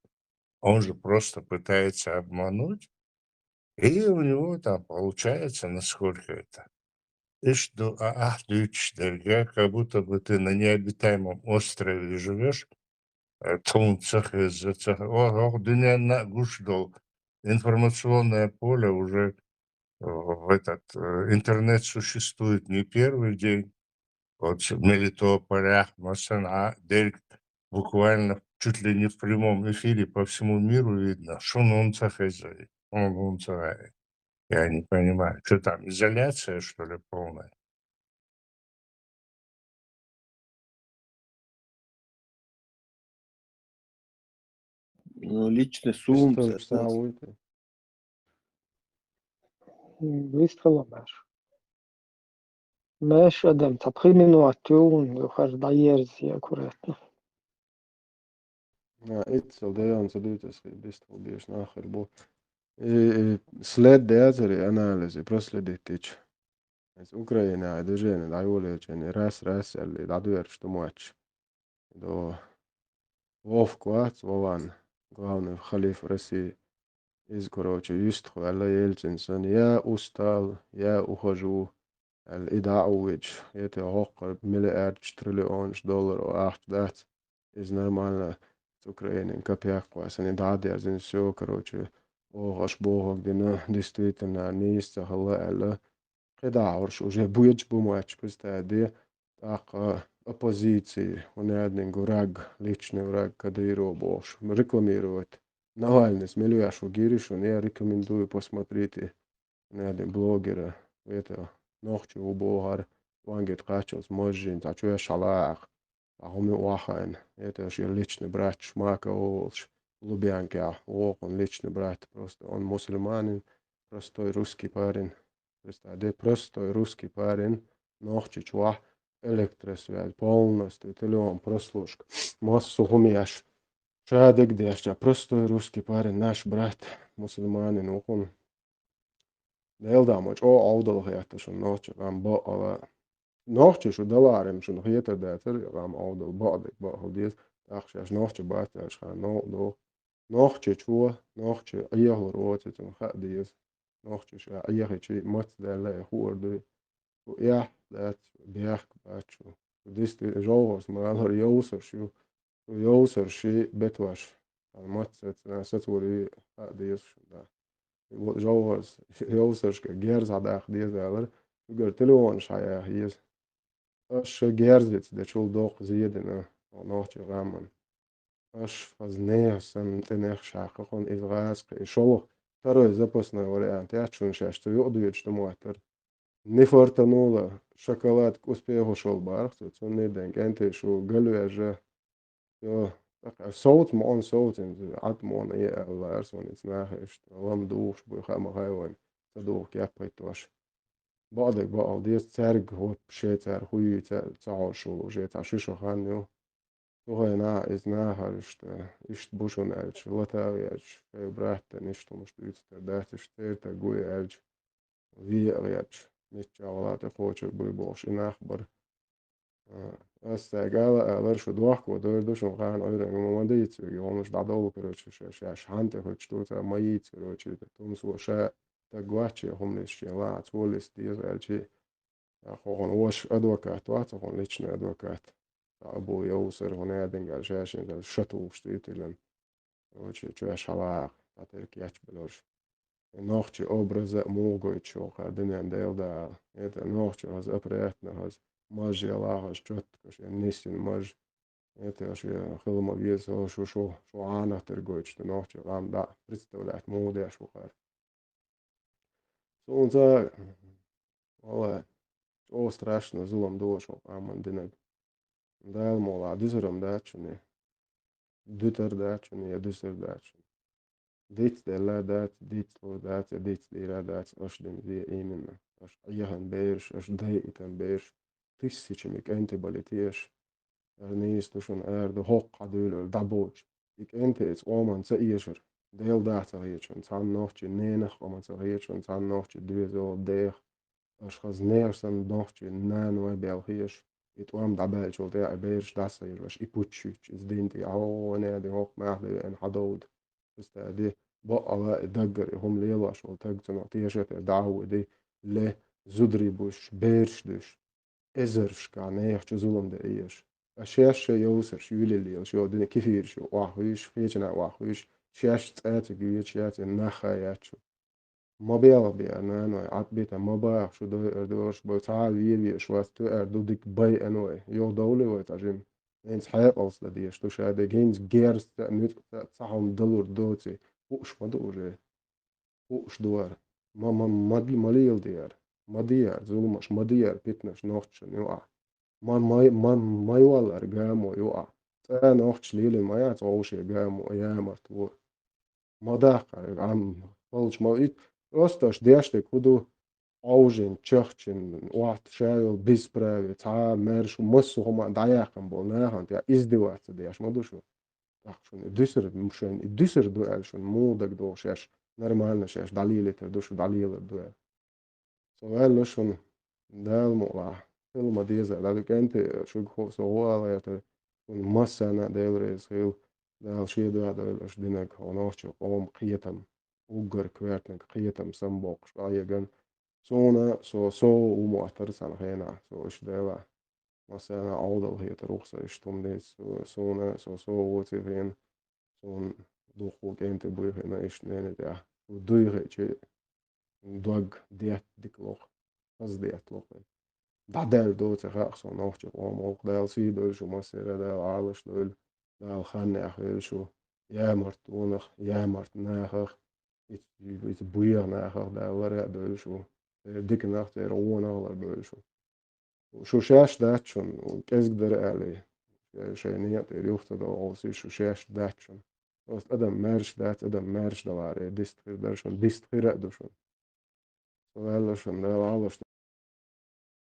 Он же просто пытается обмануть, и у него там получается, насколько это. Как будто бы ты на необитаемом острове живешь, информационное поле уже интернет существует не первый день. Вот в Мелитополях, буквально чуть ли не в прямом эфире по всему миру видно, что я не понимаю, что там, изоляция, что ли, полная? Ну, лично сумца. Выстрела маш. Маш адам тапхи минуатюн, юхар даерзи аккуратно. إتصل ديان صديقتي بيستو بيش ناخر بو سلاد دياتري أناليزي بروسليديتيش از Ukrajina je držene da uliečeni ras ali da dvjerš to moć do Vovkovac, Vovan, glavni halif России, iz короче يستخو على يلتزن يا أستال يا أخجو الإدعوج يتوقع مليار تريليون دولار أو أحد iz normalno с Украиной копеек класса дады азин все короче оғаш боғок дина действительно не истахала әлі قداعرش уже بويج بوماتش بستادي تاق оппозиции он один гураг личный враг Кадырова бош рекламирует Навальный с Милюяшу Гиришин я рекомендую посмотрите он один блогера это ночью у Богар вангет качос можжин та чуя шалах а хуми уахайн это же личный брат шмака олш Лубянка он личный брат просто он мусульманин простой русский парень. Представляете, простой русский парень, ночью чувак, электросвязь, полностью, телефон, прослушка, массу хумяш. Шадык дешча, простой русский парень, наш брат, мусульманин, он Дейлдамоч, о, аудал хаята, шо ночью, гам ба, ала, ночью, шо даларим, шо хаята датер, гам аудал, бадик, бахудиз, ахшаш, ночью, батя, шха, до, ночью, чуа, ночью, аягл ротитин, хадиз. Nochtje ja eigenlijk mat de hoorde ja dat berg bacho dis de jogos maar har joser shi betwash al mat set wori dis da jogos joser ske gerz ada dis alar ugar telefon shaya hier ash gerzit de chul doq ziyedena nochtje raman ash fazne san tenech shaqon izras sholo Второй запасной вариант. Я чунша, что йодует, что матер. Не фартанула. Шоколад к успеху шел барх. Он не деньги. Энте шо галуя же. Соут мон соутин. Ат мон и алларс. Он из нахеш. Лам душ. Буйхама хайван. Садух кяпай тош. بعدك بقى دي تسرج هو بشيتر خوي تعاشو جيت عشيشو خانيو Tuhaina iz nähäristä, ist bušun elč, latēliečs, kai brēta ništumus tūcita, dētis tēta guja elč, vieliečs, nišķā valāta hočer buiboši nāhbar. Es tā gala elēršu dohko, dördušun khān oiren, man dīcu, jo mums da dolu, короче, šā šante, hoč tūcā maīts, короче, tumso šā, tā guači, humlišķi, lāc, volis, diez elči, hon oš advokāt, vāca, hon lični advokāt. أبو يوسر هنا دنجال شاشين الشتو شتيتلن وشي شاش حلاق تعطيك ياتش بلوش نوختي أبرز موجو يتشوخ دنيا ديل دا إذا نوختي هز أبريتنا هز ماجي الله هز شت كش نيسين ماج إذا شي خدمة بيز هو شو عانة ترجوش نوختي رام دا представлять موضوع شو خير سونزا والله أو страшно зулом дошло аман динаг Dēl molā dizuram dēčuni, dutar dēčuni, ja dusar dēčuni. Dic dēlē dēc, dic lo dēc, ja dic dīrā dēc, ašdim zie īmina. Aš ajahan bērš, aš deitan bērš. Tissicimik enti bali tieši. Ar nīstušun ērdu hokka dūlur daboč. Ik entiets oman sa iešar. Dēl dēca hiečun, can nohči nēnach oman sa hiečun, can nohči dviezo dēch. Aš khaz neersan nohči nēn vai bēl hieš. يتوام دعبال شو تاع بيرش داسير واش يبوتشيتش زدينتي عو نادي هوك ماهلي ان حدود بس دي بقى دقر هم ليلا شو تاجتنا تيشت دعوة دي ل زدري بوش بيرش دش ازرش كان يحكي ظلم ده ايش اشياش يوسر شو يلي شو دني كيفير شو واحويش فيجنا واحويش شاش تاتي جيت شات النخايات شو ما بيا أنا عتبيتا ما بقى شو دوش بتاع يبي شو استو أردو ديك باي أنوي يو دولة وتجيم إنس حياة أصلا دي شو شاد جينز جيرس نت صحهم دولار دوتي وش ما دوجه وش دوار ما ليل ديار ما ديار زلمش ما ديار بيتناش نوختش يوقع ما يوالر جامو يوقع تا نوختش ليل ما يعطوش جامو يامرت ما داخل عم والش ما إيت Ostaš diešti kudu aužin, čehčin, oht šēju, bizprēvi, tā mēršu, masu homa dājākam bol nēhant, ja izdivāts dieš, ma dušu. شون دسر مشان دسر دوال شون مودك دو شاش نرمالنا شاش دليل دوش دليل دوال سؤال شون دال مولا فيلم ديزا دالك انت شو خو سوال يا مسنا ديلريز هيل دال شي دال اش دينك هونوش قوم قيتم وقر كويرتنك قيتم سمبوق شوية جن سونا سو ومعترس على هنا اش دالا مثلا عوضة هي تروخصة اشتم ديس سونا سو وتفين سون دوخو كنت بوي هنا اش نيني دا ودوي شي دوغ ديت ديك لوخ از ديت لوخ بعدال دوت خاص نوخش قوم وقدال سيدل شو مسيرة دال عالش دول دال خاني أخيل شو يا مرتونخ يا مرت ناخخ يت بوير ناخخ دال ورق دول شو ديك ناخت يرونا ولا دول شو شاش دات شون كيز قدر عليه شينية تريوخت دو عوصي شو شاش دات شون بس أدم مارش دات أدم مارش دواري ديست خير دار شون ديست خير أدو شون سؤال شون دال عالش